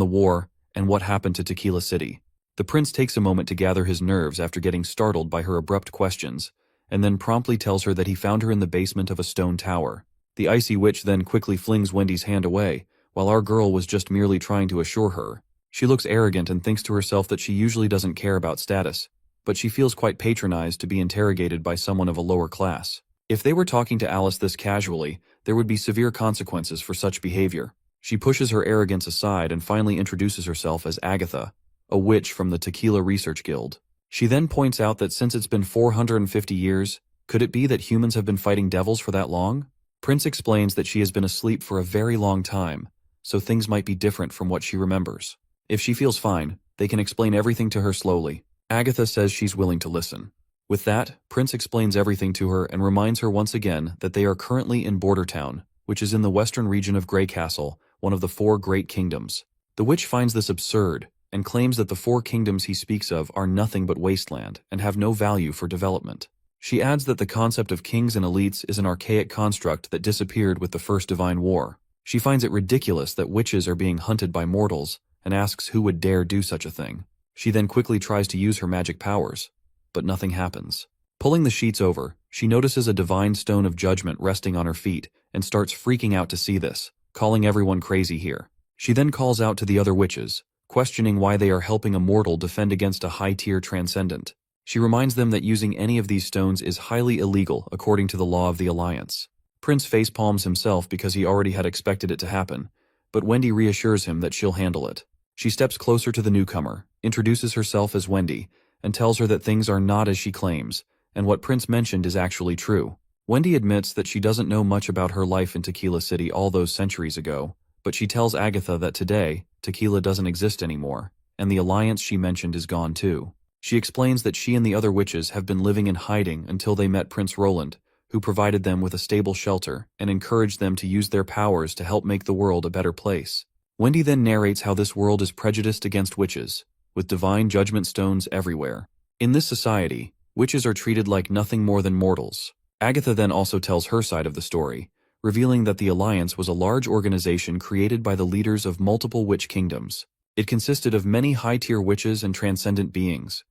the war, and what happened to Tequila City. The prince takes a moment to gather his nerves after getting startled by her abrupt questions, and then promptly tells her that he found her in the basement of a stone tower. The icy witch then quickly flings Wendy's hand away, while our girl was just merely trying to assure her. She looks arrogant and thinks to herself that she usually doesn't care about status, but she feels quite patronized to be interrogated by someone of a lower class. If they were talking to Alice this casually, there would be severe consequences for such behavior. She pushes her arrogance aside and finally introduces herself as Agatha, a witch from the Tequila Research Guild. She then points out that since it's been 450 years, could it be that humans have been fighting devils for that long? Prince explains that she has been asleep for a very long time, so things might be different from what she remembers. If she feels fine, they can explain everything to her slowly. Agatha says she's willing to listen. With that, Prince explains everything to her and reminds her once again that they are currently in Bordertown, which is in the western region of Grey Castle, one of the 4 great kingdoms. The witch finds this absurd and claims that the 4 kingdoms he speaks of are nothing but wasteland and have no value for development. She adds that the concept of kings and elites is an archaic construct that disappeared with the First Divine War. She finds it ridiculous that witches are being hunted by mortals and asks who would dare do such a thing. She then quickly tries to use her magic powers, but nothing happens. Pulling the sheets over, she notices a divine stone of judgment resting on her feet and starts freaking out to see this, calling everyone crazy here. She then calls out to the other witches, questioning why they are helping a mortal defend against a high-tier transcendent. She reminds them that using any of these stones is highly illegal according to the law of the Alliance. Prince facepalms himself because he already had expected it to happen, but Wendy reassures him that she'll handle it. She steps closer to the newcomer, introduces herself as Wendy, and tells her that things are not as she claims, and what Prince mentioned is actually true. Wendy admits that she doesn't know much about her life in Tequila City all those centuries ago, but she tells Agatha that today, Tequila doesn't exist anymore, and the alliance she mentioned is gone too. She explains that she and the other witches have been living in hiding until they met Prince Roland, who provided them with a stable shelter and encouraged them to use their powers to help make the world a better place. Wendy then narrates how this world is prejudiced against witches, with divine judgment stones everywhere. In this society, witches are treated like nothing more than mortals. Agatha then also tells her side of the story, revealing that the Alliance was a large organization created by the leaders of multiple witch kingdoms. It consisted of many high-tier witches and transcendent beings.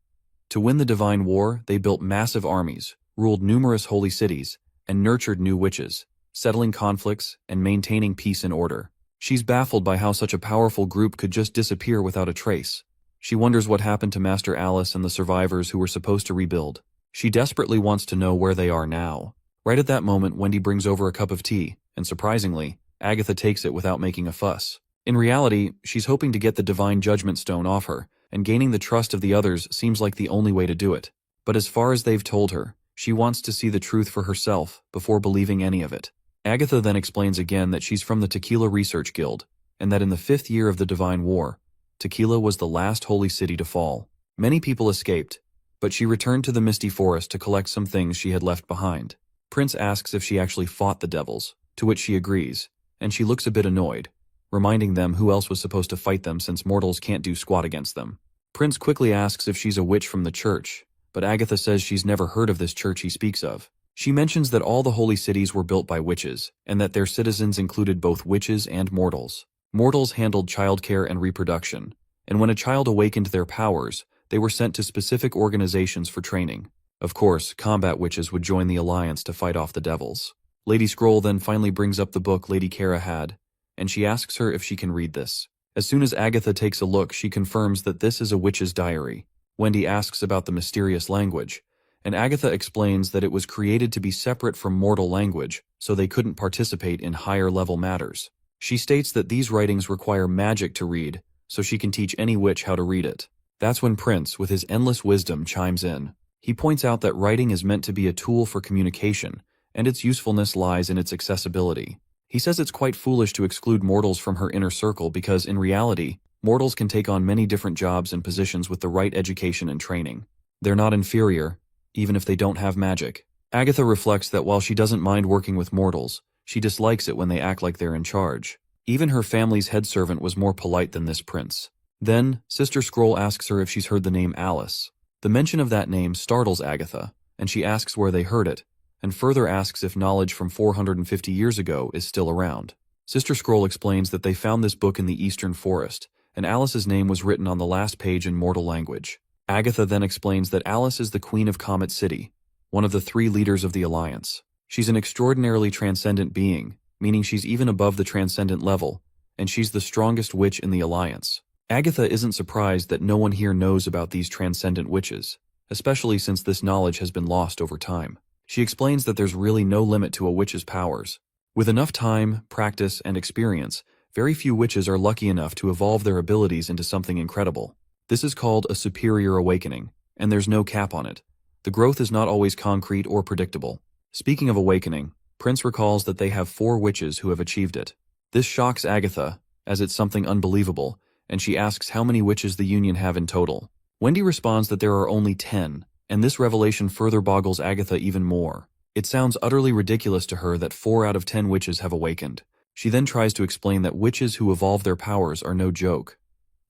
To win the Divine War, they built massive armies, ruled numerous holy cities, and nurtured new witches, settling conflicts and maintaining peace and order. She's baffled by how such a powerful group could just disappear without a trace. She wonders what happened to Master Alice and the survivors who were supposed to rebuild. She desperately wants to know where they are now. Right at that moment, Wendy brings over a cup of tea, and surprisingly, Agatha takes it without making a fuss. In reality, she's hoping to get the Divine Judgment Stone off her, and gaining the trust of the others seems like the only way to do it. But as far as they've told her, she wants to see the truth for herself before believing any of it. Agatha then explains again that she's from the Tequila Research Guild, and that in the 5th year of the Divine War, Tequila was the last holy city to fall. Many people escaped, but she returned to the Misty Forest to collect some things she had left behind. Prince asks if she actually fought the devils, to which she agrees, and she looks a bit annoyed, reminding them who else was supposed to fight them since mortals can't do squat against them. Prince quickly asks if she's a witch from the church, but Agatha says she's never heard of this church he speaks of. She mentions that all the holy cities were built by witches, and that their citizens included both witches and mortals. Mortals handled childcare and reproduction, and when a child awakened their powers, they were sent to specific organizations for training. Of course, combat witches would join the Alliance to fight off the devils. Lady Scroll then finally brings up the book Lady Kara had, and she asks her if she can read this. As soon as Agatha takes a look, she confirms that this is a witch's diary. Wendy asks about the mysterious language, and Agatha explains that it was created to be separate from mortal language, so they couldn't participate in higher-level matters. She states that these writings require magic to read, so she can teach any witch how to read it. That's when Prince, with his endless wisdom, chimes in. He points out that writing is meant to be a tool for communication, and its usefulness lies in its accessibility. He says it's quite foolish to exclude mortals from her inner circle because, in reality, mortals can take on many different jobs and positions with the right education and training. They're not inferior, even if they don't have magic. Agatha reflects that while she doesn't mind working with mortals, she dislikes it when they act like they're in charge. Even her family's head servant was more polite than this prince. Then, Sister Scroll asks her if she's heard the name Alice. The mention of that name startles Agatha, and she asks where they heard it, and further asks if knowledge from 450 years ago is still around. Sister Scroll explains that they found this book in the Eastern Forest, and Alice's name was written on the last page in mortal language. Agatha then explains that Alice is the Queen of Comet City, one of the 3 leaders of the Alliance. She's an extraordinarily transcendent being, meaning she's even above the transcendent level, and she's the strongest witch in the Alliance. Agatha isn't surprised that no one here knows about these transcendent witches, especially since this knowledge has been lost over time. She explains that there's really no limit to a witch's powers. With enough time, practice, and experience, very few witches are lucky enough to evolve their abilities into something incredible. This is called a superior awakening, and there's no cap on it. The growth is not always concrete or predictable. Speaking of awakening, Prince recalls that they have 4 witches who have achieved it. This shocks Agatha, as it's something unbelievable, and she asks how many witches the Union have in total. Wendy responds that there are only 10, and this revelation further boggles Agatha even more. It sounds utterly ridiculous to her that 4 out of 10 witches have awakened. She then tries to explain that witches who evolve their powers are no joke.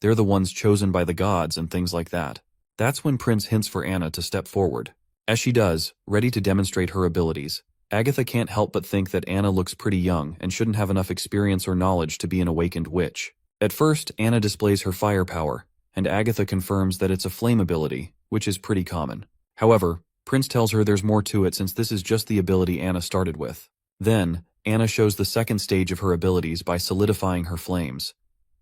They're the ones chosen by the gods and things like that. That's when Prince hints for Anna to step forward. As she does, ready to demonstrate her abilities, Agatha can't help but think that Anna looks pretty young and shouldn't have enough experience or knowledge to be an awakened witch. At first, Anna displays her fire power, and Agatha confirms that it's a flame ability, which is pretty common. However, Prince tells her there's more to it since this is just the ability Anna started with. Then, Anna shows the second stage of her abilities by solidifying her flames.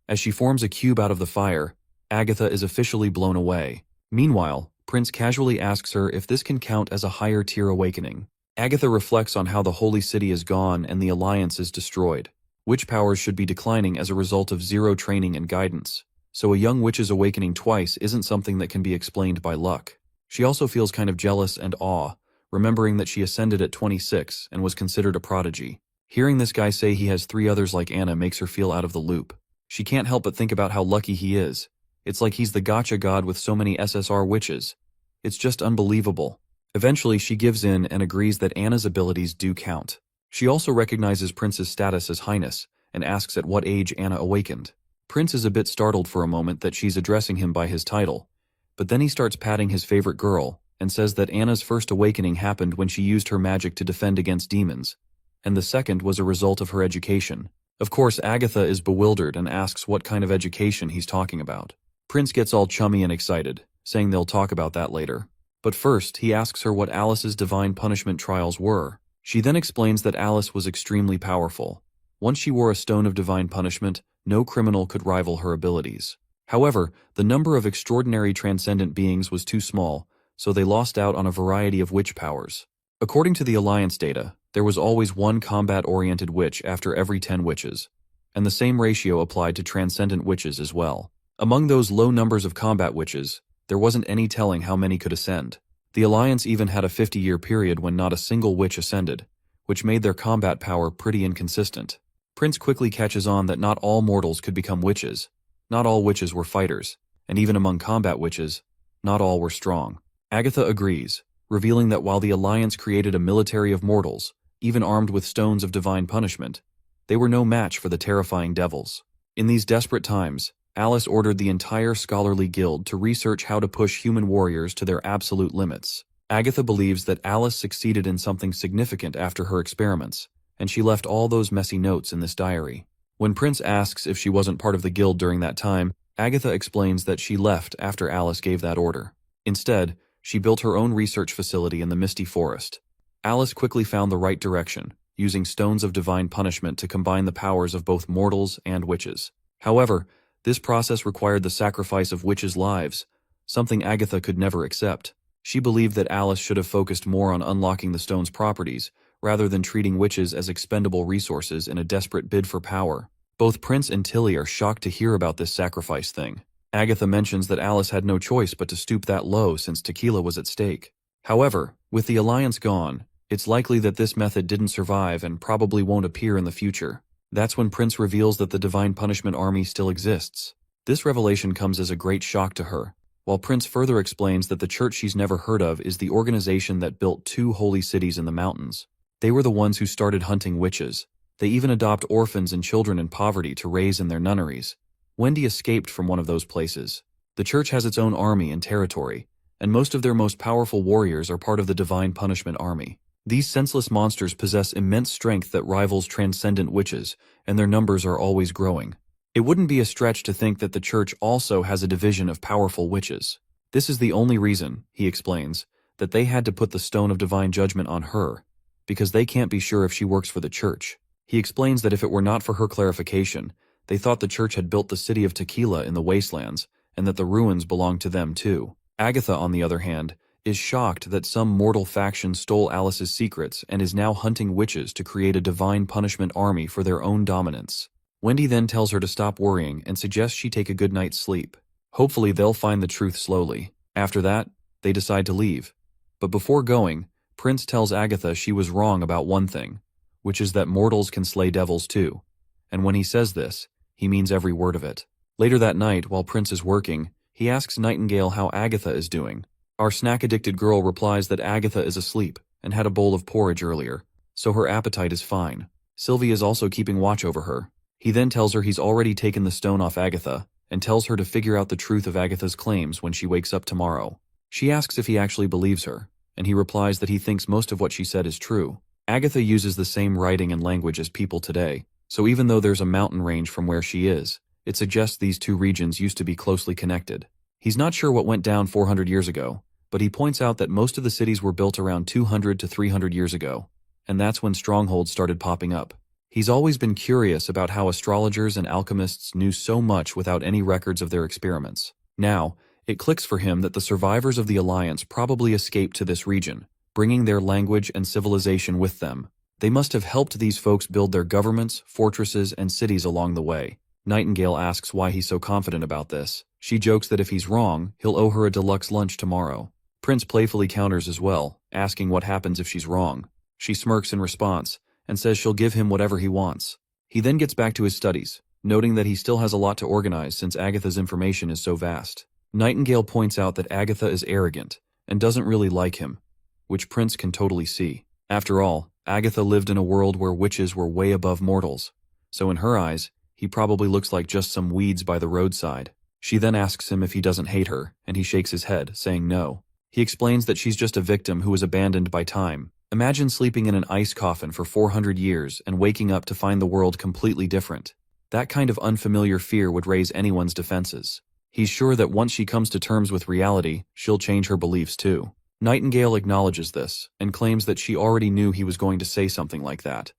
As she forms a cube out of the fire, Agatha is officially blown away. Meanwhile, Prince casually asks her if this can count as a higher tier awakening. Agatha reflects on how the Holy City is gone and the Alliance is destroyed. Witch powers should be declining as a result of zero training and guidance, so a young witch's awakening twice isn't something that can be explained by luck. She also feels kind of jealous and awe, remembering that she ascended at 26 and was considered a prodigy. Hearing this guy say he has 3 others like Anna makes her feel out of the loop. She can't help but think about how lucky he is. It's like he's the gotcha god with so many SSR witches. It's just unbelievable. Eventually, she gives in and agrees that Anna's abilities do count. She also recognizes Prince's status as Highness and asks at what age Anna awakened. Prince is a bit startled for a moment that she's addressing him by his title, but then he starts patting his favorite girl and says that Anna's first awakening happened when she used her magic to defend against demons, and the second was a result of her education. Of course, Agatha is bewildered and asks what kind of education he's talking about. Prince gets all chummy and excited, saying they'll talk about that later. But first, he asks her what Alice's divine punishment trials were. She then explains that Alice was extremely powerful. Once she wore a stone of divine punishment, no criminal could rival her abilities. However, the number of extraordinary transcendent beings was too small, so they lost out on a variety of witch powers. According to the Alliance data, there was always 1 combat-oriented witch after every 10 witches, and the same ratio applied to transcendent witches as well. Among those low numbers of combat witches, there wasn't any telling how many could ascend. The Alliance even had a 50-year period when not a single witch ascended, which made their combat power pretty inconsistent. Prince quickly catches on that not all mortals could become witches, not all witches were fighters, and even among combat witches, not all were strong. Agatha agrees, revealing that while the Alliance created a military of mortals, even armed with stones of divine punishment, they were no match for the terrifying devils. In these desperate times, Alice ordered the entire scholarly guild to research how to push human warriors to their absolute limits. Agatha believes that Alice succeeded in something significant after her experiments, and she left all those messy notes in this diary. When Prince asks if she wasn't part of the guild during that time, Agatha explains that she left after Alice gave that order. Instead, she built her own research facility in the Misty Forest. Alice quickly found the right direction, using stones of divine punishment to combine the powers of both mortals and witches. However, this process required the sacrifice of witches' lives, something Agatha could never accept. She believed that Alice should have focused more on unlocking the stone's properties, rather than treating witches as expendable resources in a desperate bid for power. Both Prince and Tilly are shocked to hear about this sacrifice thing. Agatha mentions that Alice had no choice but to stoop that low since tequila was at stake. However, with the Alliance gone, it's likely that this method didn't survive and probably won't appear in the future. That's when Prince reveals that the Divine Punishment Army still exists. This revelation comes as a great shock to her, while Prince further explains that the church she's never heard of is the organization that built 2 holy cities in the mountains. They were the ones who started hunting witches. They even adopt orphans and children in poverty to raise in their nunneries. Wendy escaped from one of those places. The church has its own army and territory, and most of their most powerful warriors are part of the Divine Punishment Army. These senseless monsters possess immense strength that rivals transcendent witches, and their numbers are always growing. It wouldn't be a stretch to think that the church also has a division of powerful witches. This is the only reason, he explains, that they had to put the stone of divine judgment on her, because they can't be sure if she works for the church. He explains that if it were not for her clarification, they thought the church had built the city of Tequila in the wastelands, and that the ruins belonged to them too. Agatha, on the other hand, is shocked that some mortal faction stole Alice's secrets and is now hunting witches to create a divine punishment army for their own dominance. Wendy then tells her to stop worrying and suggests she take a good night's sleep. Hopefully they'll find the truth slowly. After that, they decide to leave. But before going, Prince tells Agatha she was wrong about one thing, which is that mortals can slay devils too. And when he says this, he means every word of it. Later that night, while Prince is working, he asks Nightingale how Agatha is doing. Our snack-addicted girl replies that Agatha is asleep and had a bowl of porridge earlier, so her appetite is fine. Sylvie is also keeping watch over her. He then tells her he's already taken the stone off Agatha and tells her to figure out the truth of Agatha's claims when she wakes up tomorrow. She asks if he actually believes her, and he replies that he thinks most of what she said is true. Agatha uses the same writing and language as people today, so even though there's a mountain range from where she is, it suggests these two regions used to be closely connected. He's not sure what went down 400 years ago, but he points out that most of the cities were built around 200 to 300 years ago, and that's when strongholds started popping up. He's always been curious about how astrologers and alchemists knew so much without any records of their experiments. Now, it clicks for him that the survivors of the Alliance probably escaped to this region, bringing their language and civilization with them. They must have helped these folks build their governments, fortresses, and cities along the way. Nightingale asks why he's so confident about this. She jokes that if he's wrong, he'll owe her a deluxe lunch tomorrow. Prince playfully counters as well, asking what happens if she's wrong. She smirks in response, and says she'll give him whatever he wants. He then gets back to his studies, noting that he still has a lot to organize since Agatha's information is so vast. Nightingale points out that Agatha is arrogant, and doesn't really like him, which Prince can totally see. After all, Agatha lived in a world where witches were way above mortals, so in her eyes, he probably looks like just some weeds by the roadside. She then asks him if he doesn't hate her, and he shakes his head, saying no. He explains that she's just a victim who was abandoned by time. Imagine sleeping in an ice coffin for 400 years and waking up to find the world completely different. That kind of unfamiliar fear would raise anyone's defenses. He's sure that once she comes to terms with reality, she'll change her beliefs too. Nightingale acknowledges this, and claims that she already knew he was going to say something like that.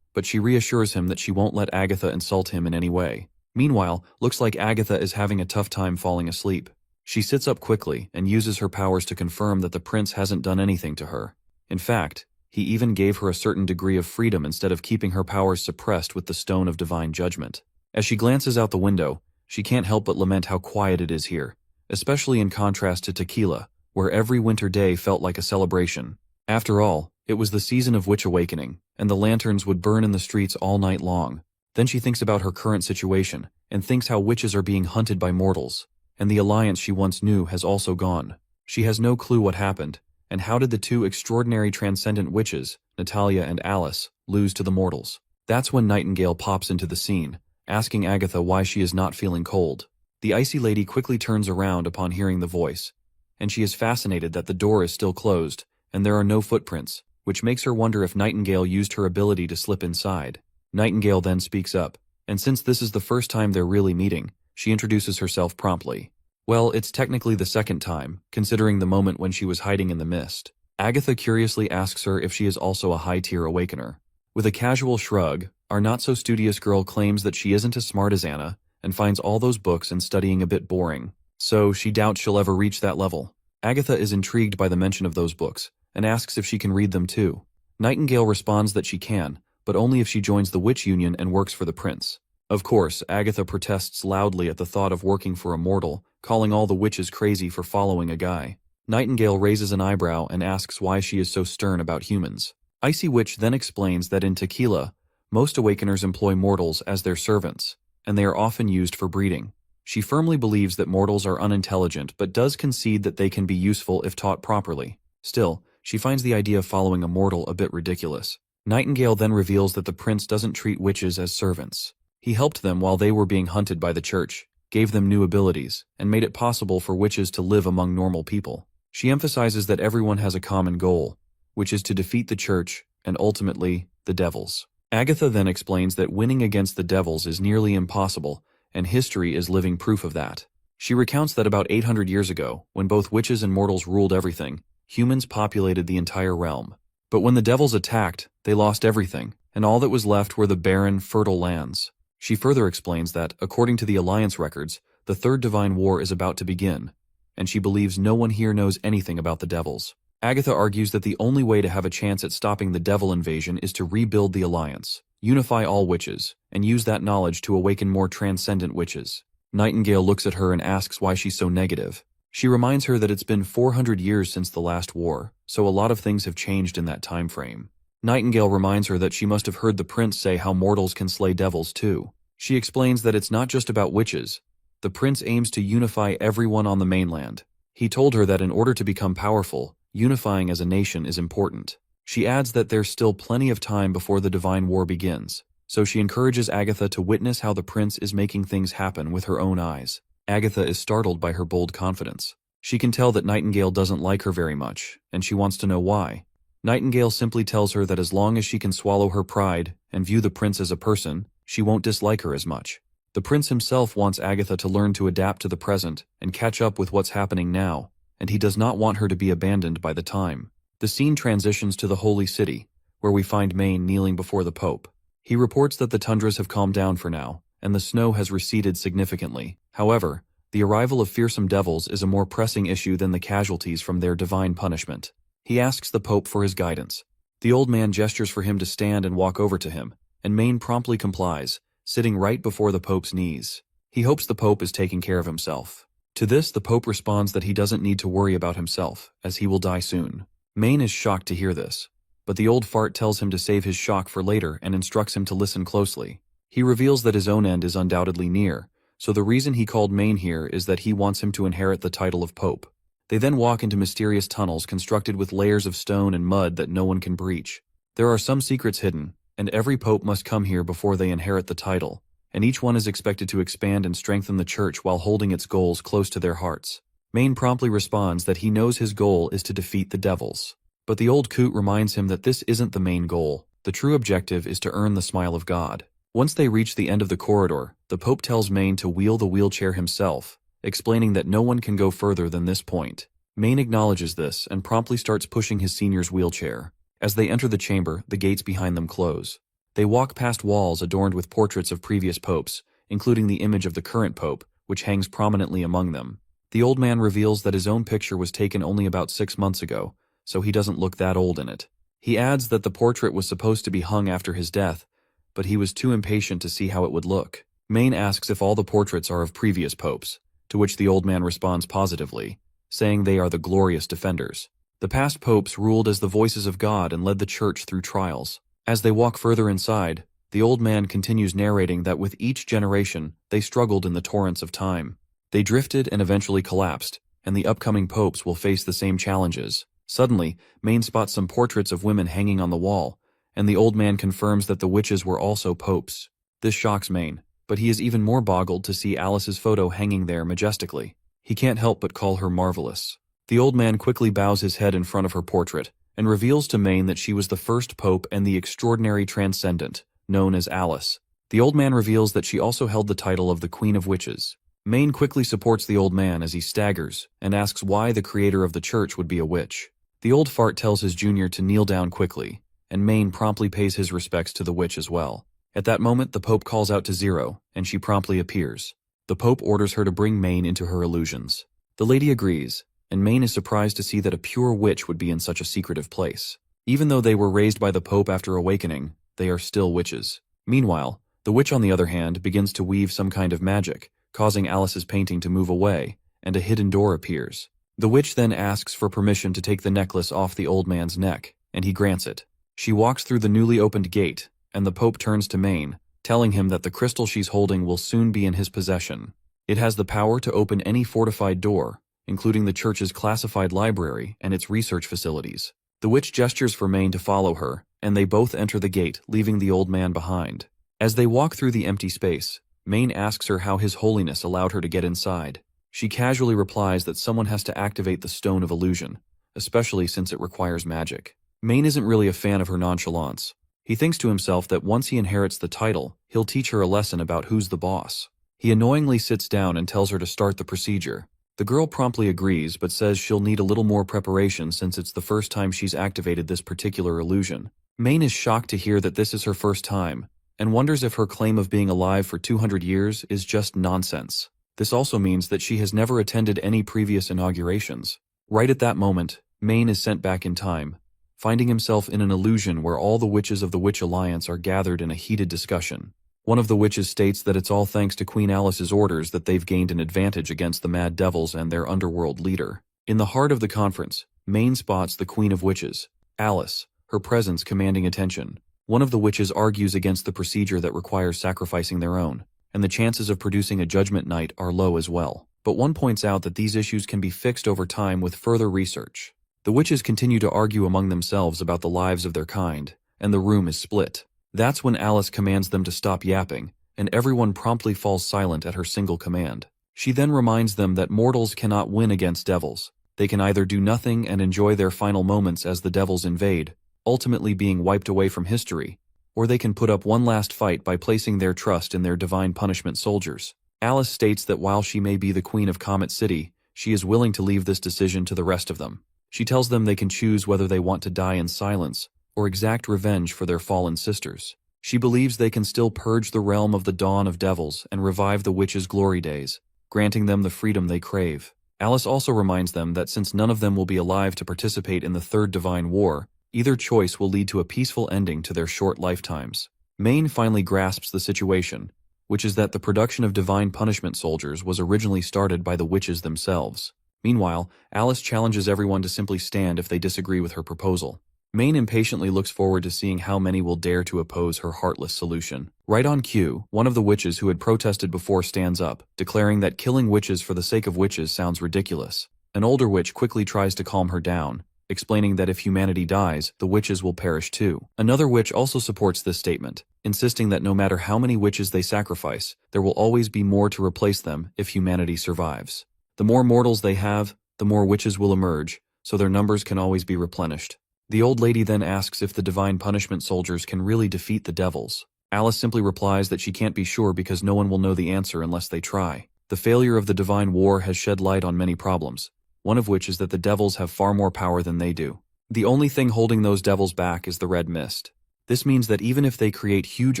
But she reassures him that she won't let Agatha insult him in any way. Meanwhile, looks like Agatha is having a tough time falling asleep. She sits up quickly and uses her powers to confirm that the prince hasn't done anything to her. In fact, he even gave her a certain degree of freedom instead of keeping her powers suppressed with the stone of divine judgment. As she glances out the window, she can't help but lament how quiet it is here, especially in contrast to Tequila, where every winter day felt like a celebration. After all, it was the season of witch awakening, and the lanterns would burn in the streets all night long. Then she thinks about her current situation, and thinks how witches are being hunted by mortals, and the alliance she once knew has also gone. She has no clue what happened, and how did the two extraordinary transcendent witches, Natalia and Alice, lose to the mortals? That's when Nightingale pops into the scene, asking Agatha why she is not feeling cold. The icy lady quickly turns around upon hearing the voice, and she is fascinated that the door is still closed, and there are no footprints, which makes her wonder if Nightingale used her ability to slip inside. Nightingale then speaks up, and since this is the first time they're really meeting, she introduces herself promptly. Well, it's technically the second time, considering the moment when she was hiding in the mist. Agatha curiously asks her if she is also a high-tier awakener. With a casual shrug, our not-so-studious girl claims that she isn't as smart as Anna, and finds all those books and studying a bit boring, so she doubts she'll ever reach that level. Agatha is intrigued by the mention of those books, and asks if she can read them too. Nightingale responds that she can, but only if she joins the Witch Union and works for the prince. Of course, Agatha protests loudly at the thought of working for a mortal, calling all the witches crazy for following a guy. Nightingale raises an eyebrow and asks why she is so stern about humans. Icy Witch then explains that in Tequila, most awakeners employ mortals as their servants, and they are often used for breeding. She firmly believes that mortals are unintelligent but does concede that they can be useful if taught properly. Still, she finds the idea of following a mortal a bit ridiculous. Nightingale then reveals that the prince doesn't treat witches as servants. He helped them while they were being hunted by the church, gave them new abilities, and made it possible for witches to live among normal people. She emphasizes that everyone has a common goal, which is to defeat the church and ultimately, the devils. Agatha then explains that winning against the devils is nearly impossible, and history is living proof of that. She recounts that about 800 years ago, when both witches and mortals ruled everything, humans populated the entire realm. But when the devils attacked, they lost everything, and all that was left were the barren, fertile lands. She further explains that, according to the Alliance records, the Third Divine War is about to begin, and she believes no one here knows anything about the devils. Agatha argues that the only way to have a chance at stopping the devil invasion is to rebuild the Alliance, unify all witches, and use that knowledge to awaken more transcendent witches. Nightingale looks at her and asks why she's so negative. She reminds her that it's been 400 years since the last war, so a lot of things have changed in that time frame. Nightingale reminds her that she must have heard the prince say how mortals can slay devils too. She explains that it's not just about witches. The prince aims to unify everyone on the mainland. He told her that in order to become powerful, unifying as a nation is important. She adds that there's still plenty of time before the Divine War begins, so she encourages Agatha to witness how the prince is making things happen with her own eyes. Agatha is startled by her bold confidence. She can tell that Nightingale doesn't like her very much, and she wants to know why. Nightingale simply tells her that as long as she can swallow her pride and view the prince as a person, she won't dislike her as much. The prince himself wants Agatha to learn to adapt to the present and catch up with what's happening now, and he does not want her to be abandoned by the time. The scene transitions to the Holy City, where we find Maine kneeling before the Pope. He reports that the tundras have calmed down for now, and the snow has receded significantly. However, the arrival of fearsome devils is a more pressing issue than the casualties from their divine punishment. He asks the Pope for his guidance. The old man gestures for him to stand and walk over to him, and Maine promptly complies, sitting right before the Pope's knees. He hopes the Pope is taking care of himself. To this, the Pope responds that he doesn't need to worry about himself, as he will die soon. Maine is shocked to hear this, but the old fart tells him to save his shock for later and instructs him to listen closely. He reveals that his own end is undoubtedly near, so the reason he called Maine here is that he wants him to inherit the title of Pope. They then walk into mysterious tunnels constructed with layers of stone and mud that no one can breach. There are some secrets hidden, and every pope must come here before they inherit the title, and each one is expected to expand and strengthen the church while holding its goals close to their hearts. Maine promptly responds that he knows his goal is to defeat the devils. But the old coot reminds him that this isn't the main goal. The true objective is to earn the smile of God. Once they reach the end of the corridor, the Pope tells Maine to wheel the wheelchair himself, explaining that no one can go further than this point. Maine acknowledges this and promptly starts pushing his senior's wheelchair. As they enter the chamber, the gates behind them close. They walk past walls adorned with portraits of previous popes, including the image of the current pope, which hangs prominently among them. The old man reveals that his own picture was taken only about 6 months ago, so he doesn't look that old in it. He adds that the portrait was supposed to be hung after his death, but he was too impatient to see how it would look. Maine asks if all the portraits are of previous popes, to which the old man responds positively, saying they are the glorious defenders. The past popes ruled as the voices of God and led the church through trials. As they walk further inside, the old man continues narrating that with each generation, they struggled in the torrents of time. They drifted and eventually collapsed, and the upcoming popes will face the same challenges. Suddenly, Maine spots some portraits of women hanging on the wall, and the old man confirms that the witches were also popes. This shocks Maine, but he is even more boggled to see Alice's photo hanging there majestically. He can't help but call her marvelous. The old man quickly bows his head in front of her portrait, and reveals to Maine that she was the first pope and the extraordinary transcendent, known as Alice. The old man reveals that she also held the title of the Queen of Witches. Maine quickly supports the old man as he staggers, and asks why the creator of the church would be a witch. The old fart tells his junior to kneel down quickly, and Maine promptly pays his respects to the witch as well. At that moment, the Pope calls out to Zero, and she promptly appears. The Pope orders her to bring Maine into her illusions. The lady agrees, and Maine is surprised to see that a pure witch would be in such a secretive place. Even though they were raised by the Pope after awakening, they are still witches. Meanwhile, the witch on the other hand begins to weave some kind of magic, causing Alice's painting to move away, and a hidden door appears. The witch then asks for permission to take the necklace off the old man's neck, and he grants it. She walks through the newly opened gate, and the Pope turns to Maine, telling him that the crystal she's holding will soon be in his possession. It has the power to open any fortified door, including the church's classified library and its research facilities. The witch gestures for Maine to follow her, and they both enter the gate, leaving the old man behind. As they walk through the empty space, Maine asks her how His Holiness allowed her to get inside. She casually replies that someone has to activate the Stone of Illusion, especially since it requires magic. Maine isn't really a fan of her nonchalance. He thinks to himself that once he inherits the title, he'll teach her a lesson about who's the boss. He annoyingly sits down and tells her to start the procedure. The girl promptly agrees but says she'll need a little more preparation since it's the first time she's activated this particular illusion. Maine is shocked to hear that this is her first time, and wonders if her claim of being alive for 200 years is just nonsense. This also means that she has never attended any previous inaugurations. Right at that moment, Maine is sent back in time, finding himself in an illusion where all the witches of the Witch Alliance are gathered in a heated discussion. One of the witches states that it's all thanks to Queen Alice's orders that they've gained an advantage against the Mad Devils and their underworld leader. In the heart of the conference, Maine spots the Queen of Witches, Alice, her presence commanding attention. One of the witches argues against the procedure that requires sacrificing their own, and the chances of producing a judgment night are low as well. But one points out that these issues can be fixed over time with further research. The witches continue to argue among themselves about the lives of their kind, and the room is split. That's when Alice commands them to stop yapping, and everyone promptly falls silent at her single command. She then reminds them that mortals cannot win against devils. They can either do nothing and enjoy their final moments as the devils invade, ultimately being wiped away from history, or they can put up one last fight by placing their trust in their divine punishment soldiers. Alice states that while she may be the queen of Comet City, she is willing to leave this decision to the rest of them. She tells them they can choose whether they want to die in silence or exact revenge for their fallen sisters. She believes they can still purge the realm of the dawn of devils and revive the witches' glory days, granting them the freedom they crave. Alice also reminds them that since none of them will be alive to participate in the Third Divine War, either choice will lead to a peaceful ending to their short lifetimes. Maine finally grasps the situation, which is that the production of divine punishment soldiers was originally started by the witches themselves. Meanwhile, Alice challenges everyone to simply stand if they disagree with her proposal. Maine impatiently looks forward to seeing how many will dare to oppose her heartless solution. Right on cue, one of the witches who had protested before stands up, declaring that killing witches for the sake of witches sounds ridiculous. An older witch quickly tries to calm her down, explaining that if humanity dies, the witches will perish too. Another witch also supports this statement, insisting that no matter how many witches they sacrifice, there will always be more to replace them if humanity survives. The more mortals they have, the more witches will emerge, so their numbers can always be replenished. The old lady then asks if the divine punishment soldiers can really defeat the devils. Alice simply replies that she can't be sure because no one will know the answer unless they try. The failure of the divine war has shed light on many problems, one of which is that the devils have far more power than they do. The only thing holding those devils back is the red mist. This means that even if they create huge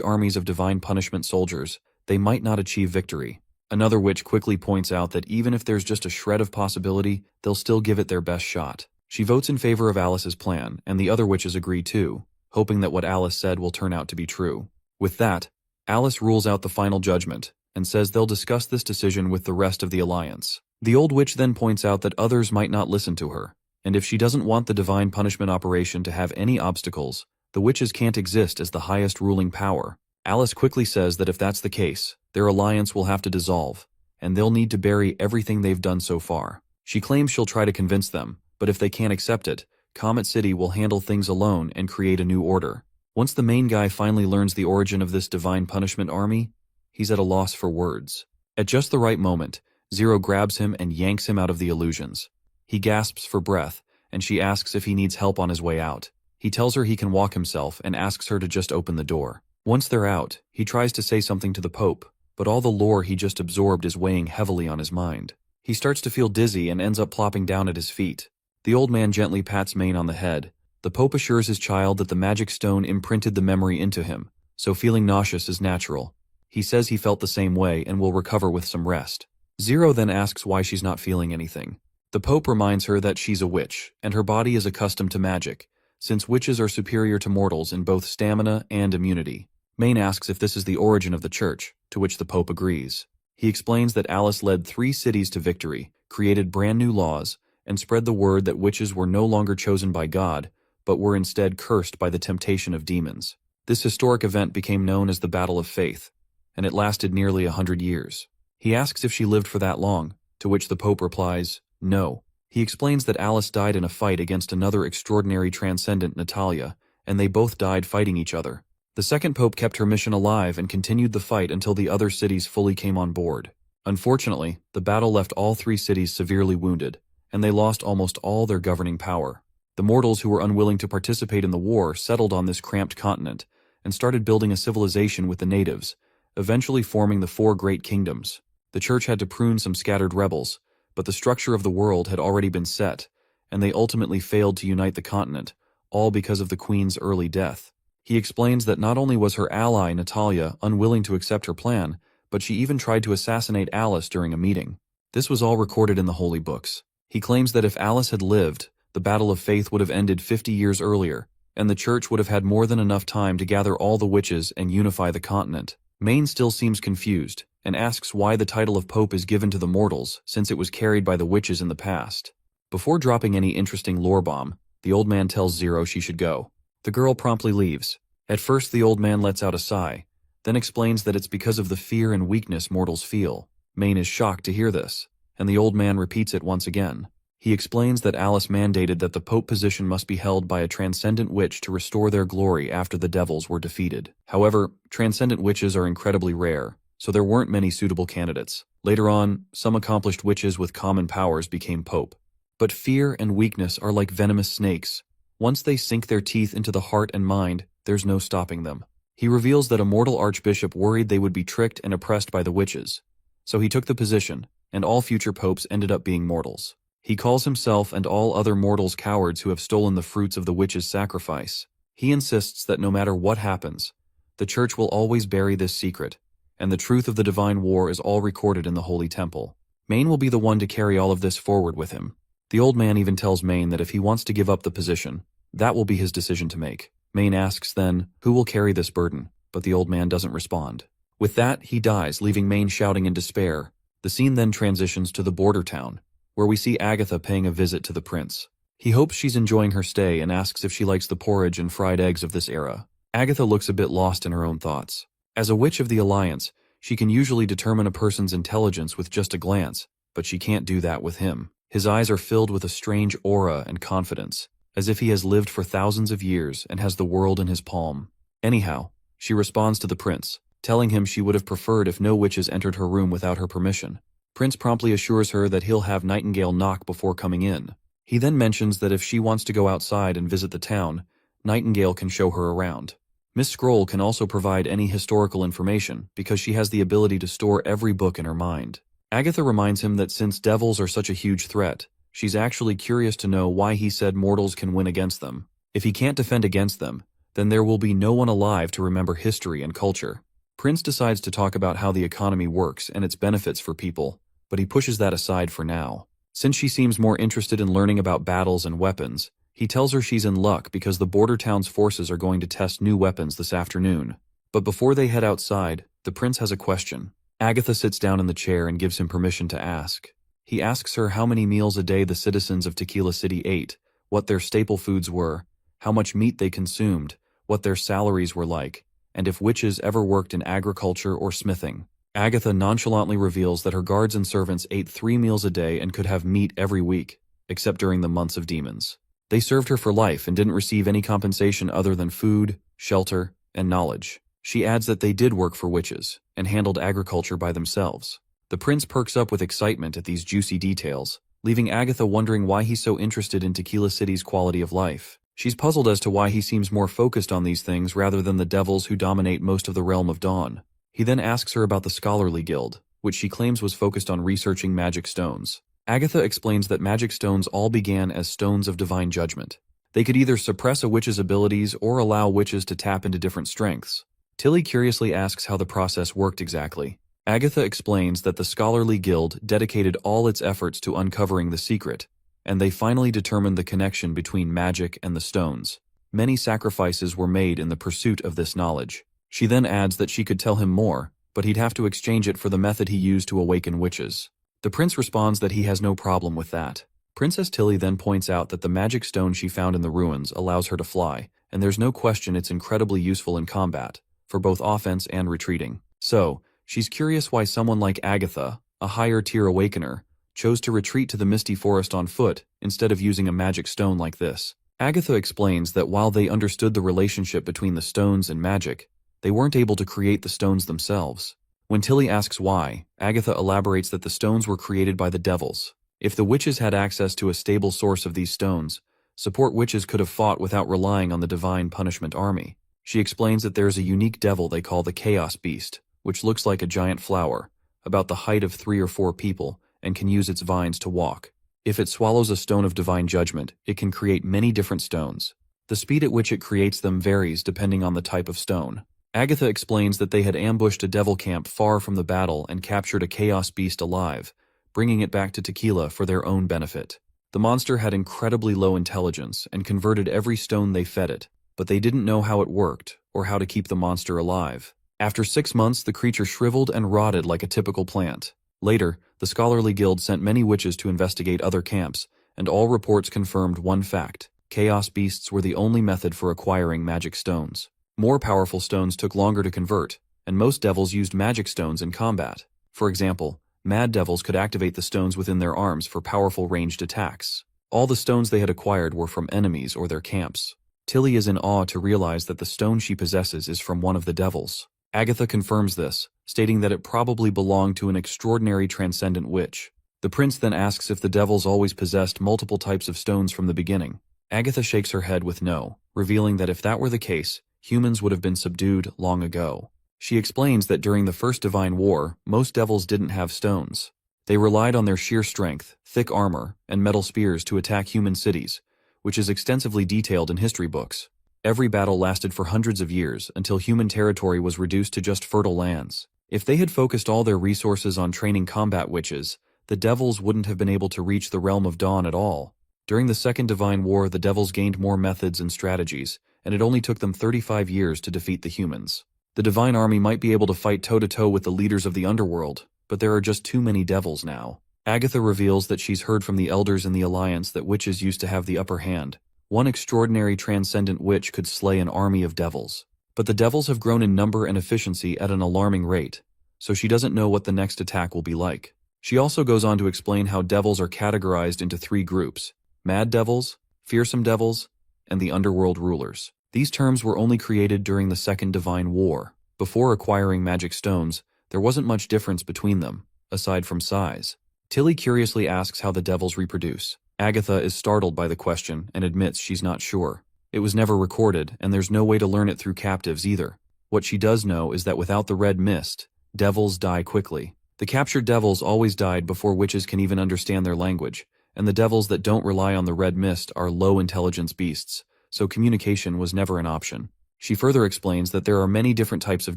armies of divine punishment soldiers, they might not achieve victory. Another witch quickly points out that even if there's just a shred of possibility, they'll still give it their best shot. She votes in favor of Alice's plan, and the other witches agree too, hoping that what Alice said will turn out to be true. With that, Alice rules out the final judgment, and says they'll discuss this decision with the rest of the Alliance. The old witch then points out that others might not listen to her, and if she doesn't want the divine punishment operation to have any obstacles, the witches can't exist as the highest ruling power. Alice quickly says that if that's the case, their alliance will have to dissolve, and they'll need to bury everything they've done so far. She claims she'll try to convince them, but if they can't accept it, Comet City will handle things alone and create a new order. Once the main guy finally learns the origin of this divine punishment army, he's at a loss for words. At just the right moment, Zero grabs him and yanks him out of the illusions. He gasps for breath, and she asks if he needs help on his way out. He tells her he can walk himself and asks her to just open the door. Once they're out, he tries to say something to the Pope, but all the lore he just absorbed is weighing heavily on his mind. He starts to feel dizzy and ends up plopping down at his feet. The old man gently pats Maine on the head. The Pope assures his child that the magic stone imprinted the memory into him, so feeling nauseous is natural. He says he felt the same way and will recover with some rest. Zero then asks why she's not feeling anything. The Pope reminds her that she's a witch, and her body is accustomed to magic, since witches are superior to mortals in both stamina and immunity. Maine asks if this is the origin of the church, to which the Pope agrees. He explains that Alice led 3 cities to victory, created brand new laws, and spread the word that witches were no longer chosen by God, but were instead cursed by the temptation of demons. This historic event became known as the Battle of Faith, and it lasted nearly 100 years. He asks if she lived for that long, to which the Pope replies, no. He explains that Alice died in a fight against another extraordinary transcendent, Natalia, and they both died fighting each other. The second Pope kept her mission alive and continued the fight until the other cities fully came on board. Unfortunately, the battle left all 3 cities severely wounded, and they lost almost all their governing power. The mortals who were unwilling to participate in the war settled on this cramped continent and started building a civilization with the natives, eventually forming the four great kingdoms. The church had to prune some scattered rebels, but the structure of the world had already been set, and they ultimately failed to unite the continent, all because of the queen's early death. He explains that not only was her ally, Natalia, unwilling to accept her plan, but she even tried to assassinate Alice during a meeting. This was all recorded in the holy books. He claims that if Alice had lived, the Battle of Faith would have ended 50 years earlier, and the church would have had more than enough time to gather all the witches and unify the continent. Maine still seems confused, and asks why the title of Pope is given to the mortals, since it was carried by the witches in the past. Before dropping any interesting lore bomb, the old man tells Zero she should go. The girl promptly leaves. At first the old man lets out a sigh, then explains that it's because of the fear and weakness mortals feel. Maine is shocked to hear this, and the old man repeats it once again. He explains that Alice mandated that the Pope position must be held by a transcendent witch to restore their glory after the devils were defeated. However, transcendent witches are incredibly rare, so there weren't many suitable candidates. Later on, some accomplished witches with common powers became Pope. But fear and weakness are like venomous snakes. Once they sink their teeth into the heart and mind, there's no stopping them. He reveals that a mortal archbishop worried they would be tricked and oppressed by the witches, so he took the position, and all future popes ended up being mortals. He calls himself and all other mortals cowards who have stolen the fruits of the witches' sacrifice. He insists that no matter what happens, the church will always bury this secret, and the truth of the divine war is all recorded in the Holy Temple. Maine will be the one to carry all of this forward with him. The old man even tells Maine that if he wants to give up the position, that will be his decision to make. Maine asks then, who will carry this burden? But the old man doesn't respond. With that, he dies, leaving Maine shouting in despair. The scene then transitions to the border town, where we see Agatha paying a visit to the prince. He hopes she's enjoying her stay and asks if she likes the porridge and fried eggs of this era. Agatha looks a bit lost in her own thoughts. As a witch of the Alliance, she can usually determine a person's intelligence with just a glance, but she can't do that with him. His eyes are filled with a strange aura and confidence, as if he has lived for thousands of years and has the world in his palm. Anyhow, she responds to the prince, telling him she would have preferred if no witches entered her room without her permission. Prince promptly assures her that he'll have Nightingale knock before coming in. He then mentions that if she wants to go outside and visit the town, Nightingale can show her around. Miss Scroll can also provide any historical information because she has the ability to store every book in her mind. Agatha reminds him that since devils are such a huge threat, she's actually curious to know why he said mortals can win against them. If he can't defend against them, then there will be no one alive to remember history and culture. Prince decides to talk about how the economy works and its benefits for people, but he pushes that aside for now. Since she seems more interested in learning about battles and weapons, he tells her she's in luck because the border town's forces are going to test new weapons this afternoon. But before they head outside, the prince has a question. Agatha sits down in the chair and gives him permission to ask. He asks her how many meals a day the citizens of Tequila City ate, what their staple foods were, how much meat they consumed, what their salaries were like, and if witches ever worked in agriculture or smithing. Agatha nonchalantly reveals that her guards and servants ate 3 meals a day and could have meat every week, except during the months of demons. They served her for life and didn't receive any compensation other than food, shelter, and knowledge. She adds that they did work for witches, and handled agriculture by themselves. The prince perks up with excitement at these juicy details, leaving Agatha wondering why he's so interested in Tequila City's quality of life. She's puzzled as to why he seems more focused on these things rather than the devils who dominate most of the Realm of Dawn. He then asks her about the Scholarly Guild, which she claims was focused on researching magic stones. Agatha explains that magic stones all began as stones of divine judgment. They could either suppress a witch's abilities or allow witches to tap into different strengths. Tilly curiously asks how the process worked exactly. Agatha explains that the Scholarly Guild dedicated all its efforts to uncovering the secret, and they finally determined the connection between magic and the stones. Many sacrifices were made in the pursuit of this knowledge. She then adds that she could tell him more, but he'd have to exchange it for the method he used to awaken witches. The prince responds that he has no problem with that. Princess Tilly then points out that the magic stone she found in the ruins allows her to fly, and there's no question it's incredibly useful in combat, for both offense and retreating. So, she's curious why someone like Agatha, a higher-tier awakener, chose to retreat to the misty forest on foot instead of using a magic stone like this. Agatha explains that while they understood the relationship between the stones and magic, they weren't able to create the stones themselves. When Tilly asks why, Agatha elaborates that the stones were created by the devils. If the witches had access to a stable source of these stones, support witches could have fought without relying on the divine punishment army. She explains that there is a unique devil they call the Chaos Beast, which looks like a giant flower, about the height of 3 or 4 people, and can use its vines to walk. If it swallows a stone of divine judgment, it can create many different stones. The speed at which it creates them varies depending on the type of stone. Agatha explains that they had ambushed a devil camp far from the battle and captured a chaos beast alive, bringing it back to Tequila for their own benefit. The monster had incredibly low intelligence and converted every stone they fed it, but they didn't know how it worked or how to keep the monster alive. After 6 months, the creature shriveled and rotted like a typical plant. Later, the scholarly guild sent many witches to investigate other camps, and all reports confirmed one fact: chaos beasts were the only method for acquiring magic stones. More powerful stones took longer to convert, and most devils used magic stones in combat. For example, mad devils could activate the stones within their arms for powerful ranged attacks. All the stones they had acquired were from enemies or their camps. Tilly is in awe to realize that the stone she possesses is from one of the devils. Agatha confirms this, stating that it probably belonged to an extraordinary transcendent witch. The prince then asks if the devils always possessed multiple types of stones from the beginning. Agatha shakes her head with no, revealing that if that were the case, humans would have been subdued long ago. She explains that during the First Divine War, most devils didn't have stones. They relied on their sheer strength, thick armor, and metal spears to attack human cities, which is extensively detailed in history books. Every battle lasted for hundreds of years until human territory was reduced to just fertile lands. If they had focused all their resources on training combat witches, the devils wouldn't have been able to reach the realm of dawn at all. During the Second Divine War, the devils gained more methods and strategies, and it only took them 35 years to defeat the humans. The divine army might be able to fight toe-to-toe with the leaders of the underworld, but there are just too many devils now. Agatha reveals that she's heard from the elders in the Alliance that witches used to have the upper hand. One extraordinary transcendent witch could slay an army of devils. But the devils have grown in number and efficiency at an alarming rate, so she doesn't know what the next attack will be like. She also goes on to explain how devils are categorized into 3 groups: mad devils, fearsome devils, and the underworld rulers. These terms were only created during the Second Divine War. Before acquiring magic stones, there wasn't much difference between them, aside from size. Tilly curiously asks how the devils reproduce. Agatha is startled by the question and admits she's not sure. It was never recorded, and there's no way to learn it through captives either. What she does know is that without the red mist, devils die quickly. The captured devils always died before witches can even understand their language, and the devils that don't rely on the red mist are low-intelligence beasts, so communication was never an option. She further explains that there are many different types of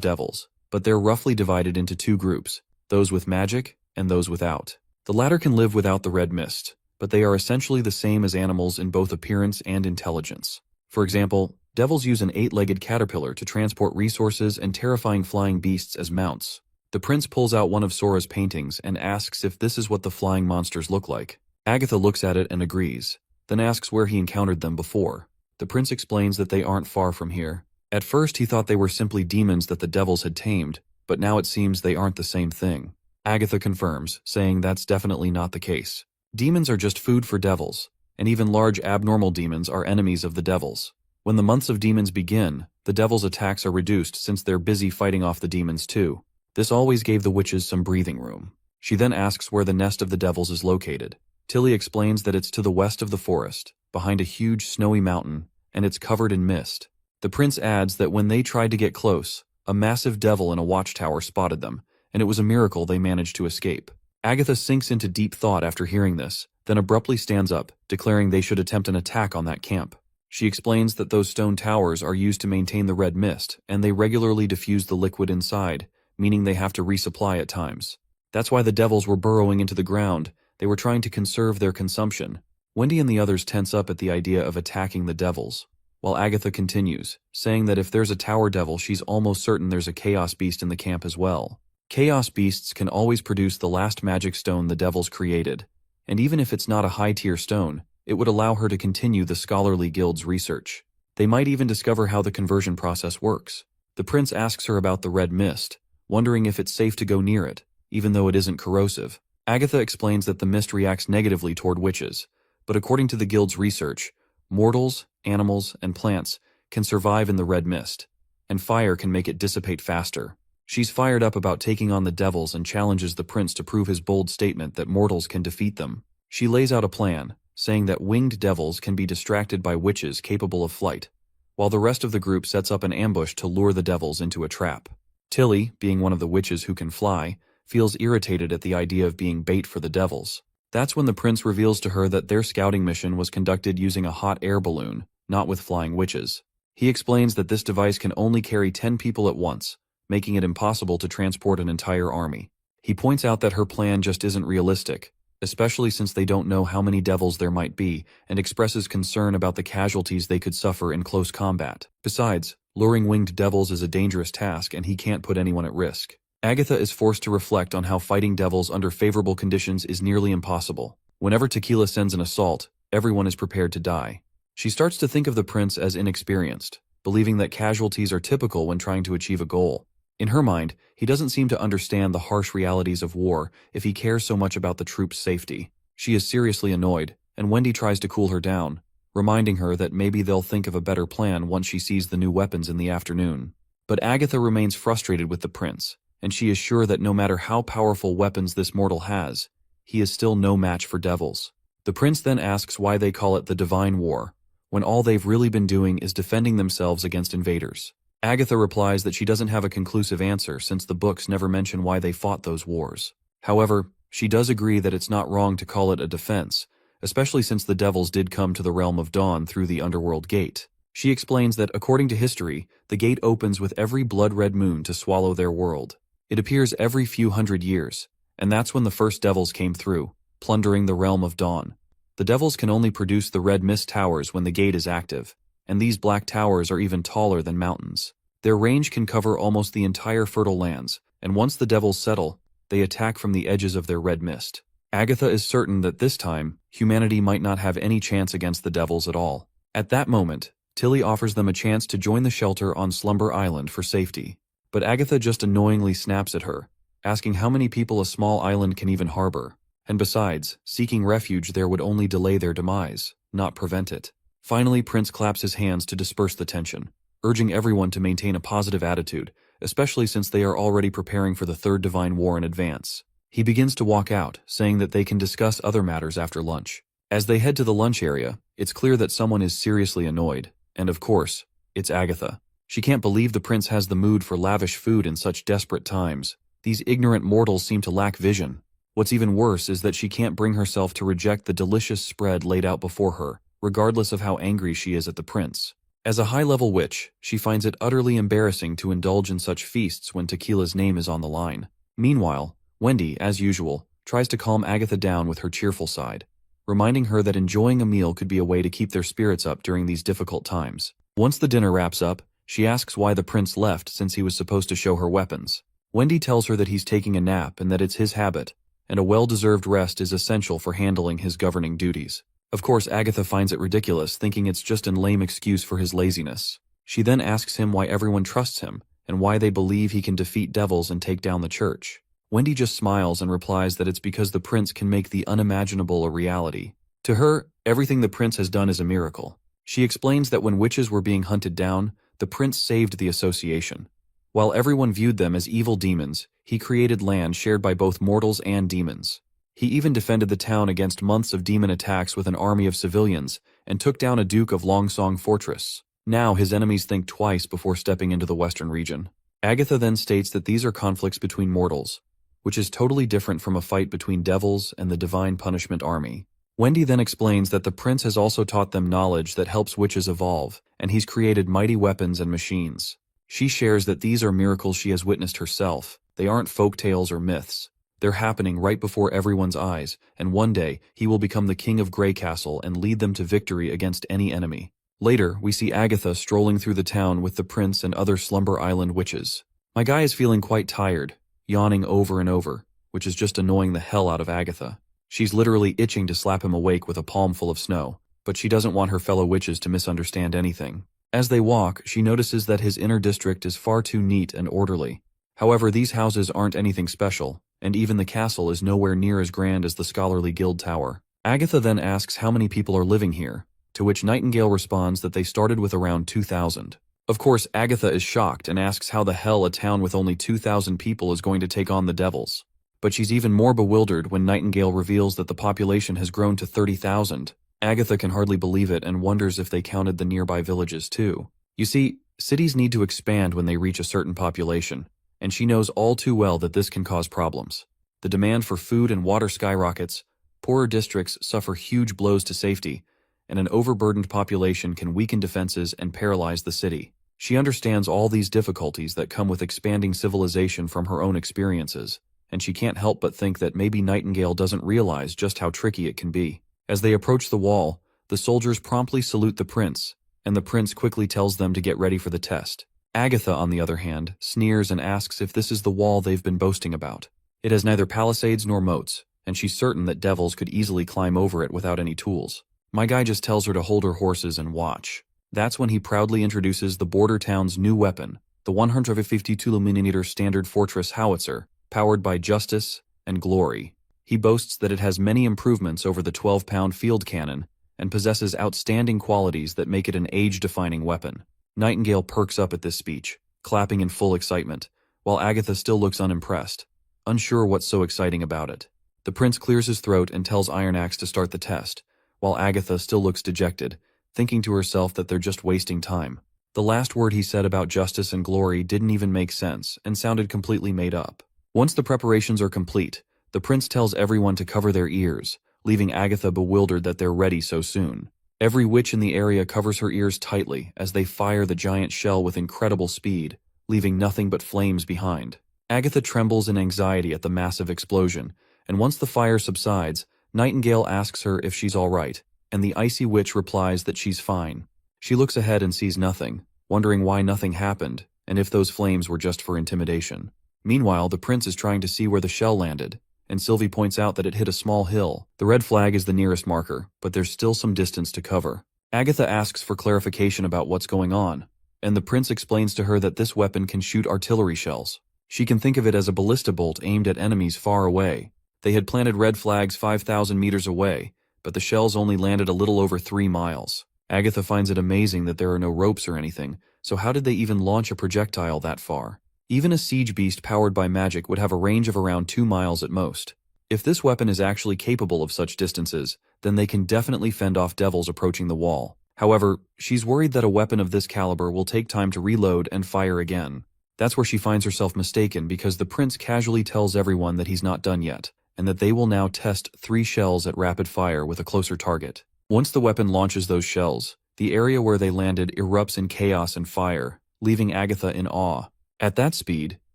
devils, but they're roughly divided into 2 groups, those with magic and those without. The latter can live without the red mist, but they are essentially the same as animals in both appearance and intelligence. For example, devils use an 8-legged caterpillar to transport resources and terrifying flying beasts as mounts. The prince pulls out one of Sora's paintings and asks if this is what the flying monsters look like. Agatha looks at it and agrees, then asks where he encountered them before. The prince explains that they aren't far from here. At first he thought they were simply demons that the devils had tamed, but now it seems they aren't the same thing. Agatha confirms, saying that's definitely not the case. Demons are just food for devils, and even large abnormal demons are enemies of the devils. When the months of demons begin, the devils' attacks are reduced since they're busy fighting off the demons too. This always gave the witches some breathing room. She then asks where the nest of the devils is located. Tilly explains that it's to the west of the forest, behind a huge snowy mountain, and it's covered in mist. The prince adds that when they tried to get close, a massive devil in a watchtower spotted them, and it was a miracle they managed to escape. Agatha sinks into deep thought after hearing this, then abruptly stands up, declaring they should attempt an attack on that camp. She explains that those stone towers are used to maintain the red mist, and they regularly diffuse the liquid inside, meaning they have to resupply at times. That's why the devils were burrowing into the ground. They were trying to conserve their consumption. Wendy and the others tense up at the idea of attacking the devils, while Agatha continues, saying that if there's a tower devil, she's almost certain there's a chaos beast in the camp as well. Chaos beasts can always produce the last magic stone the devils created, and even if it's not a high-tier stone, it would allow her to continue the scholarly guild's research. They might even discover how the conversion process works. The prince asks her about the red mist, wondering if it's safe to go near it, even though it isn't corrosive. Agatha explains that the mist reacts negatively toward witches, but according to the guild's research, mortals, animals, and plants can survive in the red mist, and fire can make it dissipate faster. She's fired up about taking on the devils and challenges the prince to prove his bold statement that mortals can defeat them. She lays out a plan, saying that winged devils can be distracted by witches capable of flight, while the rest of the group sets up an ambush to lure the devils into a trap. Tilly, being one of the witches who can fly, feels irritated at the idea of being bait for the devils. That's when the prince reveals to her that their scouting mission was conducted using a hot air balloon, not with flying witches. He explains that this device can only carry 10 people at once, making it impossible to transport an entire army. He points out that her plan just isn't realistic, especially since they don't know how many devils there might be, and expresses concern about the casualties they could suffer in close combat. Besides, luring winged devils is a dangerous task and he can't put anyone at risk. Agatha is forced to reflect on how fighting devils under favorable conditions is nearly impossible. Whenever Tequila sends an assault, everyone is prepared to die. She starts to think of the prince as inexperienced, believing that casualties are typical when trying to achieve a goal. In her mind, he doesn't seem to understand the harsh realities of war if he cares so much about the troops' safety. She is seriously annoyed, and Wendy tries to cool her down, reminding her that maybe they'll think of a better plan once she sees the new weapons in the afternoon. But Agatha remains frustrated with the prince, and she is sure that no matter how powerful weapons this mortal has, he is still no match for devils. The prince then asks why they call it the Divine War, when all they've really been doing is defending themselves against invaders. Agatha replies that she doesn't have a conclusive answer since the books never mention why they fought those wars. However, she does agree that it's not wrong to call it a defense, especially since the devils did come to the realm of dawn through the underworld gate. She explains that, according to history, the gate opens with every blood-red moon to swallow their world. It appears every few hundred years, and that's when the first devils came through, plundering the realm of dawn. The devils can only produce the red mist towers when the gate is active, and these black towers are even taller than mountains. Their range can cover almost the entire fertile lands, and once the devils settle, they attack from the edges of their red mist. Agatha is certain that this time, humanity might not have any chance against the devils at all. At that moment, Tilly offers them a chance to join the shelter on Slumber Island for safety. But Agatha just annoyingly snaps at her, asking how many people a small island can even harbor. And besides, seeking refuge there would only delay their demise, not prevent it. Finally, Prince claps his hands to disperse the tension, urging everyone to maintain a positive attitude, especially since they are already preparing for the Third Divine War in advance. He begins to walk out, saying that they can discuss other matters after lunch. As they head to the lunch area, it's clear that someone is seriously annoyed, and of course, it's Agatha. She can't believe the prince has the mood for lavish food in such desperate times. These ignorant mortals seem to lack vision. What's even worse is that she can't bring herself to reject the delicious spread laid out before her, regardless of how angry she is at the prince. As a high-level witch, she finds it utterly embarrassing to indulge in such feasts when Tequila's name is on the line. Meanwhile, Wendy, as usual, tries to calm Agatha down with her cheerful side, reminding her that enjoying a meal could be a way to keep their spirits up during these difficult times. Once the dinner wraps up, she asks why the prince left since he was supposed to show her weapons. Wendy tells her that he's taking a nap and that it's his habit, and a well-deserved rest is essential for handling his governing duties. Of course, Agatha finds it ridiculous, thinking it's just a lame excuse for his laziness. She then asks him why everyone trusts him, and why they believe he can defeat devils and take down the church. Wendy just smiles and replies that it's because the prince can make the unimaginable a reality. To her, everything the prince has done is a miracle. She explains that when witches were being hunted down, the prince saved the association. While everyone viewed them as evil demons, he created land shared by both mortals and demons. He even defended the town against months of demon attacks with an army of civilians, and took down a Duke of Longsong Fortress. Now his enemies think twice before stepping into the western region. Agatha then states that these are conflicts between mortals, which is totally different from a fight between devils and the Divine Punishment Army. Wendy then explains that the prince has also taught them knowledge that helps witches evolve, and he's created mighty weapons and machines. She shares that these are miracles she has witnessed herself. They aren't folk tales or myths. They're happening right before everyone's eyes, and one day he will become the king of Grey Castle and lead them to victory against any enemy. Later, we see Agatha strolling through the town with the prince and other Slumber Island witches. My guy is feeling quite tired, yawning over and over, which is just annoying the hell out of Agatha. She's literally itching to slap him awake with a palm full of snow, but she doesn't want her fellow witches to misunderstand anything. As they walk, she notices that his inner district is far too neat and orderly. However, these houses aren't anything special, and even the castle is nowhere near as grand as the Scholarly Guild Tower. Agatha then asks how many people are living here, to which Nightingale responds that they started with around 2,000. Of course, Agatha is shocked and asks how the hell a town with only 2,000 people is going to take on the devils. But she's even more bewildered when Nightingale reveals that the population has grown to 30,000. Agatha can hardly believe it and wonders if they counted the nearby villages too. You see, cities need to expand when they reach a certain population, and she knows all too well that this can cause problems. The demand for food and water skyrockets, poorer districts suffer huge blows to safety, and an overburdened population can weaken defenses and paralyze the city. She understands all these difficulties that come with expanding civilization from her own experiences, and she can't help but think that maybe Nightingale doesn't realize just how tricky it can be. As they approach the wall, the soldiers promptly salute the prince, and the prince quickly tells them to get ready for the test. Agatha, on the other hand, sneers and asks if this is the wall they've been boasting about. It has neither palisades nor moats, and she's certain that devils could easily climb over it without any tools. My guy just tells her to hold her horses and watch. That's when he proudly introduces the border town's new weapon, the 152mm standard fortress howitzer, powered by justice and glory. He boasts that it has many improvements over the 12-pound field cannon and possesses outstanding qualities that make it an age-defining weapon. Nightingale perks up at this speech, clapping in full excitement, while Agatha still looks unimpressed, unsure what's so exciting about it. The prince clears his throat and tells Ironaxe to start the test, while Agatha still looks dejected, thinking to herself that they're just wasting time. The last word he said about justice and glory didn't even make sense and sounded completely made up. Once the preparations are complete, the prince tells everyone to cover their ears, leaving Agatha bewildered that they're ready so soon. Every witch in the area covers her ears tightly as they fire the giant shell with incredible speed, leaving nothing but flames behind. Agatha trembles in anxiety at the massive explosion, and once the fire subsides, Nightingale asks her if she's all right, and the icy witch replies that she's fine. She looks ahead and sees nothing, wondering why nothing happened, and if those flames were just for intimidation. Meanwhile, the prince is trying to see where the shell landed, and Sylvie points out that it hit a small hill. The red flag is the nearest marker, but there's still some distance to cover. Agatha asks for clarification about what's going on, and the prince explains to her that this weapon can shoot artillery shells. She can think of it as a ballista bolt aimed at enemies far away. They had planted red flags 5,000 meters away, but the shells only landed a little over 3 miles. Agatha finds it amazing that there are no ropes or anything, so how did they even launch a projectile that far? Even a siege beast powered by magic would have a range of around 2 miles at most. If this weapon is actually capable of such distances, then they can definitely fend off devils approaching the wall. However, she's worried that a weapon of this caliber will take time to reload and fire again. That's where she finds herself mistaken because the prince casually tells everyone that he's not done yet, and that they will now test 3 shells at rapid fire with a closer target. Once the weapon launches those shells, the area where they landed erupts in chaos and fire, leaving Agatha in awe. At that speed,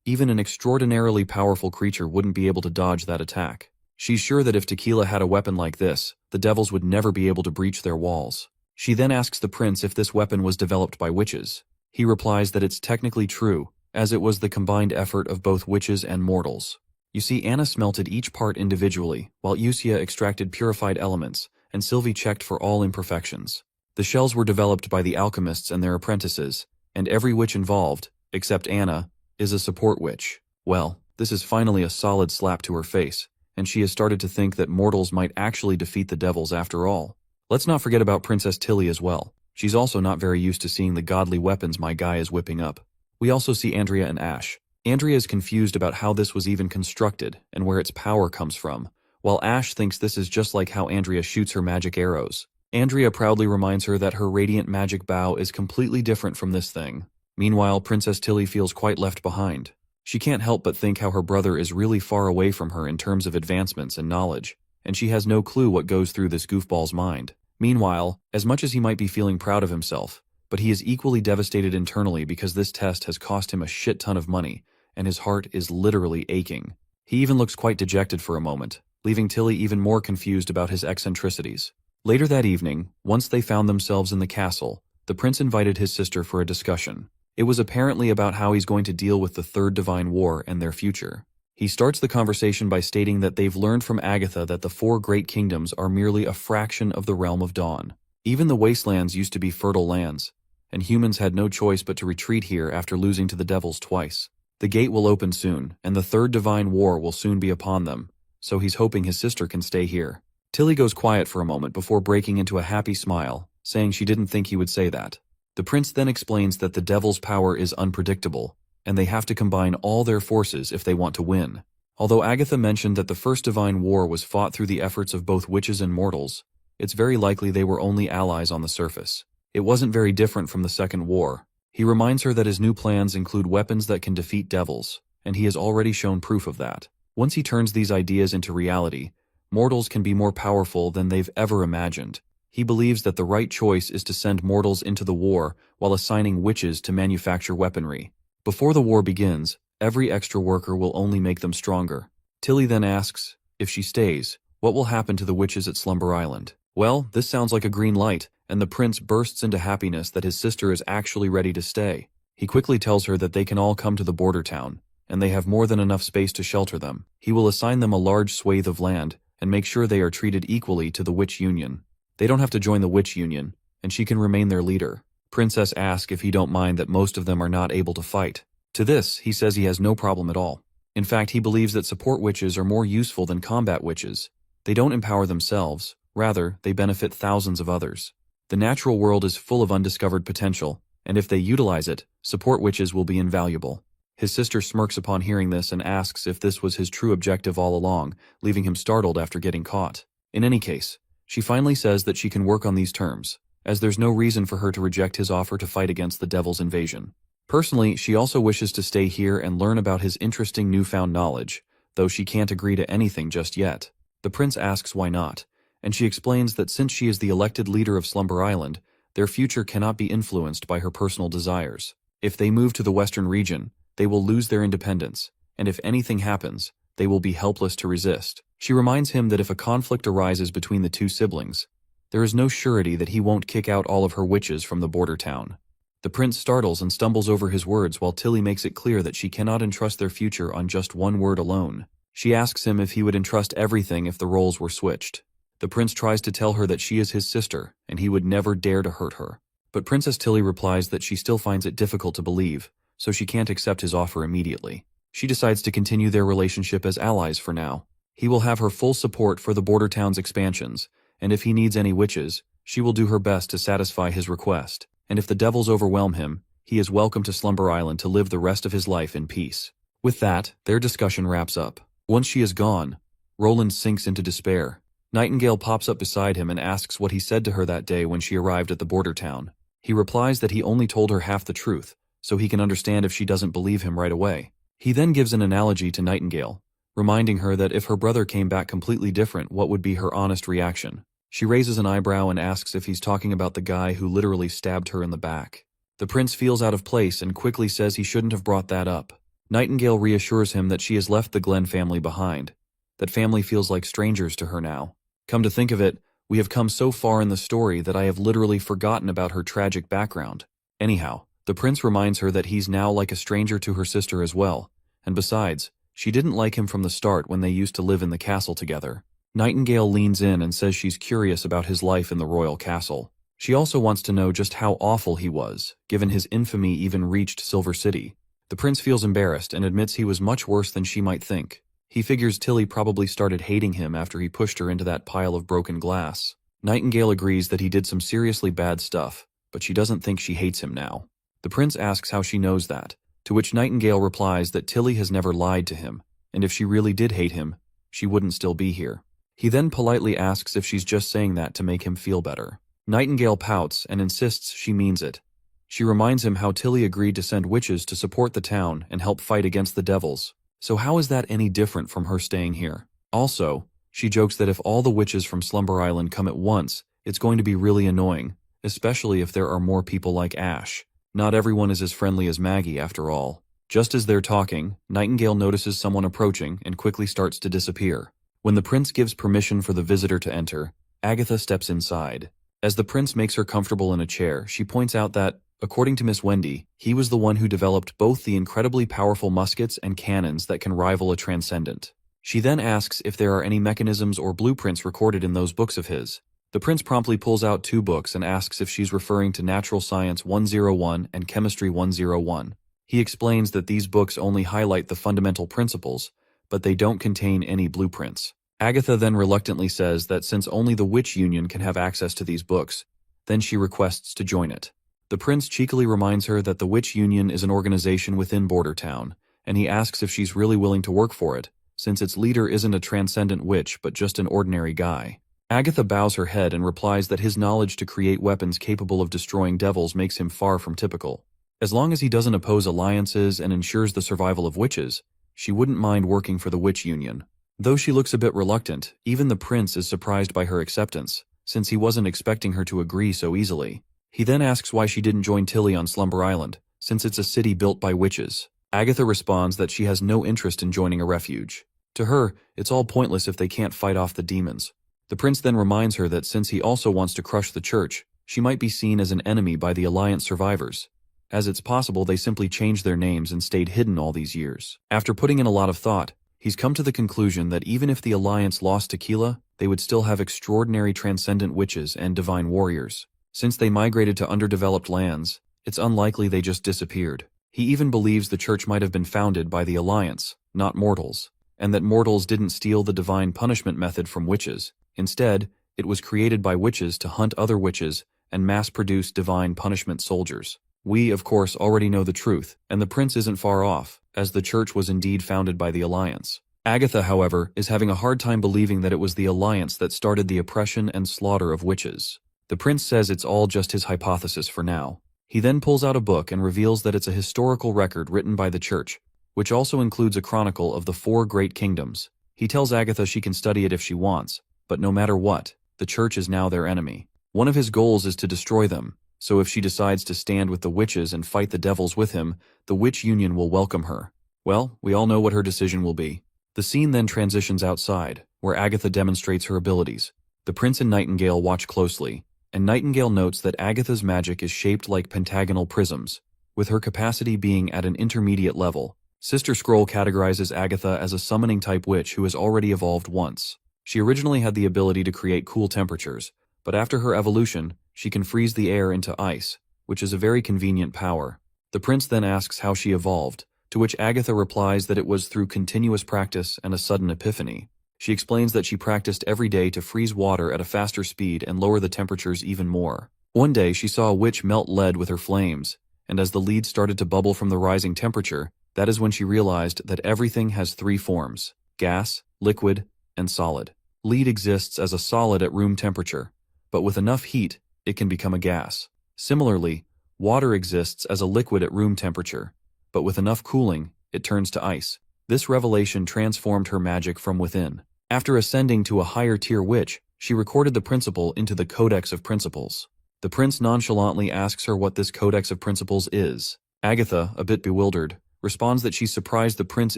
even an extraordinarily powerful creature wouldn't be able to dodge that attack. She's sure that if Tequila had a weapon like this, the devils would never be able to breach their walls. She then asks the prince if this weapon was developed by witches. He replies that it's technically true, as it was the combined effort of both witches and mortals. You see, Anna smelted each part individually, while Usia extracted purified elements, and Sylvie checked for all imperfections. The shells were developed by the alchemists and their apprentices, and every witch involved, except Anna, is a support witch. Well, this is finally a solid slap to her face, and she has started to think that mortals might actually defeat the devils after all. Let's not forget about Princess Tilly as well. She's also not very used to seeing the godly weapons my guy is whipping up. We also see Andrea and Ash. Andrea is confused about how this was even constructed and where its power comes from, while Ash thinks this is just like how Andrea shoots her magic arrows. Andrea proudly reminds her that her radiant magic bow is completely different from this thing. Meanwhile, Princess Tilly feels quite left behind. She can't help but think how her brother is really far away from her in terms of advancements and knowledge, and she has no clue what goes through this goofball's mind. Meanwhile, as much as he might be feeling proud of himself, but he is equally devastated internally because this test has cost him a shit ton of money, and his heart is literally aching. He even looks quite dejected for a moment, leaving Tilly even more confused about his eccentricities. Later that evening, once they found themselves in the castle, the prince invited his sister for a discussion. It was apparently about how he's going to deal with the Third Divine War and their future. He starts the conversation by stating that they've learned from Agatha that the 4 great kingdoms are merely a fraction of the realm of Dawn. Even the wastelands used to be fertile lands, and humans had no choice but to retreat here after losing to the devils twice. The gate will open soon, and the Third Divine War will soon be upon them, so he's hoping his sister can stay here. Tilly goes quiet for a moment before breaking into a happy smile, saying she didn't think he would say that. The prince then explains that the devil's power is unpredictable, and they have to combine all their forces if they want to win. Although Agatha mentioned that the First Divine War was fought through the efforts of both witches and mortals, it's very likely they were only allies on the surface. It wasn't very different from the Second War. He reminds her that his new plans include weapons that can defeat devils, and he has already shown proof of that. Once he turns these ideas into reality, mortals can be more powerful than they've ever imagined. He believes that the right choice is to send mortals into the war while assigning witches to manufacture weaponry. Before the war begins, every extra worker will only make them stronger. Tilly then asks, if she stays, what will happen to the witches at Slumber Island? Well, this sounds like a green light, and the prince bursts into happiness that his sister is actually ready to stay. He quickly tells her that they can all come to the border town, and they have more than enough space to shelter them. He will assign them a large swathe of land and make sure they are treated equally to the Witch Union. They don't have to join the Witch Union, and she can remain their leader. Princess asks if he don't mind that most of them are not able to fight. To this, he says he has no problem at all. In fact, he believes that support witches are more useful than combat witches. They don't empower themselves, rather, they benefit thousands of others. The natural world is full of undiscovered potential, and if they utilize it, support witches will be invaluable. His sister smirks upon hearing this and asks if this was his true objective all along, leaving him startled after getting caught. In any case, she finally says that she can work on these terms, as there's no reason for her to reject his offer to fight against the devil's invasion. Personally, she also wishes to stay here and learn about his interesting newfound knowledge, though she can't agree to anything just yet. The prince asks why not, and she explains that since she is the elected leader of Slumber Island, their future cannot be influenced by her personal desires. If they move to the western region, they will lose their independence, and if anything happens, they will be helpless to resist. She reminds him that if a conflict arises between the two siblings, there is no surety that he won't kick out all of her witches from the border town. The prince startles and stumbles over his words while Tilly makes it clear that she cannot entrust their future on just one word alone. She asks him if he would entrust everything if the roles were switched. The prince tries to tell her that she is his sister, and he would never dare to hurt her. But Princess Tilly replies that she still finds it difficult to believe, so she can't accept his offer immediately. She decides to continue their relationship as allies for now. He will have her full support for the border town's expansions, and if he needs any witches, she will do her best to satisfy his request. And if the devils overwhelm him, he is welcome to Slumber Island to live the rest of his life in peace. With that, their discussion wraps up. Once she is gone, Roland sinks into despair. Nightingale pops up beside him and asks what he said to her that day when she arrived at the border town. He replies that he only told her half the truth, so he can understand if she doesn't believe him right away. He then gives an analogy to Nightingale, reminding her that if her brother came back completely different, what would be her honest reaction? She raises an eyebrow and asks if he's talking about the guy who literally stabbed her in the back. The prince feels out of place and quickly says he shouldn't have brought that up. Nightingale reassures him that she has left the Glen family behind. That family feels like strangers to her now. Come to think of it, we have come so far in the story that I have literally forgotten about her tragic background. Anyhow, the prince reminds her that he's now like a stranger to her sister as well, and besides, she didn't like him from the start when they used to live in the castle together. Nightingale leans in and says she's curious about his life in the royal castle. She also wants to know just how awful he was, given his infamy even reached Silver City. The prince feels embarrassed and admits he was much worse than she might think. He figures Tilly probably started hating him after he pushed her into that pile of broken glass. Nightingale agrees that he did some seriously bad stuff, but she doesn't think she hates him now. The prince asks how she knows that, to which Nightingale replies that Tilly has never lied to him, and if she really did hate him, she wouldn't still be here. He then politely asks if she's just saying that to make him feel better. Nightingale pouts and insists she means it. She reminds him how Tilly agreed to send witches to support the town and help fight against the devils. So how is that any different from her staying here? Also, she jokes that if all the witches from Slumber Island come at once, it's going to be really annoying, especially if there are more people like Ash. Not everyone is as friendly as Maggie after all. Just as they're talking, Nightingale notices someone approaching and quickly starts to disappear. When the prince gives permission for the visitor to enter, Agatha steps inside. As the prince makes her comfortable in a chair, she points out that, according to Miss Wendy, he was the one who developed both the incredibly powerful muskets and cannons that can rival a transcendent. She then asks if there are any mechanisms or blueprints recorded in those books of his. The prince promptly pulls out 2 books and asks if she's referring to Natural Science 101 and Chemistry 101. He explains that these books only highlight the fundamental principles, but they don't contain any blueprints. Agatha then reluctantly says that since only the Witch Union can have access to these books, then she requests to join it. The prince cheekily reminds her that the Witch Union is an organization within Border Town, and he asks if she's really willing to work for it, since its leader isn't a transcendent witch but just an ordinary guy. Agatha bows her head and replies that his knowledge to create weapons capable of destroying devils makes him far from typical. As long as he doesn't oppose alliances and ensures the survival of witches, she wouldn't mind working for the witch union. Though she looks a bit reluctant, even the prince is surprised by her acceptance, since he wasn't expecting her to agree so easily. He then asks why she didn't join Tilly on Slumber Island, since it's a city built by witches. Agatha responds that she has no interest in joining a refuge. To her, it's all pointless if they can't fight off the demons. The prince then reminds her that since he also wants to crush the church, she might be seen as an enemy by the Alliance survivors, as it's possible they simply changed their names and stayed hidden all these years. After putting in a lot of thought, he's come to the conclusion that even if the Alliance lost Tequila, they would still have extraordinary transcendent witches and divine warriors. Since they migrated to underdeveloped lands, it's unlikely they just disappeared. He even believes the church might have been founded by the Alliance, not mortals, and that mortals didn't steal the divine punishment method from witches. Instead, it was created by witches to hunt other witches and mass-produce divine punishment soldiers. We, of course, already know the truth, and the prince isn't far off, as the church was indeed founded by the Alliance. Agatha, however, is having a hard time believing that it was the Alliance that started the oppression and slaughter of witches. The prince says it's all just his hypothesis for now. He then pulls out a book and reveals that it's a historical record written by the church, which also includes a chronicle of the 4 great kingdoms. He tells Agatha she can study it if she wants, but no matter what, the church is now their enemy. One of his goals is to destroy them, so if she decides to stand with the witches and fight the devils with him, the witch union will welcome her. Well, we all know what her decision will be. The scene then transitions outside, where Agatha demonstrates her abilities. The prince and Nightingale watch closely, and Nightingale notes that Agatha's magic is shaped like pentagonal prisms, with her capacity being at an intermediate level. Sister Scroll categorizes Agatha as a summoning-type witch who has already evolved once. She originally had the ability to create cool temperatures, but after her evolution, she can freeze the air into ice, which is a very convenient power. The prince then asks how she evolved, to which Agatha replies that it was through continuous practice and a sudden epiphany. She explains that she practiced every day to freeze water at a faster speed and lower the temperatures even more. One day she saw a witch melt lead with her flames, and as the lead started to bubble from the rising temperature, that is when she realized that everything has 3 forms: gas, liquid, and solid. Lead exists as a solid at room temperature, but with enough heat, it can become a gas. Similarly, water exists as a liquid at room temperature, but with enough cooling, it turns to ice. This revelation transformed her magic from within. After ascending to a higher-tier witch, she recorded the principle into the Codex of Principles. The prince nonchalantly asks her what this Codex of Principles is. Agatha, a bit bewildered, responds that she's surprised the prince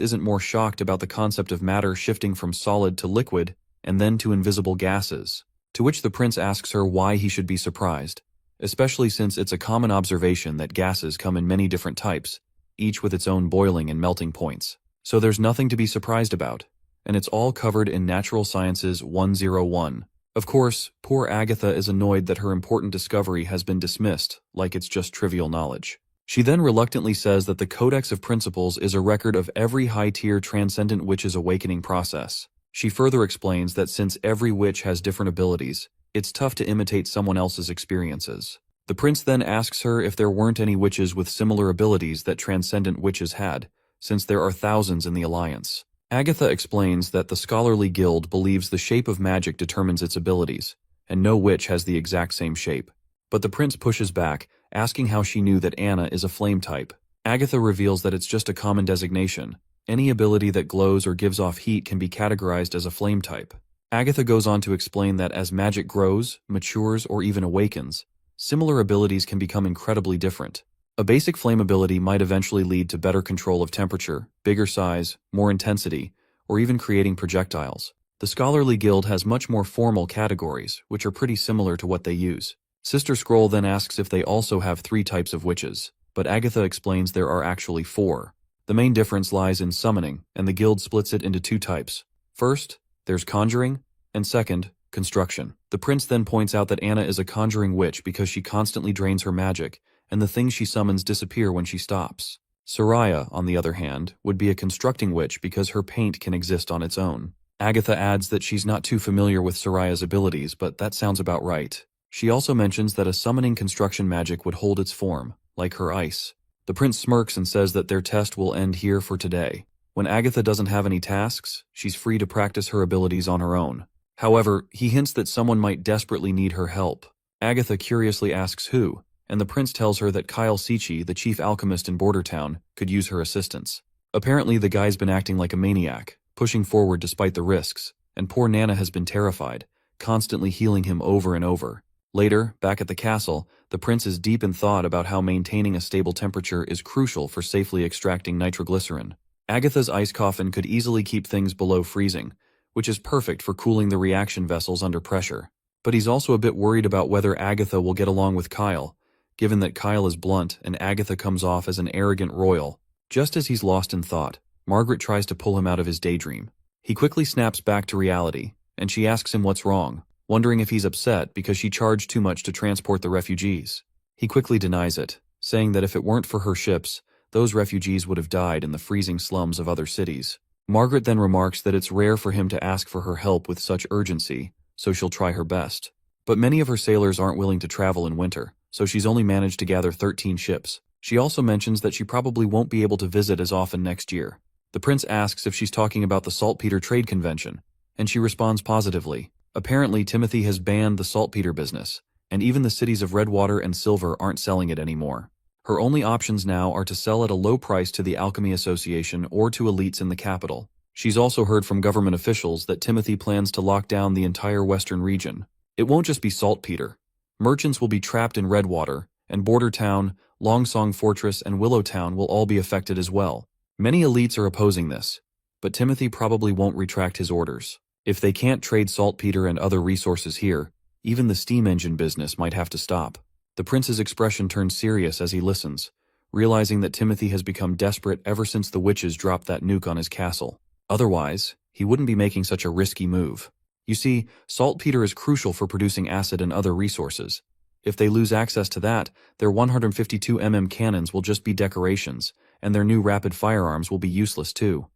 isn't more shocked about the concept of matter shifting from solid to liquid and then to invisible gases. To which the prince asks her why he should be surprised, especially since it's a common observation that gases come in many different types, each with its own boiling and melting points. So there's nothing to be surprised about, and it's all covered in Natural Sciences 101. Of course, poor Agatha is annoyed that her important discovery has been dismissed, like it's just trivial knowledge. She then reluctantly says that the Codex of Principles is a record of every high-tier transcendent witch's awakening process. She further explains that since every witch has different abilities, it's tough to imitate someone else's experiences. The prince then asks her if there weren't any witches with similar abilities that transcendent witches had, since there are thousands in the Alliance. Agatha explains that the scholarly guild believes the shape of magic determines its abilities, and no witch has the exact same shape. But the prince pushes back, asking how she knew that Anna is a flame type. Agatha reveals that it's just a common designation. Any ability that glows or gives off heat can be categorized as a flame type. Agatha goes on to explain that as magic grows, matures, or even awakens, similar abilities can become incredibly different. A basic flame ability might eventually lead to better control of temperature, bigger size, more intensity, or even creating projectiles. The scholarly guild has much more formal categories, which are pretty similar to what they use. Sister Scroll then asks if they also have 3 types of witches, but Agatha explains there are actually 4. The main difference lies in summoning, and the guild splits it into 2 types. First, there's conjuring, and second, construction. The prince then points out that Anna is a conjuring witch because she constantly drains her magic, and the things she summons disappear when she stops. Soraya, on the other hand, would be a constructing witch because her paint can exist on its own. Agatha adds that she's not too familiar with Soraya's abilities, but that sounds about right. She also mentions that a summoning construction magic would hold its form, like her ice. The prince smirks and says that their test will end here for today. When Agatha doesn't have any tasks, she's free to practice her abilities on her own. However, he hints that someone might desperately need her help. Agatha curiously asks who, and the prince tells her that Kyle Sichi, the chief alchemist in Border Town, could use her assistance. Apparently the guy's been acting like a maniac, pushing forward despite the risks, and poor Nana has been terrified, constantly healing him over and over. Later, back at the castle, the prince is deep in thought about how maintaining a stable temperature is crucial for safely extracting nitroglycerin. Agatha's ice coffin could easily keep things below freezing, which is perfect for cooling the reaction vessels under pressure. But he's also a bit worried about whether Agatha will get along with Kyle, given that Kyle is blunt and Agatha comes off as an arrogant royal. Just as he's lost in thought, Margaret tries to pull him out of his daydream. He quickly snaps back to reality, and she asks him what's wrong, wondering if he's upset because she charged too much to transport the refugees. He quickly denies it, saying that if it weren't for her ships, those refugees would have died in the freezing slums of other cities. Margaret then remarks that it's rare for him to ask for her help with such urgency, so she'll try her best. But many of her sailors aren't willing to travel in winter, so she's only managed to gather 13 ships. She also mentions that she probably won't be able to visit as often next year. The prince asks if she's talking about the saltpeter trade convention, and she responds positively. Apparently, Timothy has banned the saltpeter business, and even the cities of Redwater and Silver aren't selling it anymore. Her only options now are to sell at a low price to the Alchemy Association or to elites in the capital. She's also heard from government officials that Timothy plans to lock down the entire western region. It won't just be saltpeter. Merchants will be trapped in Redwater, and Border Town, Longsong Fortress, and Willowtown will all be affected as well. Many elites are opposing this, but Timothy probably won't retract his orders. If they can't trade saltpeter and other resources here, even the steam engine business might have to stop. The prince's expression turns serious as he listens, realizing that Timothy has become desperate ever since the witches dropped that nuke on his castle. Otherwise, he wouldn't be making such a risky move. You see, saltpeter is crucial for producing acid and other resources. If they lose access to that, their 152mm cannons will just be decorations, and their new rapid firearms will be useless too.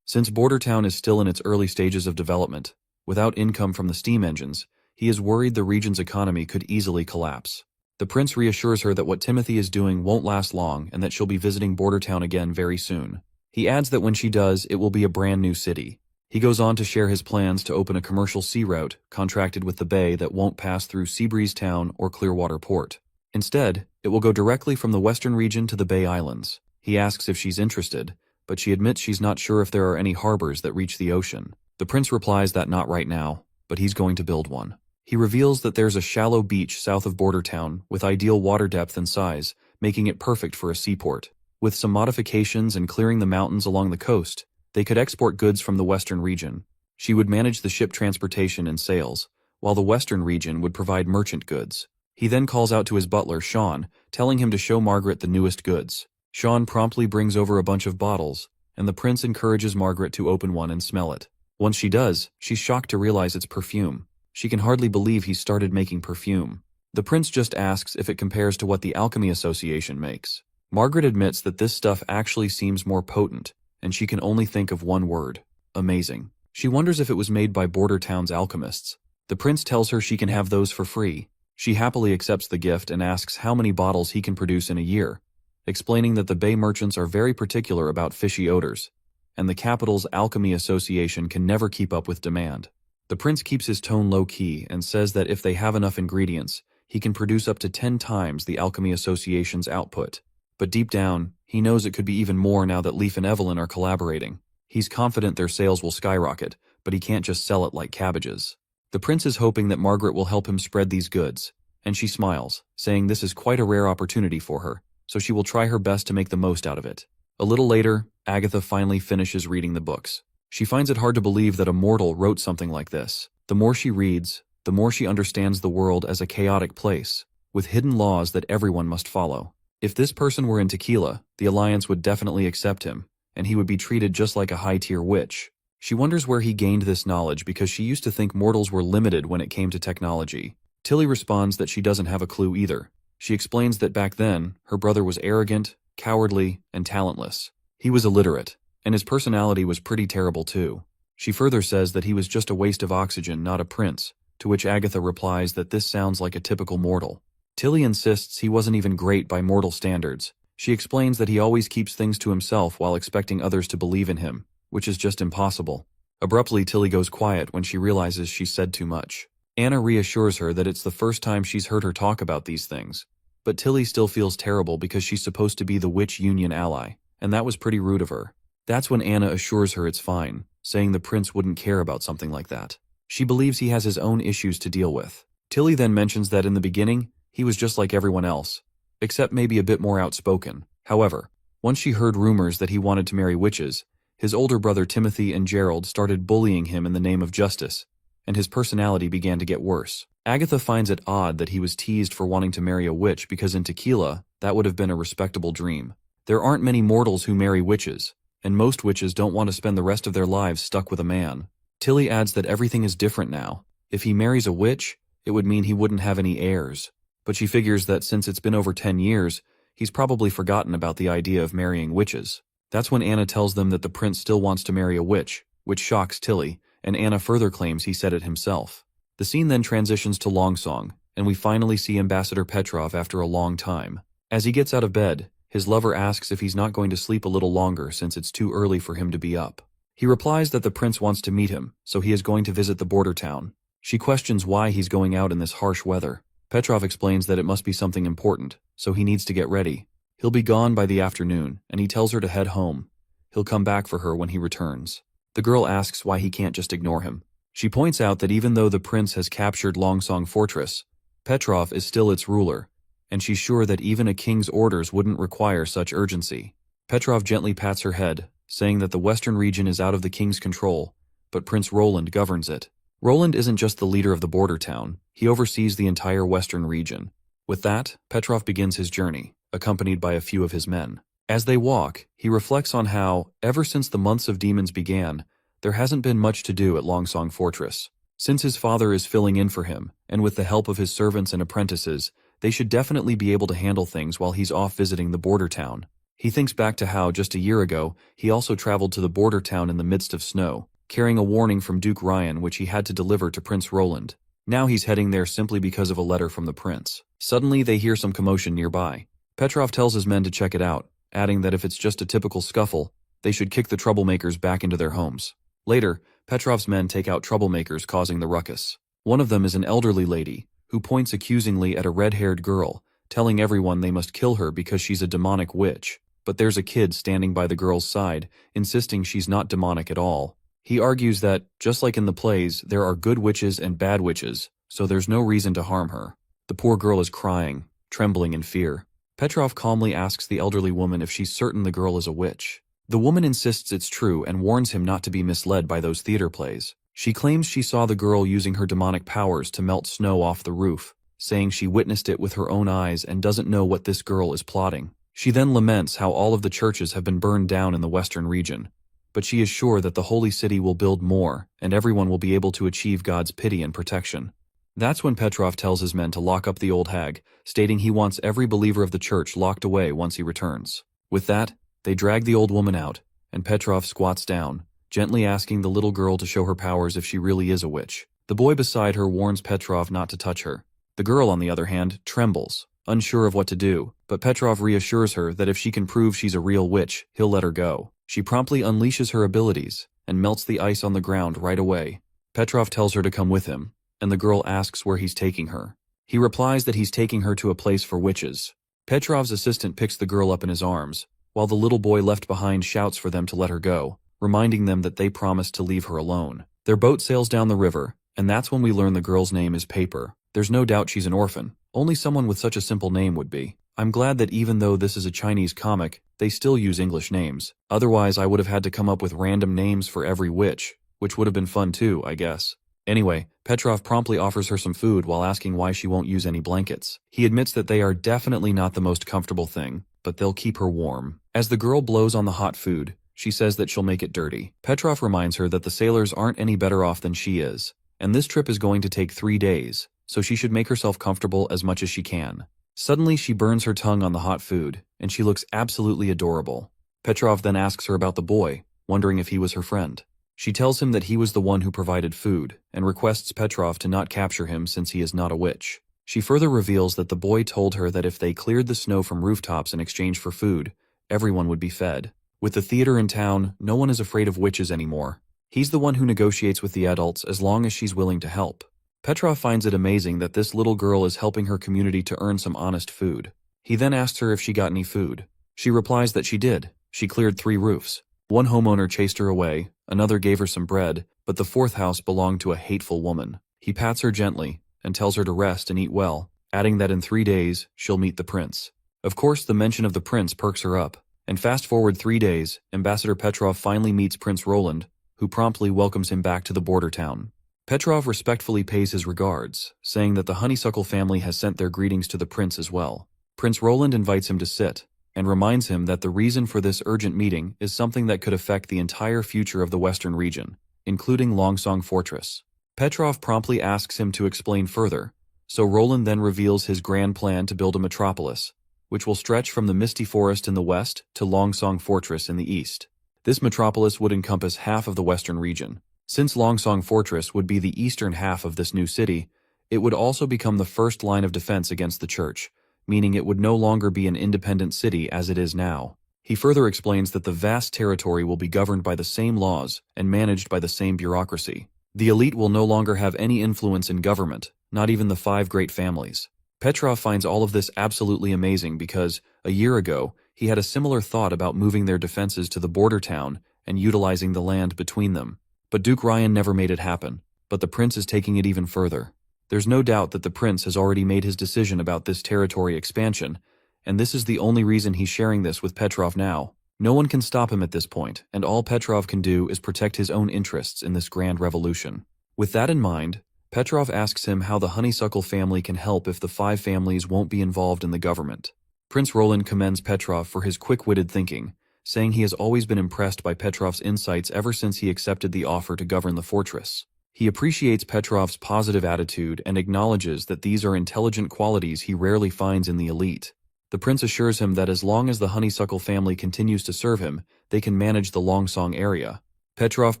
Since Bordertown is still in its early stages of development, without income from the steam engines, he is worried the region's economy could easily collapse. The prince reassures her that what Timothy is doing won't last long and that she'll be visiting Bordertown again very soon. He adds that when she does, it will be a brand new city. He goes on to share his plans to open a commercial sea route contracted with the bay that won't pass through Seabreeze Town or Clearwater Port. Instead, it will go directly from the western region to the Bay Islands. He asks if she's interested, but she admits she's not sure if there are any harbors that reach the ocean. The prince replies that not right now, but he's going to build one. He reveals that there's a shallow beach south of Bordertown with ideal water depth and size, making it perfect for a seaport. With some modifications and clearing the mountains along the coast, they could export goods from the western region. She would manage the ship transportation and sales, while the western region would provide merchant goods. He then calls out to his butler, Sean, telling him to show Margaret the newest goods. Sean promptly brings over a bunch of bottles, and the prince encourages Margaret to open one and smell it. Once she does, she's shocked to realize it's perfume. She can hardly believe he started making perfume. The prince just asks if it compares to what the Alchemy Association makes. Margaret admits that this stuff actually seems more potent, and she can only think of one word: amazing. She wonders if it was made by Bordertown's alchemists. The prince tells her she can have those for free. She happily accepts the gift and asks how many bottles he can produce in a year, explaining that the Bay merchants are very particular about fishy odors, and the capital's Alchemy Association can never keep up with demand. The prince keeps his tone low-key and says that if they have enough ingredients, he can produce up to 10 times the Alchemy Association's output. But deep down, he knows it could be even more now that Leaf and Evelyn are collaborating. He's confident their sales will skyrocket, but he can't just sell it like cabbages. The prince is hoping that Margaret will help him spread these goods, and she smiles, saying this is quite a rare opportunity for her, so she will try her best to make the most out of it. A little later, Agatha finally finishes reading the books. She finds it hard to believe that a mortal wrote something like this. The more she reads, the more she understands the world as a chaotic place, with hidden laws that everyone must follow. If this person were in Tequila, the Alliance would definitely accept him, and he would be treated just like a high-tier witch. She wonders where he gained this knowledge because she used to think mortals were limited when it came to technology. Tilly responds that she doesn't have a clue either. She explains that back then, her brother was arrogant, cowardly, and talentless. He was illiterate, and his personality was pretty terrible too. She further says that he was just a waste of oxygen, not a prince, to which Agatha replies that this sounds like a typical mortal. Tilly insists he wasn't even great by mortal standards. She explains that he always keeps things to himself while expecting others to believe in him, which is just impossible. Abruptly, Tilly goes quiet when she realizes she's said too much. Anna reassures her that it's the first time she's heard her talk about these things, but Tilly still feels terrible because she's supposed to be the Witch Union ally, and that was pretty rude of her. That's when Anna assures her it's fine, saying the prince wouldn't care about something like that. She believes he has his own issues to deal with. Tilly then mentions that in the beginning, he was just like everyone else, except maybe a bit more outspoken. However, once she heard rumors that he wanted to marry witches, his older brother Timothy and Gerald started bullying him in the name of justice, and his personality began to get worse. Agatha finds it odd that he was teased for wanting to marry a witch because in Tequila, that would have been a respectable dream. There aren't many mortals who marry witches, and most witches don't want to spend the rest of their lives stuck with a man. Tilly adds that everything is different now. If he marries a witch, it would mean he wouldn't have any heirs. But she figures that since it's been over 10 years, he's probably forgotten about the idea of marrying witches. That's when Anna tells them that the prince still wants to marry a witch, which shocks Tilly, and Anna further claims he said it himself. The scene then transitions to Longsong, and we finally see Ambassador Petrov after a long time. As he gets out of bed, his lover asks if he's not going to sleep a little longer since it's too early for him to be up. He replies that the prince wants to meet him, so he is going to visit the border town. She questions why he's going out in this harsh weather. Petrov explains that it must be something important, so he needs to get ready. He'll be gone by the afternoon, and he tells her to head home. He'll come back for her when he returns. The girl asks why he can't just ignore him. She points out that even though the prince has captured Longsong Fortress, Petrov is still its ruler, and she's sure that even a king's orders wouldn't require such urgency. Petrov gently pats her head, saying that the western region is out of the king's control, but Prince Roland governs it. Roland isn't just the leader of the border town, he oversees the entire western region. With that, Petrov begins his journey, accompanied by a few of his men. As they walk, he reflects on how, ever since the months of demons began, there hasn't been much to do at Longsong Fortress. Since his father is filling in for him, and with the help of his servants and apprentices, they should definitely be able to handle things while he's off visiting the border town. He thinks back to how, just a year ago, he also traveled to the border town in the midst of snow, carrying a warning from Duke Ryan which he had to deliver to Prince Roland. Now he's heading there simply because of a letter from the prince. Suddenly they hear some commotion nearby. Petrov tells his men to check it out, adding that if it's just a typical scuffle, they should kick the troublemakers back into their homes. Later, Petrov's men take out troublemakers causing the ruckus. One of them is an elderly lady, who points accusingly at a red-haired girl, telling everyone they must kill her because she's a demonic witch. But there's a kid standing by the girl's side, insisting she's not demonic at all. He argues that, just like in the plays, there are good witches and bad witches, so there's no reason to harm her. The poor girl is crying, trembling in fear. Petrov calmly asks the elderly woman if she's certain the girl is a witch. The woman insists it's true and warns him not to be misled by those theater plays. She claims she saw the girl using her demonic powers to melt snow off the roof, saying she witnessed it with her own eyes and doesn't know what this girl is plotting. She then laments how all of the churches have been burned down in the western region, but she is sure that the holy city will build more and everyone will be able to achieve God's pity and protection. That's when Petrov tells his men to lock up the old hag, stating he wants every believer of the church locked away once he returns. With that, they drag the old woman out, and Petrov squats down, gently asking the little girl to show her powers if she really is a witch. The boy beside her warns Petrov not to touch her. The girl, on the other hand, trembles, unsure of what to do, but Petrov reassures her that if she can prove she's a real witch, he'll let her go. She promptly unleashes her abilities and melts the ice on the ground right away. Petrov tells her to come with him, and the girl asks where he's taking her. He replies that he's taking her to a place for witches. Petrov's assistant picks the girl up in his arms, while the little boy left behind shouts for them to let her go, reminding them that they promised to leave her alone. Their boat sails down the river, and that's when we learn the girl's name is Paper. There's no doubt she's an orphan. Only someone with such a simple name would be. I'm glad that even though this is a Chinese comic, they still use English names. Otherwise, I would have had to come up with random names for every witch, which would have been fun too, I guess. Anyway, Petrov promptly offers her some food while asking why she won't use any blankets. He admits that they are definitely not the most comfortable thing, but they'll keep her warm. As the girl blows on the hot food, she says that she'll make it dirty. Petrov reminds her that the sailors aren't any better off than she is, and this trip is going to take 3 days, so she should make herself comfortable as much as she can. Suddenly, she burns her tongue on the hot food, and she looks absolutely adorable. Petrov then asks her about the boy, wondering if he was her friend. She tells him that he was the one who provided food, and requests Petrov to not capture him since he is not a witch. She further reveals that the boy told her that if they cleared the snow from rooftops in exchange for food, everyone would be fed. With the theater in town, no one is afraid of witches anymore. He's the one who negotiates with the adults as long as she's willing to help. Petrov finds it amazing that this little girl is helping her community to earn some honest food. He then asks her if she got any food. She replies that she did. She cleared 3 roofs. One homeowner chased her away, another gave her some bread, but the fourth house belonged to a hateful woman. He pats her gently and tells her to rest and eat well, adding that in 3 days she'll meet the prince. Of course, the mention of the prince perks her up, and fast forward 3 days, Ambassador Petrov finally meets Prince Roland, who promptly welcomes him back to the border town. Petrov respectfully pays his regards, saying that the honeysuckle family has sent their greetings to the prince as well. Prince Roland invites him to sit, and reminds him that the reason for this urgent meeting is something that could affect the entire future of the western region, including Longsong Fortress. Petrov promptly asks him to explain further, so Roland then reveals his grand plan to build a metropolis, which will stretch from the misty forest in the west to Longsong Fortress in the east. This metropolis would encompass half of the western region. Since Longsong Fortress would be the eastern half of this new city, it would also become the first line of defense against the church, meaning it would no longer be an independent city as it is now. He further explains that the vast territory will be governed by the same laws and managed by the same bureaucracy. The elite will no longer have any influence in government, not even the 5 great families. Petrov finds all of this absolutely amazing because, a year ago, he had a similar thought about moving their defenses to the border town and utilizing the land between them. But Duke Ryan never made it happen, but the prince is taking it even further. There's no doubt that the prince has already made his decision about this territory expansion, and this is the only reason he's sharing this with Petrov now. No one can stop him at this point, and all Petrov can do is protect his own interests in this grand revolution. With that in mind, Petrov asks him how the honeysuckle family can help if the 5 families won't be involved in the government. Prince Roland commends Petrov for his quick-witted thinking, saying he has always been impressed by Petrov's insights ever since he accepted the offer to govern the fortress. He appreciates Petrov's positive attitude and acknowledges that these are intelligent qualities he rarely finds in the elite. The prince assures him that as long as the honeysuckle family continues to serve him, they can manage the Longsong area. Petrov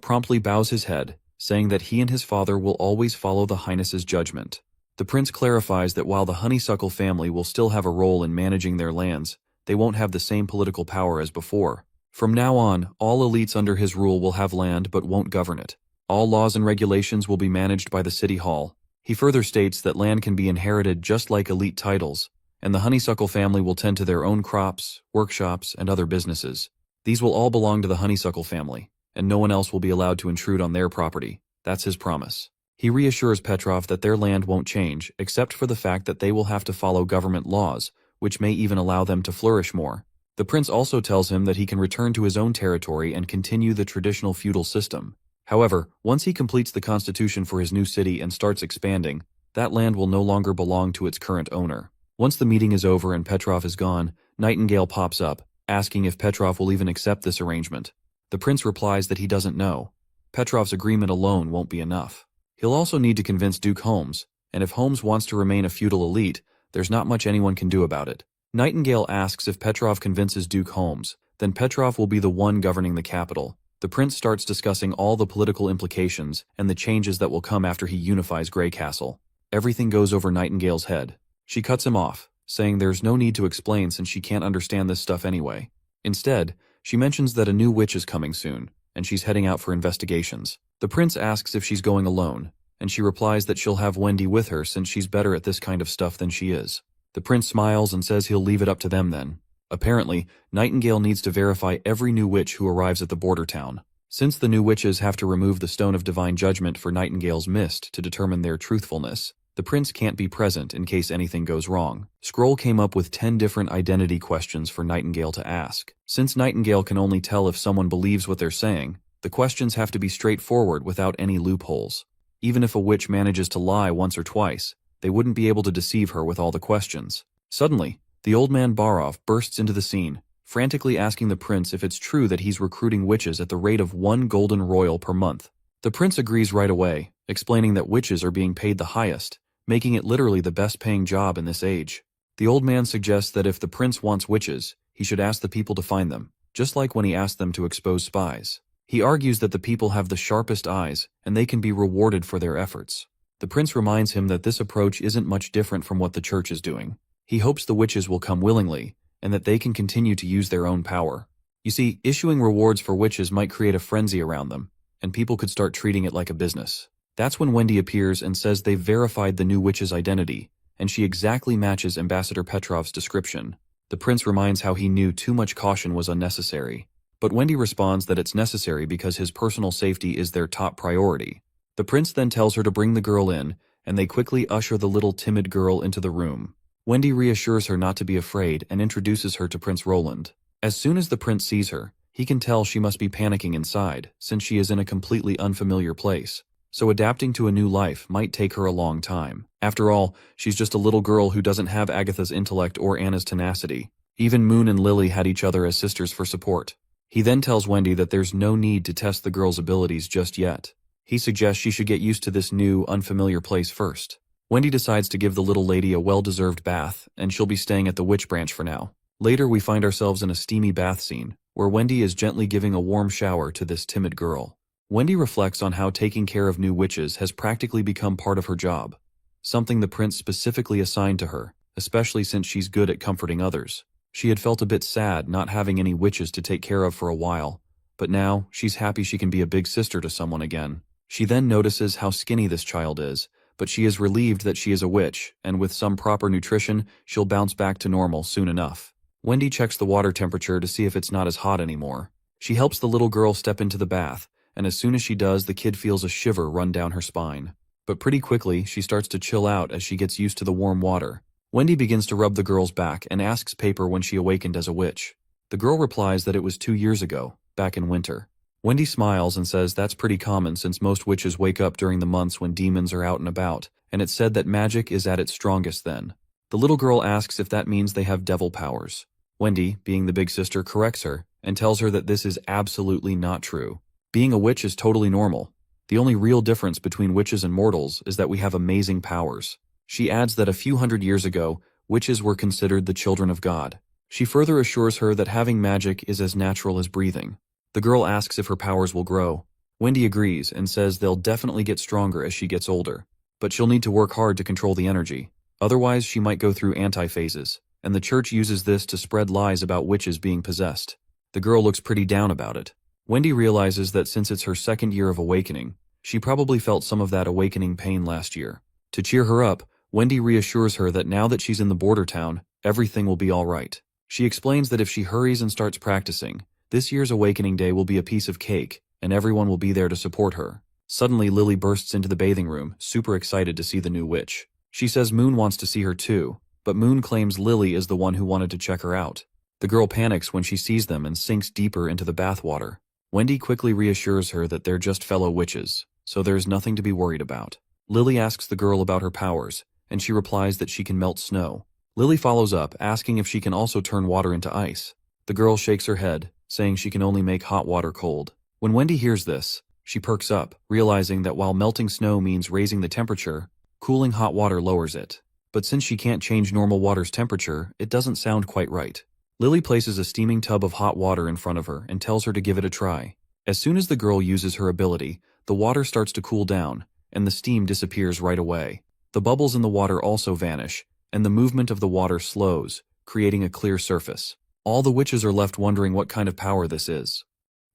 promptly bows his head, saying that he and his father will always follow the Highness's judgment. The prince clarifies that while the honeysuckle family will still have a role in managing their lands, they won't have the same political power as before. From now on, all elites under his rule will have land but won't govern it. All laws and regulations will be managed by the city hall. He further states that land can be inherited just like elite titles, and the honeysuckle family will tend to their own crops, workshops, and other businesses. These will all belong to the honeysuckle family, and no one else will be allowed to intrude on their property. That's his promise. He reassures Petrov that their land won't change, except for the fact that they will have to follow government laws, which may even allow them to flourish more. The prince also tells him that he can return to his own territory and continue the traditional feudal system. However, once he completes the constitution for his new city and starts expanding, that land will no longer belong to its current owner. Once the meeting is over and Petrov is gone, Nightingale pops up, asking if Petrov will even accept this arrangement. The prince replies that he doesn't know. Petrov's agreement alone won't be enough. He'll also need to convince Duke Holmes, and if Holmes wants to remain a feudal elite, there's not much anyone can do about it. Nightingale asks if Petrov convinces Duke Holmes, then Petrov will be the one governing the capital. The prince starts discussing all the political implications and the changes that will come after he unifies Grey Castle. Everything goes over Nightingale's head. She cuts him off, saying there's no need to explain since she can't understand this stuff anyway. Instead, she mentions that a new witch is coming soon, and she's heading out for investigations. The prince asks if she's going alone, and she replies that she'll have Wendy with her since she's better at this kind of stuff than she is. The prince smiles and says he'll leave it up to them then. Apparently, Nightingale needs to verify every new witch who arrives at the border town. Since the new witches have to remove the Stone of Divine Judgment for Nightingale's mist to determine their truthfulness, the prince can't be present in case anything goes wrong. Scroll came up with 10 different identity questions for Nightingale to ask. Since Nightingale can only tell if someone believes what they're saying, the questions have to be straightforward without any loopholes. Even if a witch manages to lie once or twice, they wouldn't be able to deceive her with all the questions. Suddenly, the old man Barov bursts into the scene, frantically asking the prince if it's true that he's recruiting witches at the rate of 1 golden royal per month. The prince agrees right away, explaining that witches are being paid the highest, making it literally the best-paying job in this age. The old man suggests that if the prince wants witches, he should ask the people to find them, just like when he asked them to expose spies. He argues that the people have the sharpest eyes, and they can be rewarded for their efforts. The prince reminds him that this approach isn't much different from what the church is doing. He hopes the witches will come willingly, and that they can continue to use their own power. You see, issuing rewards for witches might create a frenzy around them, and people could start treating it like a business. That's when Wendy appears and says they've verified the new witch's identity, and she exactly matches Ambassador Petrov's description. The prince reminds how he knew too much caution was unnecessary. But Wendy responds that it's necessary because his personal safety is their top priority. The prince then tells her to bring the girl in, and they quickly usher the little timid girl into the room. Wendy reassures her not to be afraid and introduces her to Prince Roland. As soon as the prince sees her, he can tell she must be panicking inside, since she is in a completely unfamiliar place. So adapting to a new life might take her a long time. After all, she's just a little girl who doesn't have Agatha's intellect or Anna's tenacity. Even Moon and Lily had each other as sisters for support. He then tells Wendy that there's no need to test the girl's abilities just yet. He suggests she should get used to this new, unfamiliar place first. Wendy decides to give the little lady a well-deserved bath, and she'll be staying at the witch branch for now. Later we find ourselves in a steamy bath scene, where Wendy is gently giving a warm shower to this timid girl. Wendy reflects on how taking care of new witches has practically become part of her job, something the prince specifically assigned to her, especially since she's good at comforting others. She had felt a bit sad not having any witches to take care of for a while, but now she's happy she can be a big sister to someone again. She then notices how skinny this child is, but she is relieved that she is a witch, and with some proper nutrition, she'll bounce back to normal soon enough. Wendy checks the water temperature to see if it's not as hot anymore. She helps the little girl step into the bath, and as soon as she does, the kid feels a shiver run down her spine. But pretty quickly, she starts to chill out as she gets used to the warm water. Wendy begins to rub the girl's back and asks Paper when she awakened as a witch. The girl replies that it was 2 years ago, back in winter. Wendy smiles and says that's pretty common since most witches wake up during the months when demons are out and about, and it's said that magic is at its strongest then. The little girl asks if that means they have devil powers. Wendy, being the big sister, corrects her and tells her that this is absolutely not true. Being a witch is totally normal. The only real difference between witches and mortals is that we have amazing powers. She adds that a few hundred years ago, witches were considered the children of God. She further assures her that having magic is as natural as breathing. The girl asks if her powers will grow. Wendy agrees and says they'll definitely get stronger as she gets older, but she'll need to work hard to control the energy. Otherwise, she might go through anti-phases, and the church uses this to spread lies about witches being possessed. The girl looks pretty down about it. Wendy realizes that since it's her second year of awakening, she probably felt some of that awakening pain last year. To cheer her up, Wendy reassures her that now that she's in the border town, everything will be all right. She explains that if she hurries and starts practicing, this year's awakening day will be a piece of cake, and everyone will be there to support her. Suddenly, Lily bursts into the bathing room, super excited to see the new witch. She says Moon wants to see her too, but Moon claims Lily is the one who wanted to check her out. The girl panics when she sees them and sinks deeper into the bathwater. Wendy quickly reassures her that they're just fellow witches, so there's nothing to be worried about. Lily asks the girl about her powers, and she replies that she can melt snow. Lily follows up, asking if she can also turn water into ice. The girl shakes her head, saying she can only make hot water cold. When Wendy hears this, she perks up, realizing that while melting snow means raising the temperature, cooling hot water lowers it. But since she can't change normal water's temperature, it doesn't sound quite right. Lily places a steaming tub of hot water in front of her and tells her to give it a try. As soon as the girl uses her ability, the water starts to cool down, and the steam disappears right away. The bubbles in the water also vanish, and the movement of the water slows, creating a clear surface. All the witches are left wondering what kind of power this is.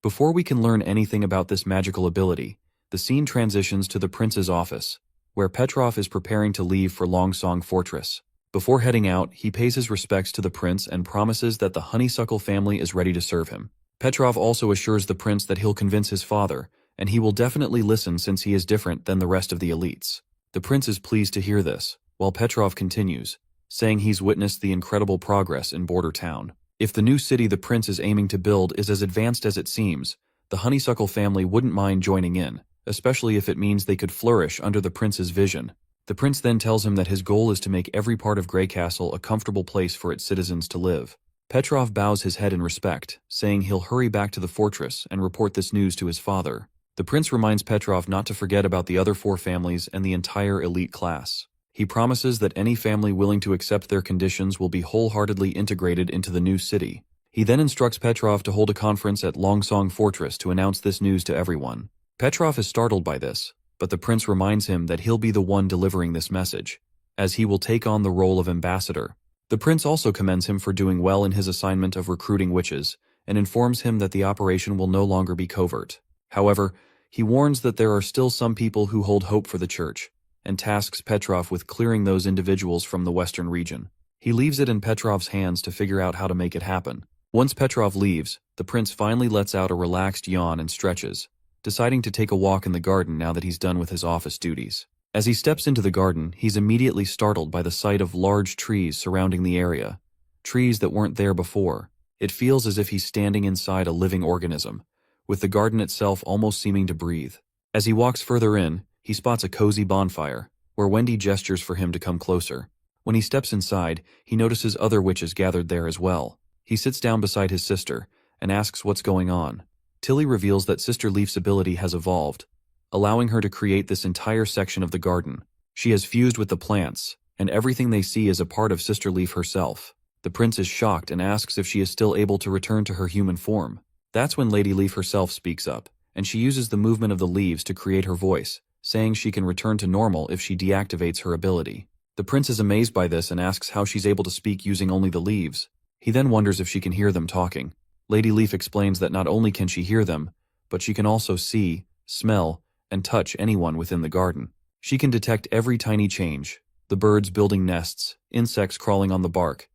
Before we can learn anything about this magical ability, the scene transitions to the prince's office, where Petrov is preparing to leave for Longsong Fortress. Before heading out, he pays his respects to the prince and promises that the Honeysuckle family is ready to serve him. Petrov also assures the prince that he'll convince his father, and he will definitely listen since he is different than the rest of the elites. The prince is pleased to hear this, while Petrov continues, saying he's witnessed the incredible progress in Border Town. If the new city the prince is aiming to build is as advanced as it seems, the Honeysuckle family wouldn't mind joining in, especially if it means they could flourish under the prince's vision. The prince then tells him that his goal is to make every part of Grey Castle a comfortable place for its citizens to live. Petrov bows his head in respect, saying he'll hurry back to the fortress and report this news to his father. The prince reminds Petrov not to forget about the other 4 families and the entire elite class. He promises that any family willing to accept their conditions will be wholeheartedly integrated into the new city. He then instructs Petrov to hold a conference at Longsong Fortress to announce this news to everyone. Petrov is startled by this, but the prince reminds him that he'll be the one delivering this message, as he will take on the role of ambassador. The prince also commends him for doing well in his assignment of recruiting witches, and informs him that the operation will no longer be covert. However, he warns that there are still some people who hold hope for the church, and tasks Petrov with clearing those individuals from the western region. He leaves it in Petrov's hands to figure out how to make it happen. Once Petrov leaves, the prince finally lets out a relaxed yawn and stretches, deciding to take a walk in the garden now that he's done with his office duties. As he steps into the garden, he's immediately startled by the sight of large trees surrounding the area, trees that weren't there before. It feels as if he's standing inside a living organism, with the garden itself almost seeming to breathe. As he walks further in, he spots a cozy bonfire, where Wendy gestures for him to come closer. When he steps inside, he notices other witches gathered there as well. He sits down beside his sister and asks what's going on. Tilly reveals that Sister Leaf's ability has evolved, allowing her to create this entire section of the garden. She has fused with the plants, and everything they see is a part of Sister Leaf herself. The prince is shocked and asks if she is still able to return to her human form. That's when Lady Leaf herself speaks up, and she uses the movement of the leaves to create her voice, saying she can return to normal if she deactivates her ability. The prince is amazed by this and asks how she's able to speak using only the leaves. He then wonders if she can hear them talking. Lady Leaf explains that not only can she hear them, but she can also see, smell, and touch anyone within the garden. She can detect every tiny change, the birds building nests, insects crawling on the bark,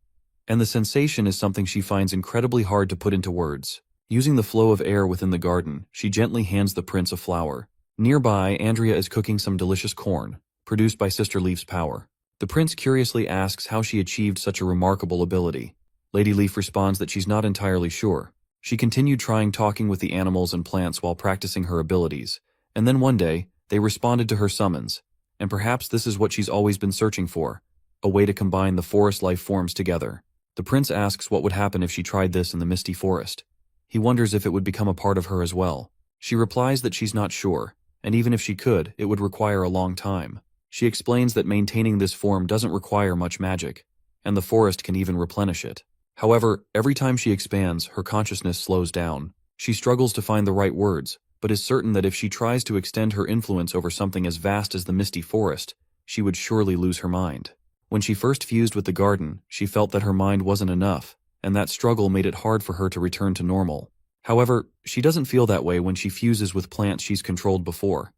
and the sensation is something she finds incredibly hard to put into words. Using the flow of air within the garden, she gently hands the prince a flower. Nearby, Andrea is cooking some delicious corn, produced by Sister Leaf's power. The prince curiously asks how she achieved such a remarkable ability. Lady Leaf responds that she's not entirely sure. She continued talking with the animals and plants while practicing her abilities, and then one day, they responded to her summons, and perhaps this is what she's always been searching for, a way to combine the forest life forms together. The prince asks what would happen if she tried this in the misty forest. He wonders if it would become a part of her as well. She replies that she's not sure, and even if she could, it would require a long time. She explains that maintaining this form doesn't require much magic, and the forest can even replenish it. However, every time she expands, her consciousness slows down. She struggles to find the right words, but is certain that if she tries to extend her influence over something as vast as the misty forest, she would surely lose her mind. When she first fused with the garden, she felt that her mind wasn't enough, and that struggle made it hard for her to return to normal. However, she doesn't feel that way when she fuses with plants she's controlled before.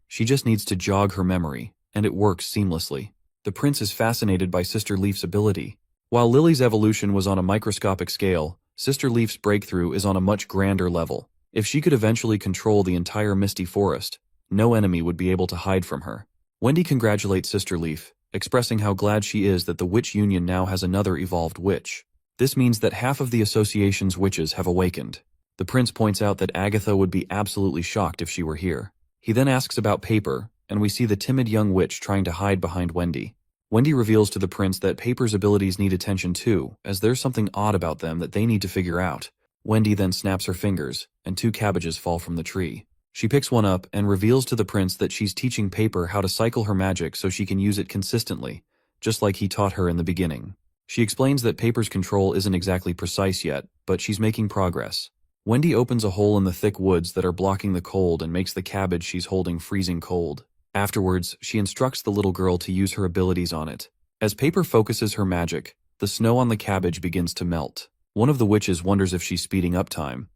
She just needs to jog her memory, and it works seamlessly. The prince is fascinated by Sister Leaf's ability. While Lily's evolution was on a microscopic scale, Sister Leaf's breakthrough is on a much grander level. If she could eventually control the entire misty forest, no enemy would be able to hide from her. Wendy congratulates Sister Leaf, expressing how glad she is that the Witch Union now has another evolved witch. This means that half of the association's witches have awakened. The prince points out that Agatha would be absolutely shocked if she were here. He then asks about Paper, and we see the timid young witch trying to hide behind Wendy. Wendy reveals to the prince that Paper's abilities need attention too, as there's something odd about them that they need to figure out. Wendy then snaps her fingers, and 2 cabbages fall from the tree. She picks one up and reveals to the prince that she's teaching Paper how to cycle her magic so she can use it consistently, just like he taught her in the beginning. She explains that Paper's control isn't exactly precise yet, but she's making progress. Wendy opens a hole in the thick woods that are blocking the cold and makes the cabbage she's holding freezing cold. Afterwards, she instructs the little girl to use her abilities on it. As Paper focuses her magic, the snow on the cabbage begins to melt. One of the witches wonders if she's speeding up time,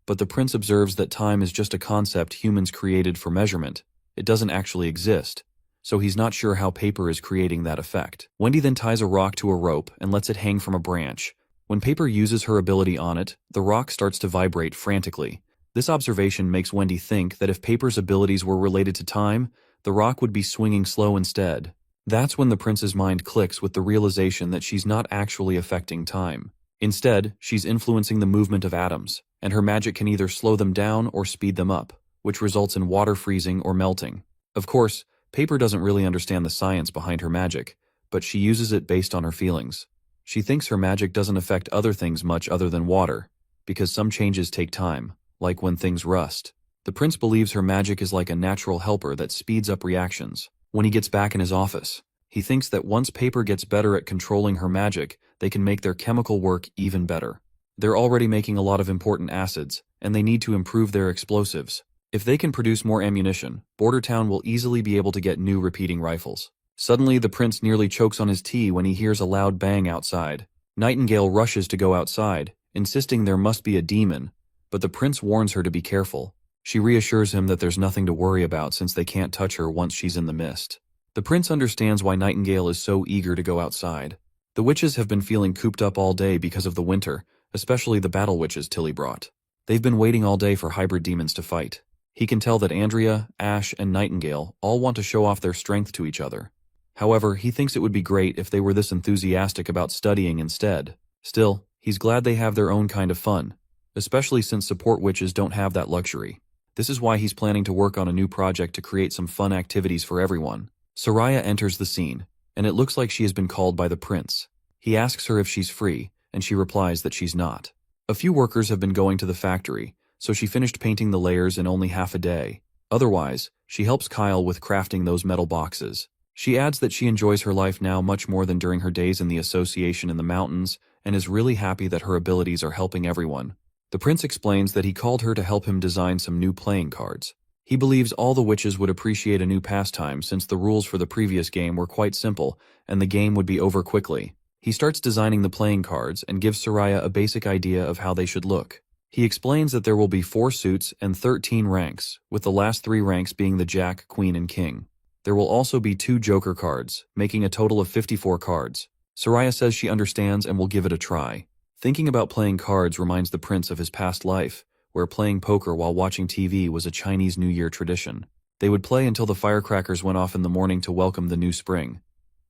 but the prince observes that time is just a concept humans created for measurement. It doesn't actually exist, so he's not sure how Paper is creating that effect. Wendy then ties a rock to a rope and lets it hang from a branch. When Paper uses her ability on it, the rock starts to vibrate frantically. This observation makes Wendy think that if Paper's abilities were related to time, the rock would be swinging slow instead. That's when the prince's mind clicks with the realization that she's not actually affecting time. Instead, she's influencing the movement of atoms, and her magic can either slow them down or speed them up, which results in water freezing or melting. Of course, Paper doesn't really understand the science behind her magic, but she uses it based on her feelings. She thinks her magic doesn't affect other things much other than water, because some changes take time, like when things rust. The prince believes her magic is like a natural helper that speeds up reactions. When he gets back in his office, he thinks that once Paper gets better at controlling her magic, they can make their chemical work even better. They're already making a lot of important acids, and they need to improve their explosives. If they can produce more ammunition, Border Town will easily be able to get new repeating rifles. Suddenly, the prince nearly chokes on his tea when he hears a loud bang outside. Nightingale rushes to go outside, insisting there must be a demon, but the prince warns her to be careful. She reassures him that there's nothing to worry about since they can't touch her once she's in the mist. The prince understands why Nightingale is so eager to go outside. The witches have been feeling cooped up all day because of the winter, especially the battle witches Tilly brought. They've been waiting all day for hybrid demons to fight. He can tell that Andrea, Ash, and Nightingale all want to show off their strength to each other. However, he thinks it would be great if they were this enthusiastic about studying instead. Still, he's glad they have their own kind of fun, especially since support witches don't have that luxury. This is why he's planning to work on a new project to create some fun activities for everyone. Soraya enters the scene, and it looks like she has been called by the prince. He asks her if she's free, and she replies that she's not. A few workers have been going to the factory, so she finished painting the layers in only half a day. Otherwise, she helps Kyle with crafting those metal boxes. She adds that she enjoys her life now much more than during her days in the association in the mountains, and is really happy that her abilities are helping everyone. The prince explains that he called her to help him design some new playing cards. He believes all the witches would appreciate a new pastime since the rules for the previous game were quite simple, and the game would be over quickly. He starts designing the playing cards and gives Soraya a basic idea of how they should look. He explains that there will be 4 suits and 13 ranks, with the last 3 ranks being the Jack, Queen, and King. There will also be 2 Joker cards, making a total of 54 cards. Soraya says she understands and will give it a try. Thinking about playing cards reminds the prince of his past life, where playing poker while watching TV was a Chinese New Year tradition. They would play until the firecrackers went off in the morning to welcome the new spring.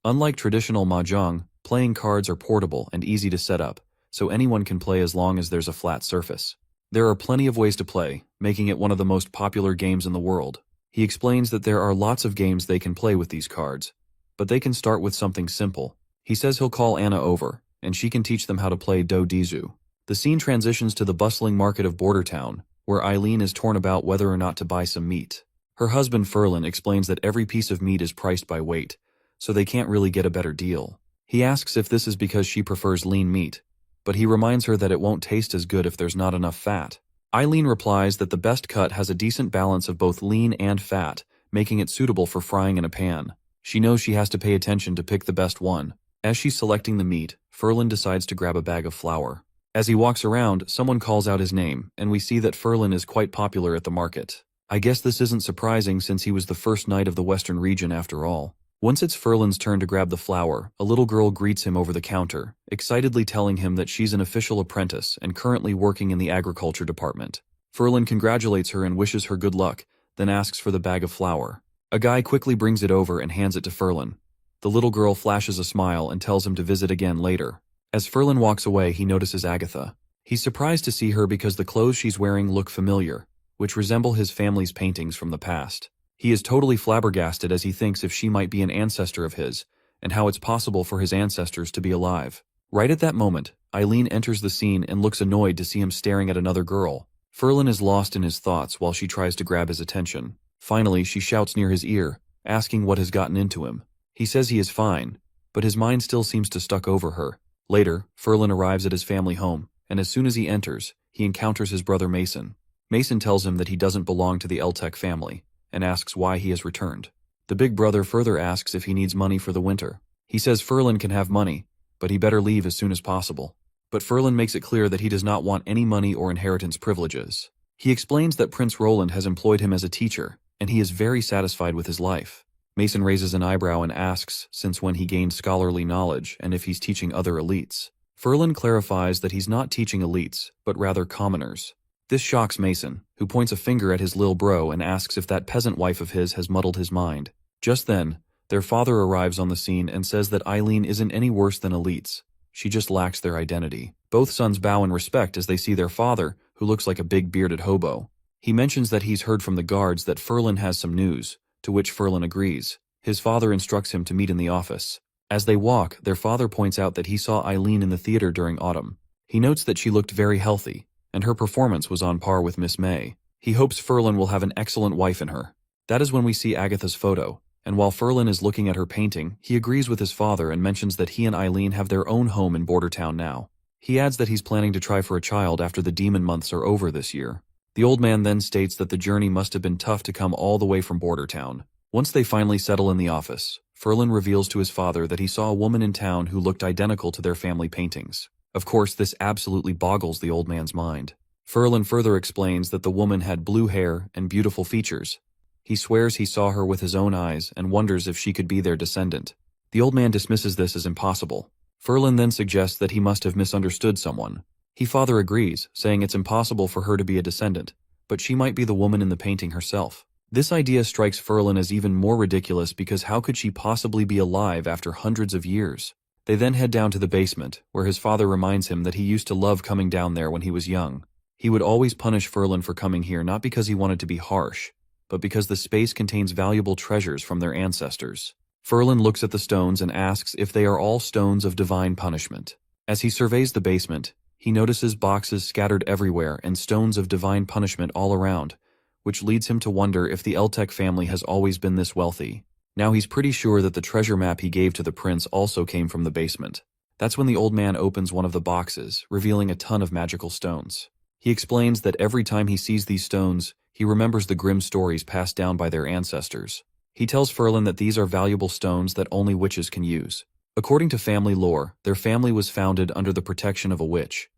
Unlike traditional mahjong, playing cards are portable and easy to set up, so anyone can play as long as there's a flat surface. There are plenty of ways to play, making it one of the most popular games in the world. He explains that there are lots of games they can play with these cards, but they can start with something simple. He says he'll call Anna over, and she can teach them how to play Do Dizu. The scene transitions to the bustling market of Border Town, where Eileen is torn about whether or not to buy some meat. Her husband Ferlin explains that every piece of meat is priced by weight, so they can't really get a better deal. He asks if this is because she prefers lean meat, but he reminds her that it won't taste as good if there's not enough fat. Eileen replies that the best cut has a decent balance of both lean and fat, making it suitable for frying in a pan. She knows she has to pay attention to pick the best one. As she's selecting the meat, Ferlin decides to grab a bag of flour. As he walks around, someone calls out his name, and we see that Ferlin is quite popular at the market. I guess this isn't surprising since he was the first knight of the Western region after all. Once it's Ferlin's turn to grab the flour, a little girl greets him over the counter, excitedly telling him that she's an official apprentice and currently working in the agriculture department. Ferlin congratulates her and wishes her good luck, then asks for the bag of flour. A guy quickly brings it over and hands it to Ferlin. The little girl flashes a smile and tells him to visit again later. As Ferlin walks away, he notices Agatha. He's surprised to see her because the clothes she's wearing look familiar, which resemble his family's paintings from the past. He is totally flabbergasted as he thinks if she might be an ancestor of his, and how it's possible for his ancestors to be alive. Right at that moment, Eileen enters the scene and looks annoyed to see him staring at another girl. Ferlin is lost in his thoughts while she tries to grab his attention. Finally, she shouts near his ear, asking what has gotten into him. He says he is fine, but his mind still seems to stuck over her. Later, Ferlin arrives at his family home, and as soon as he enters, he encounters his brother Mason. Mason tells him that he doesn't belong to the Eltec family, and asks why he has returned. The big brother further asks if he needs money for the winter. He says Ferlin can have money, but he better leave as soon as possible. But Ferlin makes it clear that he does not want any money or inheritance privileges. He explains that Prince Roland has employed him as a teacher, and he is very satisfied with his life. Mason raises an eyebrow and asks since when he gained scholarly knowledge and if he's teaching other elites. Ferlin clarifies that he's not teaching elites, but rather commoners. This shocks Mason, who points a finger at his lil bro and asks if that peasant wife of his has muddled his mind. Just then, their father arrives on the scene and says that Eileen isn't any worse than elites. She just lacks their identity. Both sons bow in respect as they see their father, who looks like a big bearded hobo. He mentions that he's heard from the guards that Ferlin has some news, to which Ferlin agrees. His father instructs him to meet in the office. As they walk, their father points out that he saw Eileen in the theater during autumn. He notes that she looked very healthy, and her performance was on par with Miss May. He hopes Ferlin will have an excellent wife in her. That is when we see Agatha's photo, and while Ferlin is looking at her painting, he agrees with his father and mentions that he and Eileen have their own home in Border Town now. He adds that he's planning to try for a child after the demon months are over this year. The old man then states that the journey must have been tough to come all the way from Border Town. Once they finally settle in the office, Ferlin reveals to his father that he saw a woman in town who looked identical to their family paintings. Of course, this absolutely boggles the old man's mind. Ferlin further explains that the woman had blue hair and beautiful features. He swears he saw her with his own eyes and wonders if she could be their descendant. The old man dismisses this as impossible. Ferlin then suggests that he must have misunderstood someone. Father agrees, saying it's impossible for her to be a descendant, but she might be the woman in the painting herself. This idea strikes Ferlin as even more ridiculous because how could she possibly be alive after hundreds of years? They then head down to the basement, where his father reminds him that he used to love coming down there when he was young. He would always punish Ferlin for coming here not because he wanted to be harsh, but because the space contains valuable treasures from their ancestors. Ferlin looks at the stones and asks if they are all stones of divine punishment. As he surveys the basement, he notices boxes scattered everywhere and stones of divine punishment all around, which leads him to wonder if the Eltec family has always been this wealthy. Now he's pretty sure that the treasure map he gave to the prince also came from the basement. That's when the old man opens one of the boxes, revealing a ton of magical stones. He explains that every time he sees these stones, he remembers the grim stories passed down by their ancestors. He tells Ferlin that these are valuable stones that only witches can use. According to family lore, their family was founded under the protection of a witch.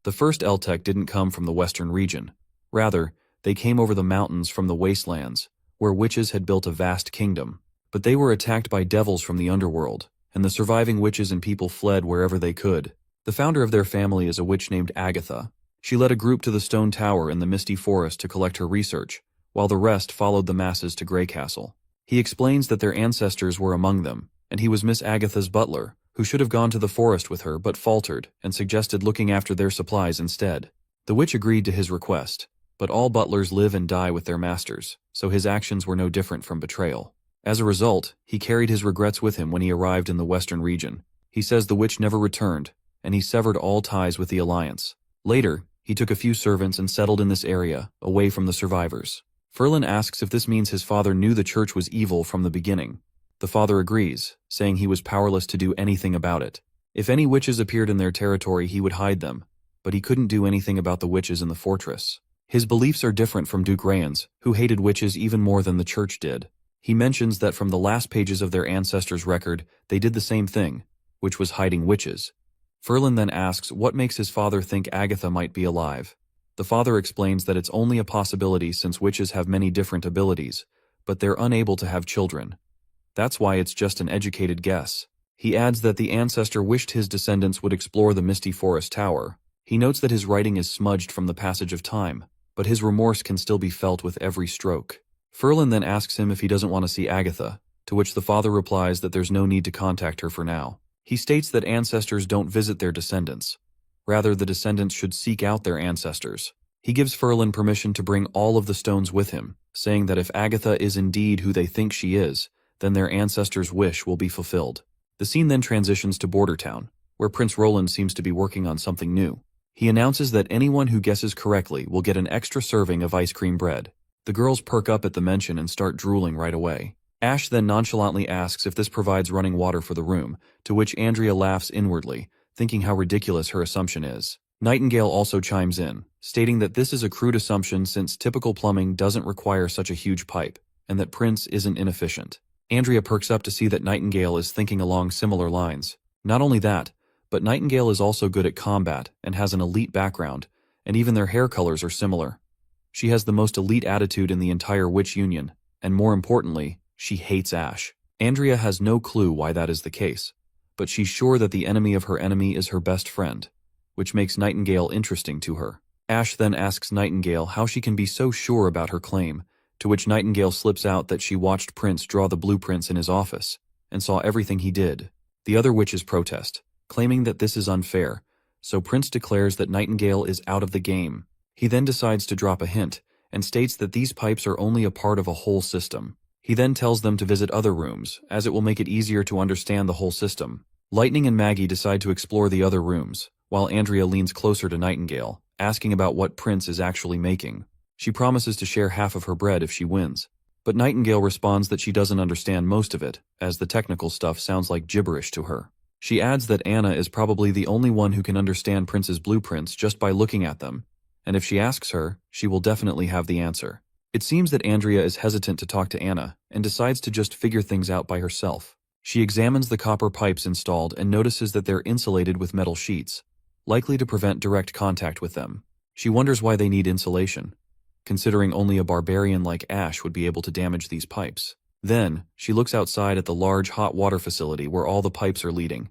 The first Eltec didn't come from the western region. Rather, they came over the mountains from the wastelands, where witches had built a vast kingdom. But they were attacked by devils from the underworld, and the surviving witches and people fled wherever they could. The founder of their family is a witch named Agatha. She led a group to the stone tower in the misty forest to collect her research, while the rest followed the masses to Grey Castle. He explains that their ancestors were among them, and he was Miss Agatha's butler, who should have gone to the forest with her but faltered and suggested looking after their supplies instead. The witch agreed to his request, but all butlers live and die with their masters, so his actions were no different from betrayal. As a result, he carried his regrets with him when he arrived in the western region. He says the witch never returned, and he severed all ties with the Alliance. Later, he took a few servants and settled in this area, away from the survivors. Ferlin asks if this means his father knew the church was evil from the beginning. The father agrees, saying he was powerless to do anything about it. If any witches appeared in their territory, he would hide them, but he couldn't do anything about the witches in the fortress. His beliefs are different from Duke Rayan's, who hated witches even more than the church did. He mentions that from the last pages of their ancestors' record, they did the same thing, which was hiding witches. Ferlin then asks what makes his father think Agatha might be alive. The father explains that it's only a possibility since witches have many different abilities, but they're unable to have children. That's why it's just an educated guess. He adds that the ancestor wished his descendants would explore the misty forest tower. He notes that his writing is smudged from the passage of time, but his remorse can still be felt with every stroke. Ferlin then asks him if he doesn't want to see Agatha, to which the father replies that there's no need to contact her for now. He states that ancestors don't visit their descendants. Rather, the descendants should seek out their ancestors. He gives Ferlin permission to bring all of the stones with him, saying that if Agatha is indeed who they think she is, then their ancestors' wish will be fulfilled. The scene then transitions to Border Town, where Prince Roland seems to be working on something new. He announces that anyone who guesses correctly will get an extra serving of ice cream bread. The girls perk up at the mention and start drooling right away. Ash then nonchalantly asks if this provides running water for the room, to which Andrea laughs inwardly, thinking how ridiculous her assumption is. Nightingale also chimes in, stating that this is a crude assumption since typical plumbing doesn't require such a huge pipe, and that Prince isn't inefficient. Andrea perks up to see that Nightingale is thinking along similar lines. Not only that, but Nightingale is also good at combat and has an elite background, and even their hair colors are similar. She has the most elite attitude in the entire Witch Union, and more importantly, she hates Ash. Andrea has no clue why that is the case, but she's sure that the enemy of her enemy is her best friend, which makes Nightingale interesting to her. Ash then asks Nightingale how she can be so sure about her claim, to which Nightingale slips out that she watched Prince draw the blueprints in his office, and saw everything he did. The other witches protest, claiming that this is unfair, so Prince declares that Nightingale is out of the game. He then decides to drop a hint, and states that these pipes are only a part of a whole system. He then tells them to visit other rooms, as it will make it easier to understand the whole system. Lightning and Maggie decide to explore the other rooms, while Andrea leans closer to Nightingale, asking about what Prince is actually making. She promises to share half of her bread if she wins, but Nightingale responds that she doesn't understand most of it, as the technical stuff sounds like gibberish to her. She adds that Anna is probably the only one who can understand Prince's blueprints just by looking at them, and if she asks her, she will definitely have the answer. It seems that Andrea is hesitant to talk to Anna and decides to just figure things out by herself. She examines the copper pipes installed and notices that they're insulated with metal sheets, likely to prevent direct contact with them. She wonders why they need insulation, considering only a barbarian like Ash would be able to damage these pipes. Then, she looks outside at the large hot water facility where all the pipes are leading,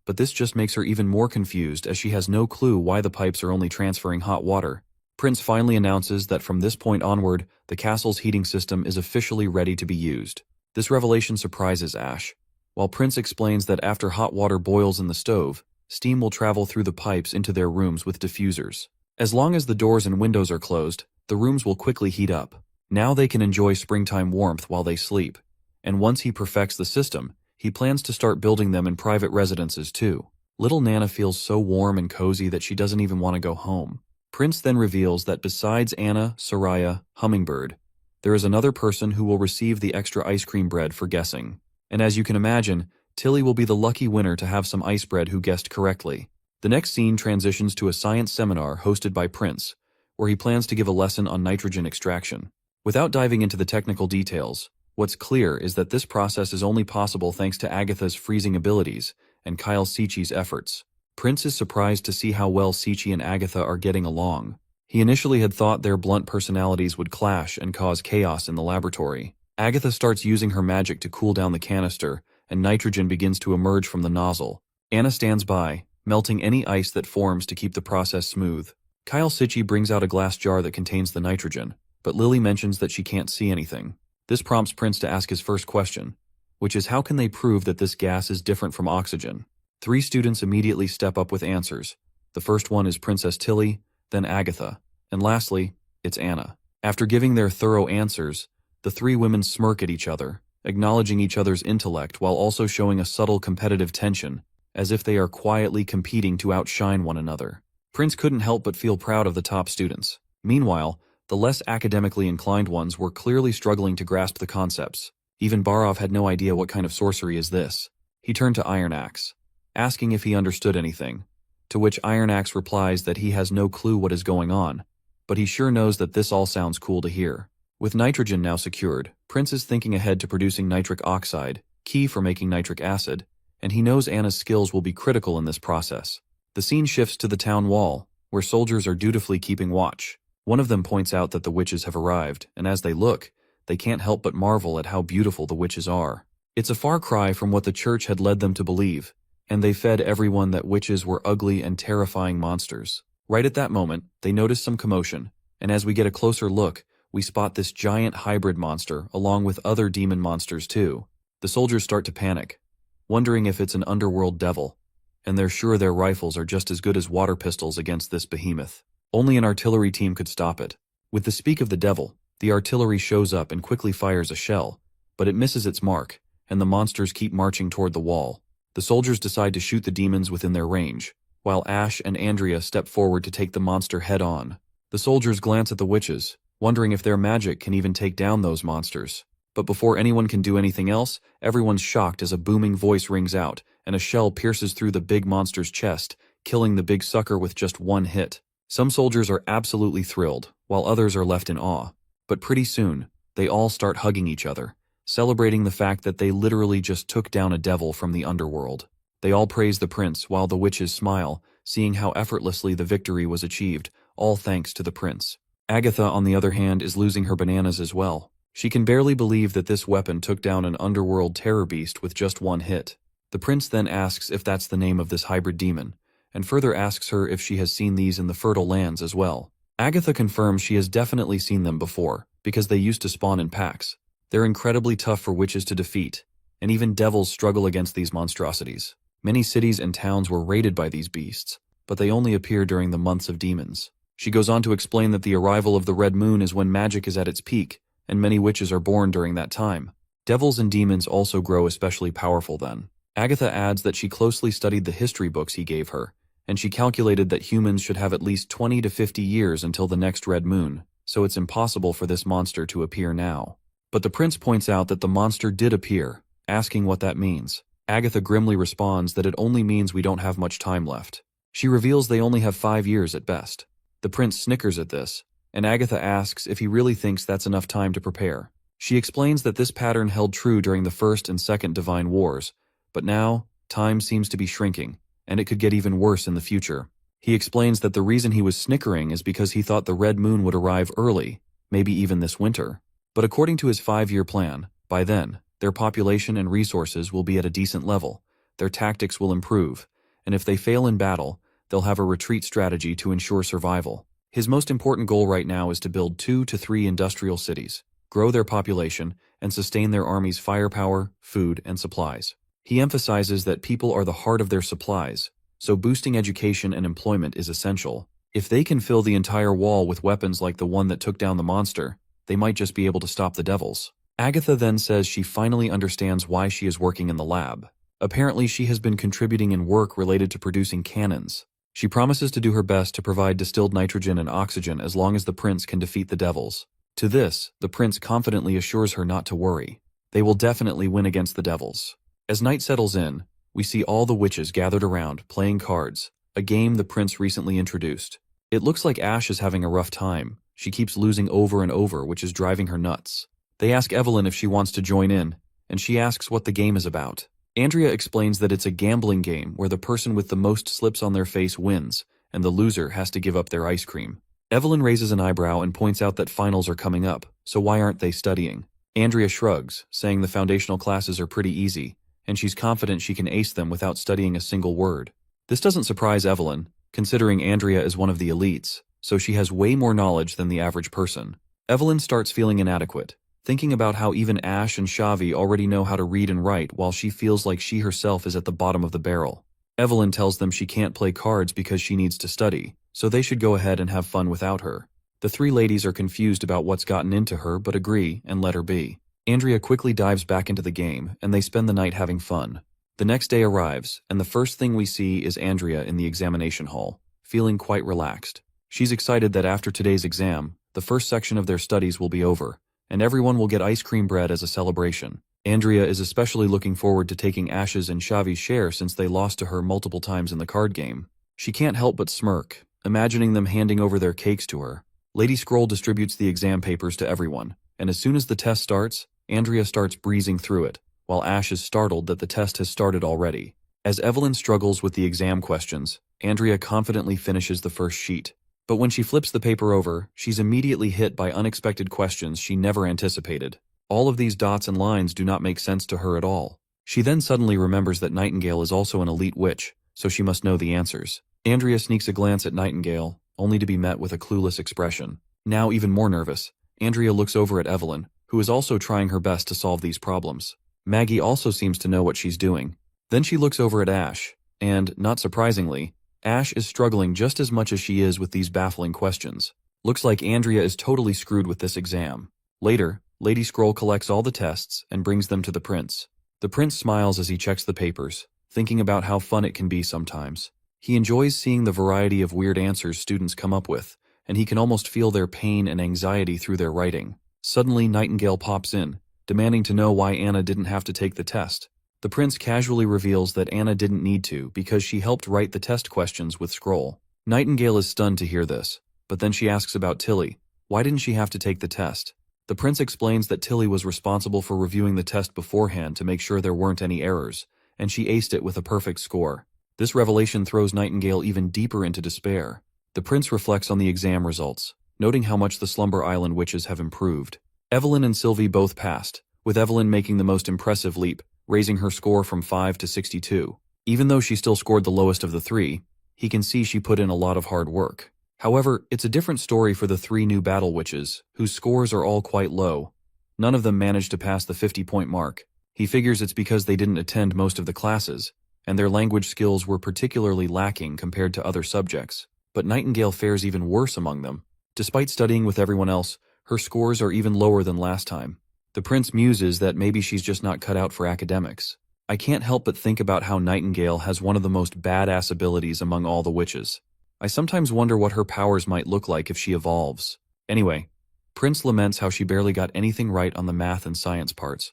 but this just makes her even more confused as she has no clue why the pipes are only transferring hot water. Prince finally announces that from this point onward, the castle's heating system is officially ready to be used. This revelation surprises Ash. While Prince explains that after hot water boils in the stove, steam will travel through the pipes into their rooms with diffusers. As long as the doors and windows are closed, the rooms will quickly heat up. Now they can enjoy springtime warmth while they sleep. And once he perfects the system, he plans to start building them in private residences too. Little Nana feels so warm and cozy that she doesn't even want to go home. Prince then reveals that besides Anna, Soraya, Hummingbird, there is another person who will receive the extra ice cream bread for guessing. And as you can imagine, Tilly will be the lucky winner to have some ice bread who guessed correctly. The next scene transitions to a science seminar hosted by Prince, where he plans to give a lesson on nitrogen extraction. Without diving into the technical details, what's clear is that this process is only possible thanks to Agatha's freezing abilities and Kyle Sichi's efforts. Prince is surprised to see how well Sichi and Agatha are getting along. He initially had thought their blunt personalities would clash and cause chaos in the laboratory. Agatha starts using her magic to cool down the canister, and nitrogen begins to emerge from the nozzle. Anna stands by, melting any ice that forms to keep the process smooth. Kyle Sichi brings out a glass jar that contains the nitrogen, but Lily mentions that she can't see anything. This prompts Prince to ask his first question, which is how can they prove that this gas is different from oxygen? 3 students immediately step up with answers. The first one is Princess Tilly, then Agatha, and lastly, it's Anna. After giving their thorough answers, the 3 women smirk at each other, acknowledging each other's intellect while also showing a subtle competitive tension, as if they are quietly competing to outshine one another. Prince couldn't help but feel proud of the top students. Meanwhile, the less academically inclined ones were clearly struggling to grasp the concepts. Even Barov had no idea what kind of sorcery is this. He turned to Iron Axe, asking if he understood anything, to which Iron Axe replies that he has no clue what is going on, but he sure knows that this all sounds cool to hear. With nitrogen now secured, Prince is thinking ahead to producing nitric oxide, key for making nitric acid, and he knows Anna's skills will be critical in this process. The scene shifts to the town wall, where soldiers are dutifully keeping watch. One of them points out that the witches have arrived, and as they look, they can't help but marvel at how beautiful the witches are. It's a far cry from what the church had led them to believe, and they fed everyone that witches were ugly and terrifying monsters. Right at that moment, they notice some commotion, and as we get a closer look, we spot this giant hybrid monster along with other demon monsters too. The soldiers start to panic, wondering if it's an underworld devil, and they're sure their rifles are just as good as water pistols against this behemoth. Only an artillery team could stop it. With the speak of the devil, the artillery shows up and quickly fires a shell, but it misses its mark, and the monsters keep marching toward the wall. The soldiers decide to shoot the demons within their range, while Ash and Andrea step forward to take the monster head-on. The soldiers glance at the witches, wondering if their magic can even take down those monsters. But before anyone can do anything else, everyone's shocked as a booming voice rings out, and a shell pierces through the big monster's chest, killing the big sucker with just one hit. Some soldiers are absolutely thrilled, while others are left in awe. But pretty soon, they all start hugging each other, celebrating the fact that they literally just took down a devil from the underworld. They all praise the prince while the witches smile, seeing how effortlessly the victory was achieved, all thanks to the prince. Agatha, on the other hand, is losing her bananas as well. She can barely believe that this weapon took down an underworld terror beast with just one hit. The prince then asks if that's the name of this hybrid demon, and further asks her if she has seen these in the fertile lands as well. Agatha confirms she has definitely seen them before, because they used to spawn in packs. They're incredibly tough for witches to defeat, and even devils struggle against these monstrosities. Many cities and towns were raided by these beasts, but they only appear during the months of demons. She goes on to explain that the arrival of the red moon is when magic is at its peak, and many witches are born during that time. Devils and demons also grow especially powerful then. Agatha adds that she closely studied the history books he gave her, and she calculated that humans should have at least 20 to 50 years until the next red moon, so it's impossible for this monster to appear now. But the prince points out that the monster did appear, asking what that means. Agatha grimly responds that it only means we don't have much time left. She reveals they only have 5 years at best. The prince snickers at this, and Agatha asks if he really thinks that's enough time to prepare. She explains that this pattern held true during the First and Second Divine Wars, but now, time seems to be shrinking, and it could get even worse in the future. He explains that the reason he was snickering is because he thought the red moon would arrive early, maybe even this winter. But according to his 5-year plan, by then, their population and resources will be at a decent level, their tactics will improve, and if they fail in battle, they'll have a retreat strategy to ensure survival. His most important goal right now is to build 2 to 3 industrial cities, grow their population, and sustain their army's firepower, food, and supplies. He emphasizes that people are the heart of their supplies, so boosting education and employment is essential. If they can fill the entire wall with weapons like the one that took down the monster, they might just be able to stop the devils. Agatha then says she finally understands why she is working in the lab. Apparently she has been contributing in work related to producing cannons. She promises to do her best to provide distilled nitrogen and oxygen as long as the prince can defeat the devils. To this, the prince confidently assures her not to worry. They will definitely win against the devils. As night settles in, we see all the witches gathered around, playing cards, a game the prince recently introduced. It looks like Ash is having a rough time. She keeps losing over and over, which is driving her nuts. They ask Evelyn if she wants to join in, and she asks what the game is about. Andrea explains that it's a gambling game where the person with the most slips on their face wins, and the loser has to give up their ice cream. Evelyn raises an eyebrow and points out that finals are coming up, so why aren't they studying? Andrea shrugs, saying the foundational classes are pretty easy, and she's confident she can ace them without studying a single word. This doesn't surprise Evelyn, considering Andrea is one of the elites, so she has way more knowledge than the average person. Evelyn starts feeling inadequate, thinking about how even Ash and Xavi already know how to read and write while she feels like she herself is at the bottom of the barrel. Evelyn tells them she can't play cards because she needs to study, so they should go ahead and have fun without her. The three ladies are confused about what's gotten into her but agree and let her be. Andrea quickly dives back into the game, and they spend the night having fun. The next day arrives, and the first thing we see is Andrea in the examination hall, feeling quite relaxed. She's excited that after today's exam, the first section of their studies will be over, and everyone will get ice cream bread as a celebration. Andrea is especially looking forward to taking Ash's and Xavi's share since they lost to her multiple times in the card game. She can't help but smirk, imagining them handing over their cakes to her. Lady Scroll distributes the exam papers to everyone, and as soon as the test starts, Andrea starts breezing through it, while Ash is startled that the test has started already. As Evelyn struggles with the exam questions, Andrea confidently finishes the first sheet. But when she flips the paper over, she's immediately hit by unexpected questions she never anticipated. All of these dots and lines do not make sense to her at all. She then suddenly remembers that Nightingale is also an elite witch, so she must know the answers. Andrea sneaks a glance at Nightingale, only to be met with a clueless expression. Now even more nervous, Andrea looks over at Evelyn, who is also trying her best to solve these problems. Maggie also seems to know what she's doing. Then she looks over at Ash, and, not surprisingly, Ash is struggling just as much as she is with these baffling questions. Looks like Andrea is totally screwed with this exam. Later, Lady Scroll collects all the tests and brings them to the prince. The prince smiles as he checks the papers, thinking about how fun it can be sometimes. He enjoys seeing the variety of weird answers students come up with, and he can almost feel their pain and anxiety through their writing. Suddenly, Nightingale pops in, demanding to know why Anna didn't have to take the test. The prince casually reveals that Anna didn't need to because she helped write the test questions with Scroll. Nightingale is stunned to hear this, but then she asks about Tilly. Why didn't she have to take the test? The prince explains that Tilly was responsible for reviewing the test beforehand to make sure there weren't any errors, and she aced it with a perfect score. This revelation throws Nightingale even deeper into despair. The prince reflects on the exam results, noting how much the Slumber Island witches have improved. Evelyn and Sylvie both passed, with Evelyn making the most impressive leap, raising her score from 5 to 62. Even though she still scored the lowest of the three, he can see she put in a lot of hard work. However, it's a different story for the three new battle witches, whose scores are all quite low. None of them managed to pass the 50-point mark. He figures it's because they didn't attend most of the classes, and their language skills were particularly lacking compared to other subjects. But Nightingale fares even worse among them. Despite studying with everyone else, her scores are even lower than last time. The prince muses that maybe she's just not cut out for academics. I can't help but think about how Nightingale has one of the most badass abilities among all the witches. I sometimes wonder what her powers might look like if she evolves. Anyway, Prince laments how she barely got anything right on the math and science parts.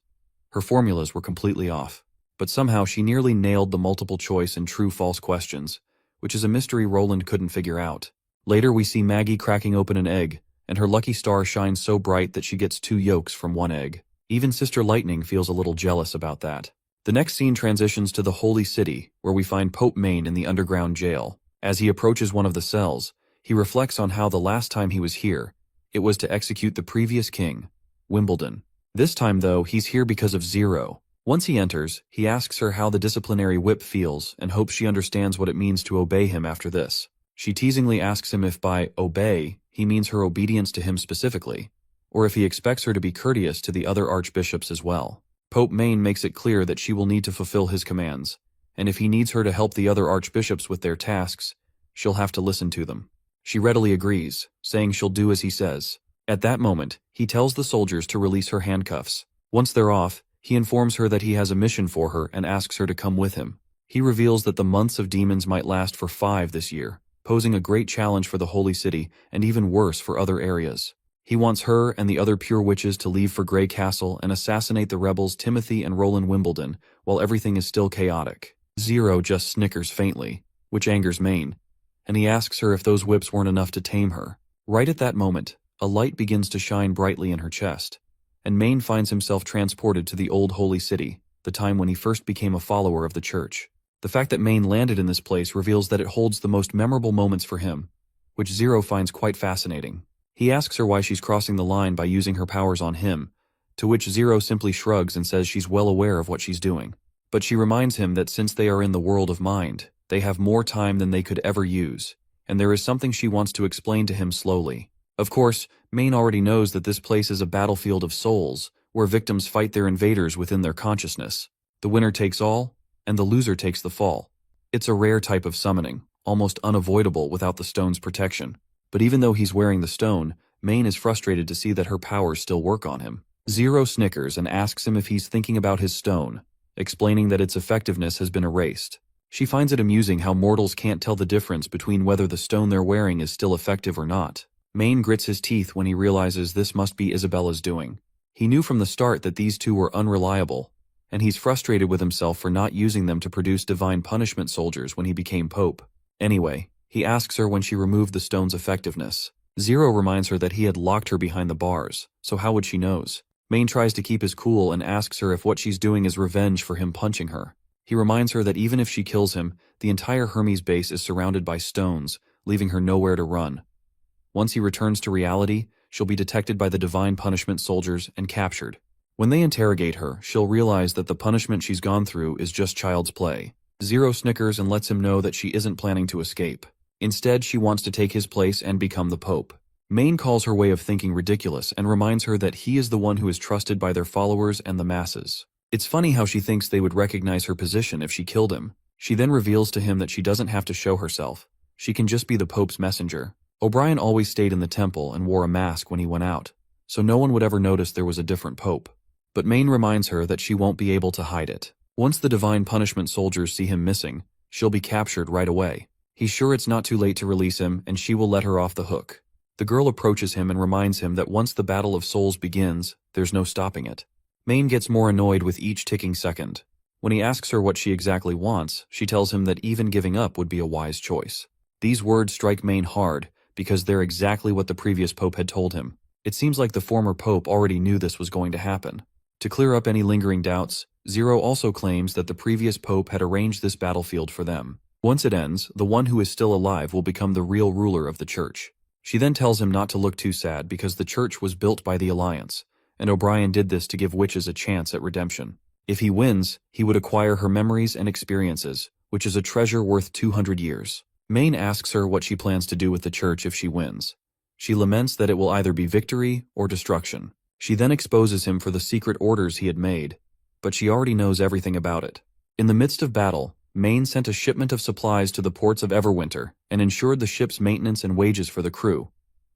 Her formulas were completely off, but somehow she nearly nailed the multiple choice and true-false questions, which is a mystery Roland couldn't figure out. Later we see Maggie cracking open an egg, and her lucky star shines so bright that she gets 2 yolks from 1 egg. Even Sister Lightning feels a little jealous about that. The next scene transitions to the Holy City, where we find Pope Main in the underground jail. As he approaches one of the cells, he reflects on how the last time he was here, it was to execute the previous king, Wimbledon. This time, though, he's here because of Zero. Once he enters, he asks her how the disciplinary whip feels and hopes she understands what it means to obey him after this. She teasingly asks him if by obey he means her obedience to him specifically, or if he expects her to be courteous to the other archbishops as well. Pope Maine makes it clear that she will need to fulfill his commands, and if he needs her to help the other archbishops with their tasks, she'll have to listen to them. She readily agrees, saying she'll do as he says. At that moment, he tells the soldiers to release her handcuffs. Once they're off, he informs her that he has a mission for her and asks her to come with him. He reveals that the months of demons might last for 5 this year, posing a great challenge for the Holy City and even worse for other areas. He wants her and the other pure witches to leave for Grey Castle and assassinate the rebels Timothy and Roland Wimbledon while everything is still chaotic. Zero just snickers faintly, which angers Maine, and he asks her if those whips weren't enough to tame her. Right at that moment, a light begins to shine brightly in her chest, and Maine finds himself transported to the old Holy City, the time when he first became a follower of the church. The fact that Maine landed in this place reveals that it holds the most memorable moments for him, which Zero finds quite fascinating. He asks her why she's crossing the line by using her powers on him, to which Zero simply shrugs and says she's well aware of what she's doing. But she reminds him that since they are in the world of mind, they have more time than they could ever use, and there is something she wants to explain to him slowly. Of course, Maine already knows that this place is a battlefield of souls, where victims fight their invaders within their consciousness. The winner takes all, and the loser takes the fall. It's a rare type of summoning, almost unavoidable without the stone's protection. But even though he's wearing the stone, Maine is frustrated to see that her powers still work on him. Zero snickers and asks him if he's thinking about his stone, explaining that its effectiveness has been erased. She finds it amusing how mortals can't tell the difference between whether the stone they're wearing is still effective or not. Maine grits his teeth when he realizes this must be Isabella's doing. He knew from the start that these two were unreliable, and he's frustrated with himself for not using them to produce divine punishment soldiers when he became pope. Anyway, he asks her when she removed the stone's effectiveness. Zero reminds her that he had locked her behind the bars, so how would she knows? Maine tries to keep his cool and asks her if what she's doing is revenge for him punching her. He reminds her that even if she kills him, the entire Hermes base is surrounded by stones, leaving her nowhere to run. Once he returns to reality, she'll be detected by the divine punishment soldiers and captured. When they interrogate her, she'll realize that the punishment she's gone through is just child's play. Zero snickers and lets him know that she isn't planning to escape. Instead, she wants to take his place and become the pope. Maine calls her way of thinking ridiculous and reminds her that he is the one who is trusted by their followers and the masses. It's funny how she thinks they would recognize her position if she killed him. She then reveals to him that she doesn't have to show herself. She can just be the pope's messenger. O'Brien always stayed in the temple and wore a mask when he went out, so no one would ever notice there was a different pope. But Maine reminds her that she won't be able to hide it. Once the divine punishment soldiers see him missing, she'll be captured right away. He's sure it's not too late to release him, and she will let her off the hook. The girl approaches him and reminds him that once the battle of souls begins, there's no stopping it. Maine gets more annoyed with each ticking second. When he asks her what she exactly wants, she tells him that even giving up would be a wise choice. These words strike Maine hard, because they're exactly what the previous pope had told him. It seems like the former pope already knew this was going to happen. To clear up any lingering doubts, Zero also claims that the previous pope had arranged this battlefield for them. Once it ends, the one who is still alive will become the real ruler of the church. She then tells him not to look too sad because the church was built by the Alliance, and O'Brien did this to give witches a chance at redemption. If he wins, he would acquire her memories and experiences, which is a treasure worth 200 years. Maine asks her what she plans to do with the church if she wins. She laments that it will either be victory or destruction. She then exposes him for the secret orders he had made, but she already knows everything about it. In the midst of battle, Maine sent a shipment of supplies to the ports of Everwinter and ensured the ship's maintenance and wages for the crew,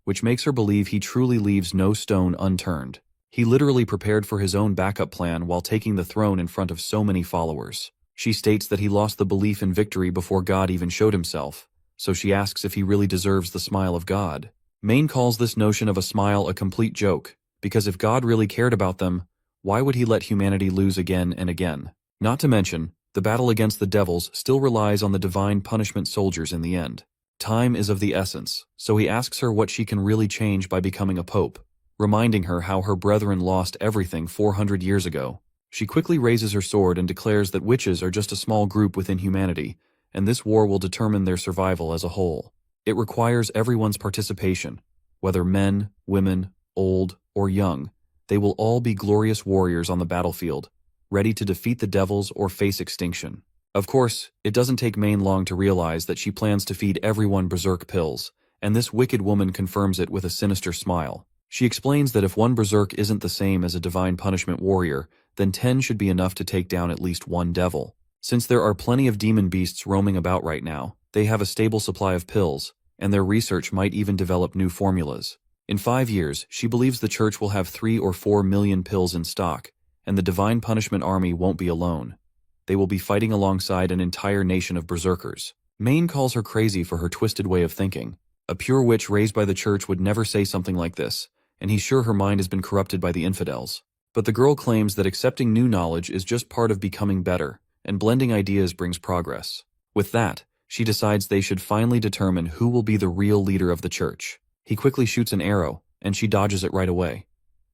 which makes her believe he truly leaves no stone unturned. He literally prepared for his own backup plan while taking the throne in front of so many followers. She states that he lost the belief in victory before God even showed himself, so she asks if he really deserves the smile of God. Maine calls this notion of a smile a complete joke, because if God really cared about them, why would he let humanity lose again and again? Not to mention, the battle against the devils still relies on the divine punishment soldiers in the end. Time is of the essence, so he asks her what she can really change by becoming a pope, reminding her how her brethren lost everything 400 years ago. She quickly raises her sword and declares that witches are just a small group within humanity, and this war will determine their survival as a whole. It requires everyone's participation, whether men, women, old, or young. They will all be glorious warriors on the battlefield, ready to defeat the devils or face extinction. Of course, it doesn't take Maine long to realize that she plans to feed everyone berserk pills, and this wicked woman confirms it with a sinister smile. She explains that if one berserk isn't the same as a divine punishment warrior, then 10 should be enough to take down at least one devil. Since there are plenty of demon beasts roaming about right now, they have a stable supply of pills, and their research might even develop new formulas. In 5 years, she believes the church will have 3 or 4 million pills in stock, and the divine punishment army won't be alone. They will be fighting alongside an entire nation of berserkers. Maine calls her crazy for her twisted way of thinking. A pure witch raised by the church would never say something like this, and he's sure her mind has been corrupted by the infidels. But the girl claims that accepting new knowledge is just part of becoming better, and blending ideas brings progress. With that, she decides they should finally determine who will be the real leader of the church. He quickly shoots an arrow, and she dodges it right away.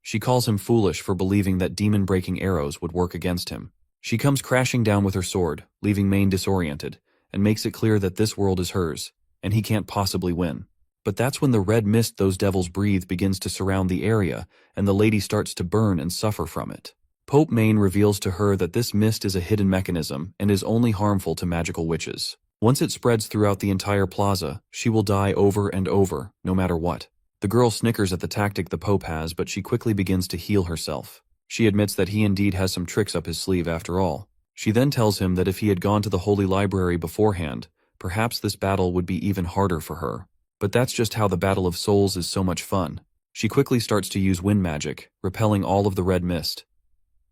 She calls him foolish for believing that demon-breaking arrows would work against him. She comes crashing down with her sword, leaving Maine disoriented, and makes it clear that this world is hers, and he can't possibly win. But that's when the red mist those devils breathe begins to surround the area, and the lady starts to burn and suffer from it. Pope Maine reveals to her that this mist is a hidden mechanism and is only harmful to magical witches. Once it spreads throughout the entire plaza, she will die over and over, no matter what. The girl snickers at the tactic the Pope has, but she quickly begins to heal herself. She admits that he indeed has some tricks up his sleeve after all. She then tells him that if he had gone to the Holy Library beforehand, perhaps this battle would be even harder for her. But that's just how the Battle of Souls is so much fun. She quickly starts to use wind magic, repelling all of the red mist.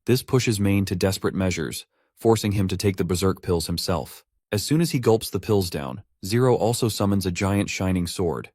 This pushes Maine to desperate measures, forcing him to take the berserk pills himself. As soon as he gulps the pills down, Zero also summons a giant shining sword.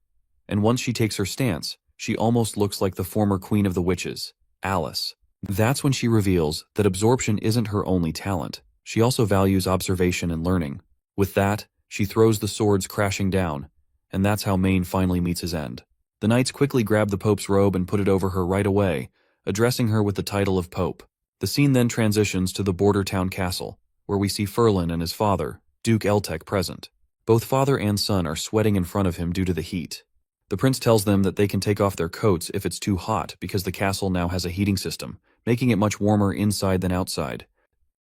And once she takes her stance, she almost looks like the former queen of the witches, Alice. That's when she reveals that absorption isn't her only talent. She also values observation and learning. With that, she throws the swords crashing down, and that's how Maine finally meets his end. The knights quickly grab the Pope's robe and put it over her right away, addressing her with the title of Pope. The scene then transitions to the border town castle, where we see Ferlin and his father, Duke Eltec, present. Both father and son are sweating in front of him due to the heat. The prince tells them that they can take off their coats if it's too hot because the castle now has a heating system, making it much warmer inside than outside.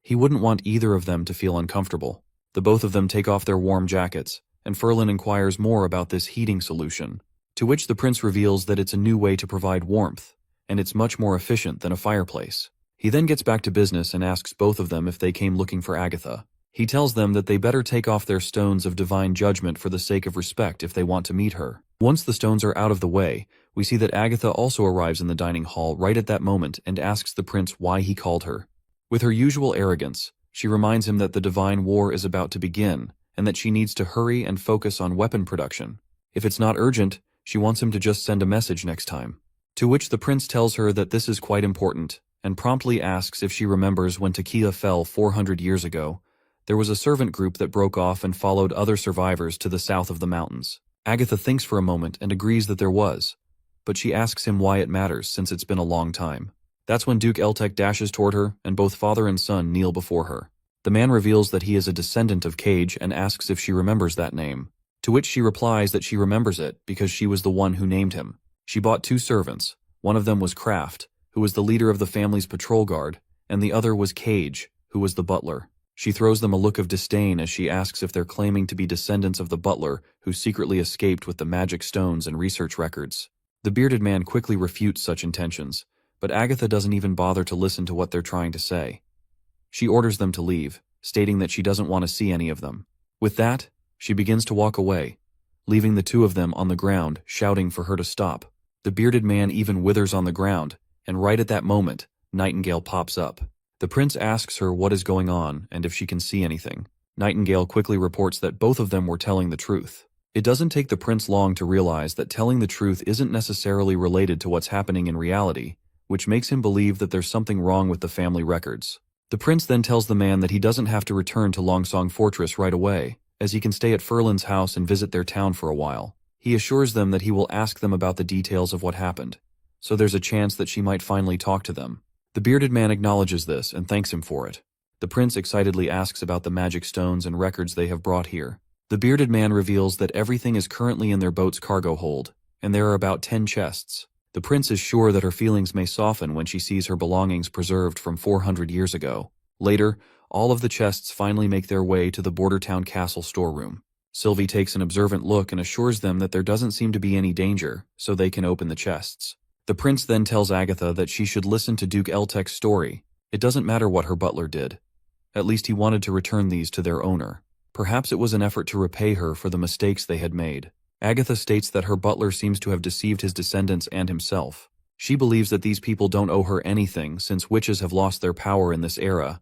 He wouldn't want either of them to feel uncomfortable. The both of them take off their warm jackets, and Ferlin inquires more about this heating solution, to which the prince reveals that it's a new way to provide warmth, and it's much more efficient than a fireplace. He then gets back to business and asks both of them if they came looking for Agatha. He tells them that they better take off their stones of divine judgment for the sake of respect if they want to meet her. Once the stones are out of the way, we see that Agatha also arrives in the dining hall right at that moment and asks the prince why he called her. With her usual arrogance, she reminds him that the divine war is about to begin, and that she needs to hurry and focus on weapon production. If it's not urgent, she wants him to just send a message next time. To which the prince tells her that this is quite important, and promptly asks if she remembers when Tequila fell 400 years ago. There was a servant group that broke off and followed other survivors to the south of the mountains. Agatha thinks for a moment and agrees that there was, but she asks him why it matters since it's been a long time. That's when Duke Eltec dashes toward her, and both father and son kneel before her. The man reveals that he is a descendant of Cage and asks if she remembers that name, to which she replies that she remembers it because she was the one who named him. She bought 2 servants. One of them was Kraft, who was the leader of the family's patrol guard, and the other was Cage, who was the butler. She throws them a look of disdain as she asks if they're claiming to be descendants of the butler who secretly escaped with the magic stones and research records. The bearded man quickly refutes such intentions, but Agatha doesn't even bother to listen to what they're trying to say. She orders them to leave, stating that she doesn't want to see any of them. With that, she begins to walk away, leaving the 2 of them on the ground, shouting for her to stop. The bearded man even withers on the ground, and right at that moment, Nightingale pops up. The prince asks her what is going on and if she can see anything. Nightingale quickly reports that both of them were telling the truth. It doesn't take the prince long to realize that telling the truth isn't necessarily related to what's happening in reality, which makes him believe that there's something wrong with the family records. The prince then tells the man that he doesn't have to return to Longsong Fortress right away, as he can stay at Ferlin's house and visit their town for a while. He assures them that he will ask them about the details of what happened, so there's a chance that she might finally talk to them. The bearded man acknowledges this and thanks him for it. The prince excitedly asks about the magic stones and records they have brought here. The bearded man reveals that everything is currently in their boat's cargo hold, and there are about 10 chests. The prince is sure that her feelings may soften when she sees her belongings preserved from 400 years ago. Later, all of the chests finally make their way to the border town castle storeroom. Sylvie takes an observant look and assures them that there doesn't seem to be any danger, so they can open the chests. The prince then tells Agatha that she should listen to Duke Eltek's story. It doesn't matter what her butler did. At least he wanted to return these to their owner. Perhaps it was an effort to repay her for the mistakes they had made. Agatha states that her butler seems to have deceived his descendants and himself. She believes that these people don't owe her anything since witches have lost their power in this era.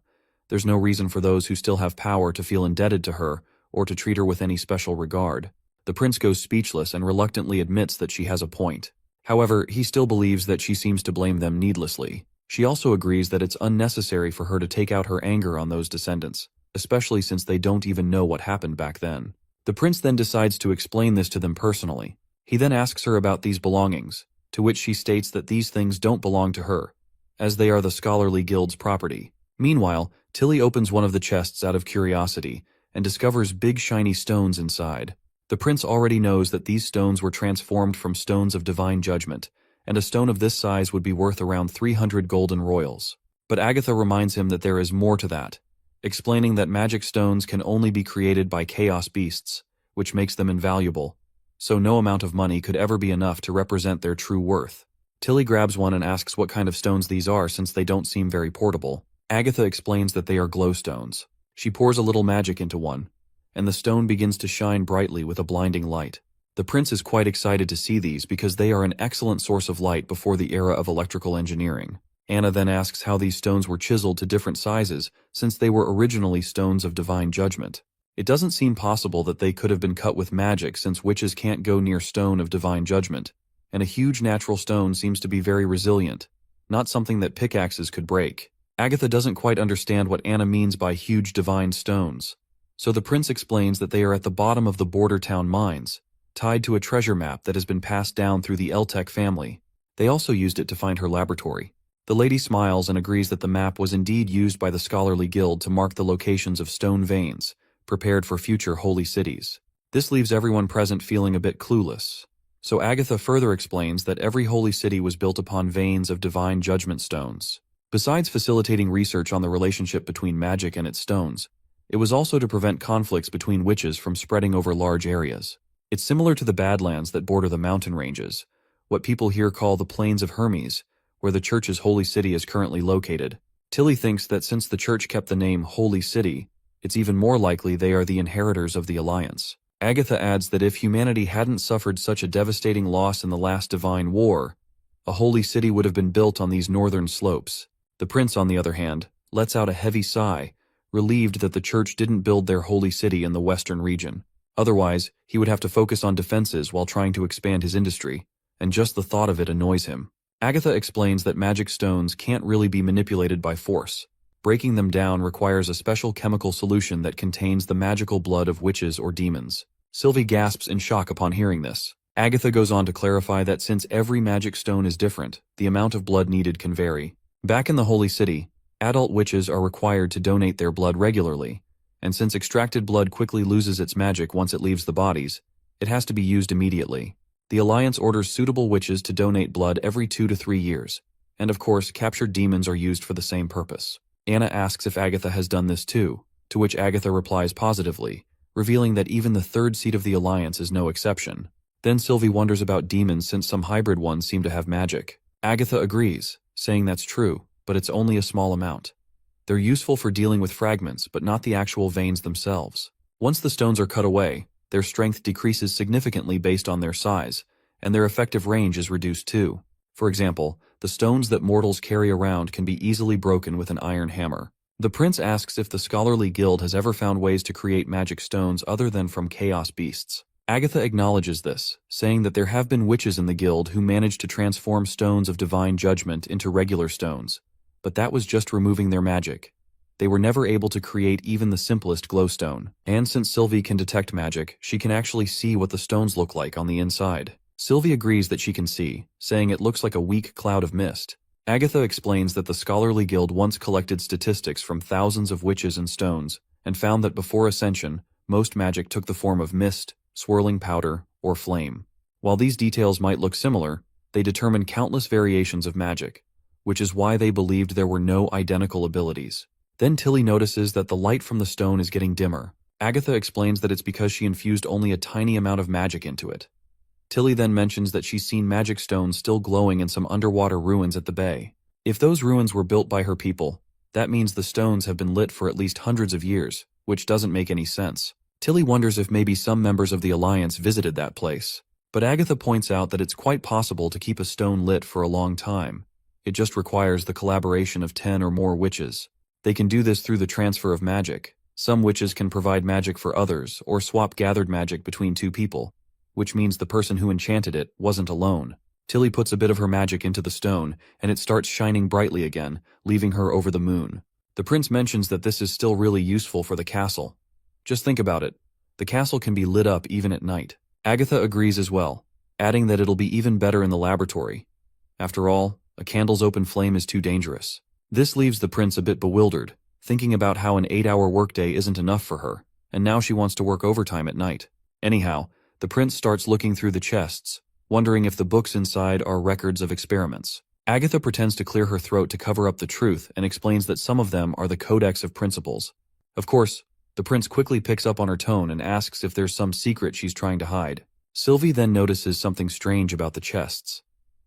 There's no reason for those who still have power to feel indebted to her or to treat her with any special regard. The prince goes speechless and reluctantly admits that she has a point. However, he still believes that she seems to blame them needlessly. She also agrees that it's unnecessary for her to take out her anger on those descendants, especially since they don't even know what happened back then. The prince then decides to explain this to them personally. He then asks her about these belongings, to which she states that these things don't belong to her, as they are the scholarly guild's property. Meanwhile, Tilly opens one of the chests out of curiosity and discovers big shiny stones inside. The prince already knows that these stones were transformed from stones of divine judgment, and a stone of this size would be worth around 300 golden royals. But Agatha reminds him that there is more to that, explaining that magic stones can only be created by chaos beasts, which makes them invaluable, so no amount of money could ever be enough to represent their true worth. Tilly grabs one and asks what kind of stones these are since they don't seem very portable. Agatha explains that they are glowstones. She pours a little magic into one, and the stone begins to shine brightly with a blinding light. The prince is quite excited to see these because they are an excellent source of light before the era of electrical engineering. Anna then asks how these stones were chiseled to different sizes since they were originally stones of divine judgment. It doesn't seem possible that they could have been cut with magic since witches can't go near stone of divine judgment, and a huge natural stone seems to be very resilient, not something that pickaxes could break. Agatha doesn't quite understand what Anna means by huge divine stones, so the prince explains that they are at the bottom of the border town mines, tied to a treasure map that has been passed down through the Eltek family. They also used it to find her laboratory. The lady smiles and agrees that the map was indeed used by the scholarly guild to mark the locations of stone veins, prepared for future holy cities. This leaves everyone present feeling a bit clueless. So Agatha further explains that every holy city was built upon veins of divine judgment stones. Besides facilitating research on the relationship between magic and its stones, it was also to prevent conflicts between witches from spreading over large areas. It's similar to the Badlands that border the mountain ranges, what people here call the Plains of Hermes, where the church's holy city is currently located. Tilly thinks that since the church kept the name Holy City, it's even more likely they are the inheritors of the Alliance. Agatha adds that if humanity hadn't suffered such a devastating loss in the last divine war, a holy city would have been built on these northern slopes. The prince, on the other hand, lets out a heavy sigh, relieved that the church didn't build their holy city in the western region. Otherwise, he would have to focus on defenses while trying to expand his industry, and just the thought of it annoys him. Agatha explains that magic stones can't really be manipulated by force. Breaking them down requires a special chemical solution that contains the magical blood of witches or demons. Sylvie gasps in shock upon hearing this. Agatha goes on to clarify that since every magic stone is different, the amount of blood needed can vary. Back in the Holy City, adult witches are required to donate their blood regularly, and since extracted blood quickly loses its magic once it leaves the bodies, it has to be used immediately. The Alliance orders suitable witches to donate blood every 2 to 3 years, and of course, captured demons are used for the same purpose. Anna asks if Agatha has done this too, to which Agatha replies positively, revealing that even the third seat of the Alliance is no exception. Then Sylvie wonders about demons since some hybrid ones seem to have magic. Agatha agrees, saying that's true, but it's only a small amount. They're useful for dealing with fragments, but not the actual veins themselves. Once the stones are cut away, their strength decreases significantly based on their size, and their effective range is reduced too. For example, the stones that mortals carry around can be easily broken with an iron hammer. The prince asks if the scholarly guild has ever found ways to create magic stones other than from chaos beasts. Agatha acknowledges this, saying that there have been witches in the guild who managed to transform stones of divine judgment into regular stones, but that was just removing their magic. They were never able to create even the simplest glowstone, and since Sylvie can detect magic, she can actually see what the stones look like on the inside. Sylvie agrees that she can see, saying it looks like a weak cloud of mist. Agatha explains that the scholarly guild once collected statistics from thousands of witches and stones, and found that before Ascension, most magic took the form of mist, swirling powder, or flame. While these details might look similar, they determine countless variations of magic, which is why they believed there were no identical abilities. Then Tilly notices that the light from the stone is getting dimmer. Agatha explains that it's because she infused only a tiny amount of magic into it. Tilly then mentions that she's seen magic stones still glowing in some underwater ruins at the bay. If those ruins were built by her people, that means the stones have been lit for at least hundreds of years, which doesn't make any sense. Tilly wonders if maybe some members of the Alliance visited that place. But Agatha points out that it's quite possible to keep a stone lit for a long time. It just requires the collaboration of 10 or more witches. They can do this through the transfer of magic. Some witches can provide magic for others, or swap gathered magic between two people, which means the person who enchanted it wasn't alone. Tilly puts a bit of her magic into the stone, and it starts shining brightly again, leaving her over the moon. The prince mentions that this is still really useful for the castle. Just think about it. The castle can be lit up even at night. Agatha agrees as well, adding that it'll be even better in the laboratory. After all, a candle's open flame is too dangerous. This leaves the prince a bit bewildered, thinking about how an 8-hour workday isn't enough for her, and now she wants to work overtime at night. Anyhow, the prince starts looking through the chests, wondering if the books inside are records of experiments. Agatha pretends to clear her throat to cover up the truth and explains that some of them are the Codex of Principles. Of course, the prince quickly picks up on her tone and asks if there's some secret she's trying to hide. Sylvie then notices something strange about the chests.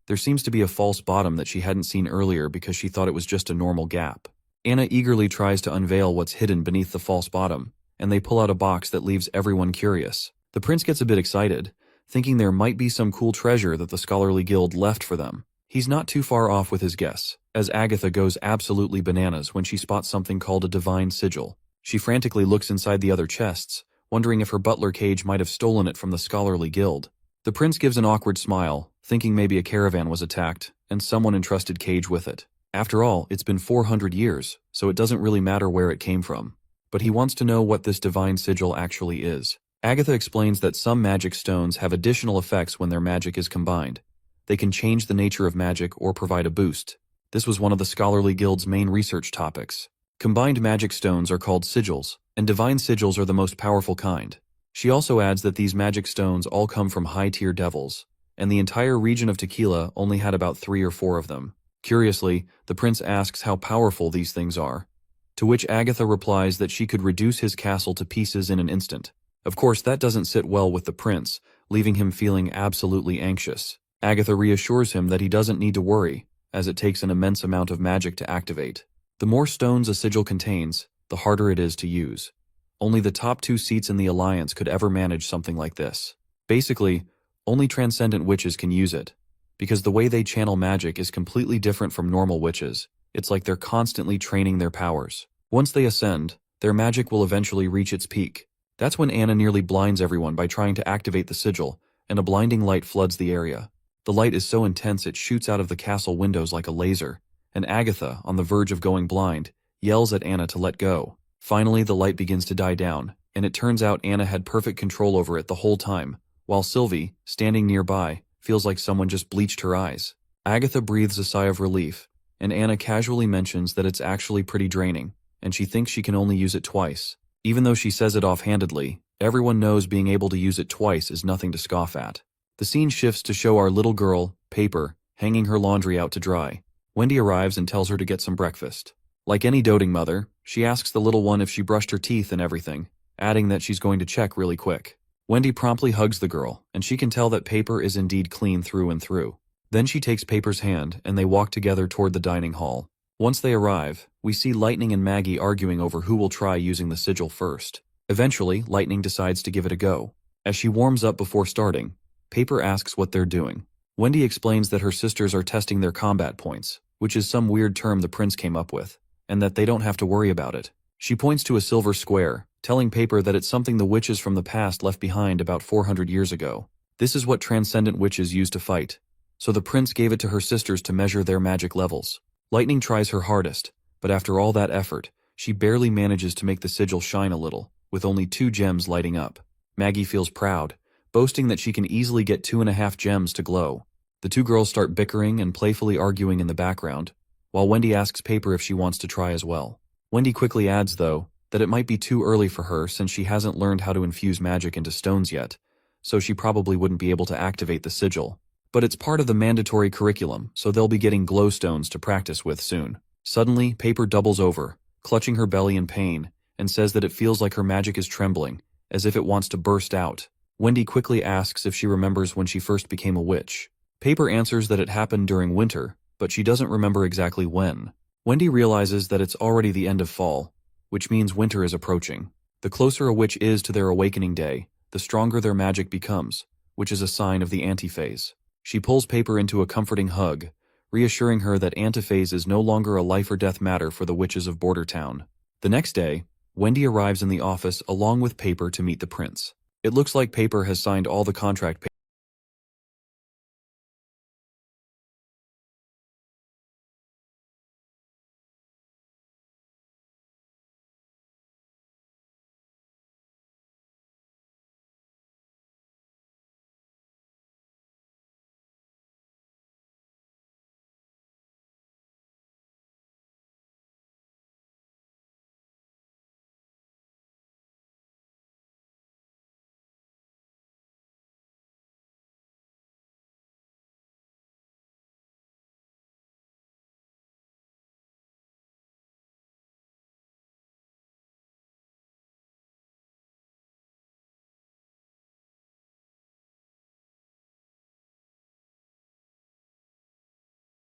There seems to be a false bottom that she hadn't seen earlier because she thought it was just a normal gap. Anna eagerly tries to unveil what's hidden beneath the false bottom, and they pull out a box that leaves everyone curious. The prince gets a bit excited, thinking there might be some cool treasure that the scholarly guild left for them. He's not too far off with his guess, as Agatha goes absolutely bananas when she spots something called a divine sigil. She frantically looks inside the other chests, wondering if her butler Cage might have stolen it from the scholarly guild. The prince gives an awkward smile, thinking maybe a caravan was attacked, and someone entrusted Cage with it. After all, it's been 400 years, so it doesn't really matter where it came from. But he wants to know what this divine sigil actually is. Agatha explains that some magic stones have additional effects when their magic is combined. They can change the nature of magic or provide a boost. This was one of the scholarly guild's main research topics. Combined magic stones are called sigils, and divine sigils are the most powerful kind. She also adds that these magic stones all come from high-tier devils, and the entire region of Tequila only had about 3 or 4 of them. Curiously, the prince asks how powerful these things are, to which Agatha replies that she could reduce his castle to pieces in an instant. Of course, that doesn't sit well with the prince, leaving him feeling absolutely anxious. Agatha reassures him that he doesn't need to worry, as it takes an immense amount of magic to activate. The more stones a sigil contains, the harder it is to use. Only the top 2 seats in the Alliance could ever manage something like this. Basically, only transcendent witches can use it, because the way they channel magic is completely different from normal witches. It's like they're constantly training their powers. Once they ascend, their magic will eventually reach its peak. That's when Anna nearly blinds everyone by trying to activate the sigil, and a blinding light floods the area. The light is so intense it shoots out of the castle windows like a laser, and Agatha, on the verge of going blind, yells at Anna to let go. Finally, the light begins to die down, and it turns out Anna had perfect control over it the whole time, while Sylvie, standing nearby, feels like someone just bleached her eyes. Agatha breathes a sigh of relief, and Anna casually mentions that it's actually pretty draining, and she thinks she can only use it twice. Even though she says it offhandedly, everyone knows being able to use it twice is nothing to scoff at. The scene shifts to show our little girl, Paper, hanging her laundry out to dry. Wendy arrives and tells her to get some breakfast. Like any doting mother, she asks the little one if she brushed her teeth and everything, adding that she's going to check really quick. Wendy promptly hugs the girl, and she can tell that Paper is indeed clean through and through. Then she takes Paper's hand, and they walk together toward the dining hall. Once they arrive, we see Lightning and Maggie arguing over who will try using the sigil first. Eventually, Lightning decides to give it a go. As she warms up before starting, Paper asks what they're doing. Wendy explains that her sisters are testing their combat points, which is some weird term the prince came up with, and that they don't have to worry about it. She points to a silver square, telling Paper that it's something the witches from the past left behind about 400 years ago. This is what transcendent witches use to fight, so the prince gave it to her sisters to measure their magic levels. Lightning tries her hardest, but after all that effort, she barely manages to make the sigil shine a little, with only 2 gems lighting up. Maggie feels proud, boasting that she can easily get 2.5 gems to glow. The 2 girls start bickering and playfully arguing in the background, while Wendy asks Paper if she wants to try as well. Wendy quickly adds, though, that it might be too early for her since she hasn't learned how to infuse magic into stones yet, so she probably wouldn't be able to activate the sigil. But it's part of the mandatory curriculum, so they'll be getting glowstones to practice with soon. Suddenly, Paper doubles over, clutching her belly in pain, and says that it feels like her magic is trembling, as if it wants to burst out. Wendy quickly asks if she remembers when she first became a witch. Paper answers that it happened during winter, but she doesn't remember exactly when. Wendy realizes that it's already the end of fall, which means winter is approaching. The closer a witch is to their awakening day, the stronger their magic becomes, which is a sign of the antiphase. She pulls Paper into a comforting hug, reassuring her that antiphase is no longer a life or death matter for the witches of Border Town. The next day, Wendy arrives in the office along with Paper to meet the prince. It looks like Paper has signed all the contract papers.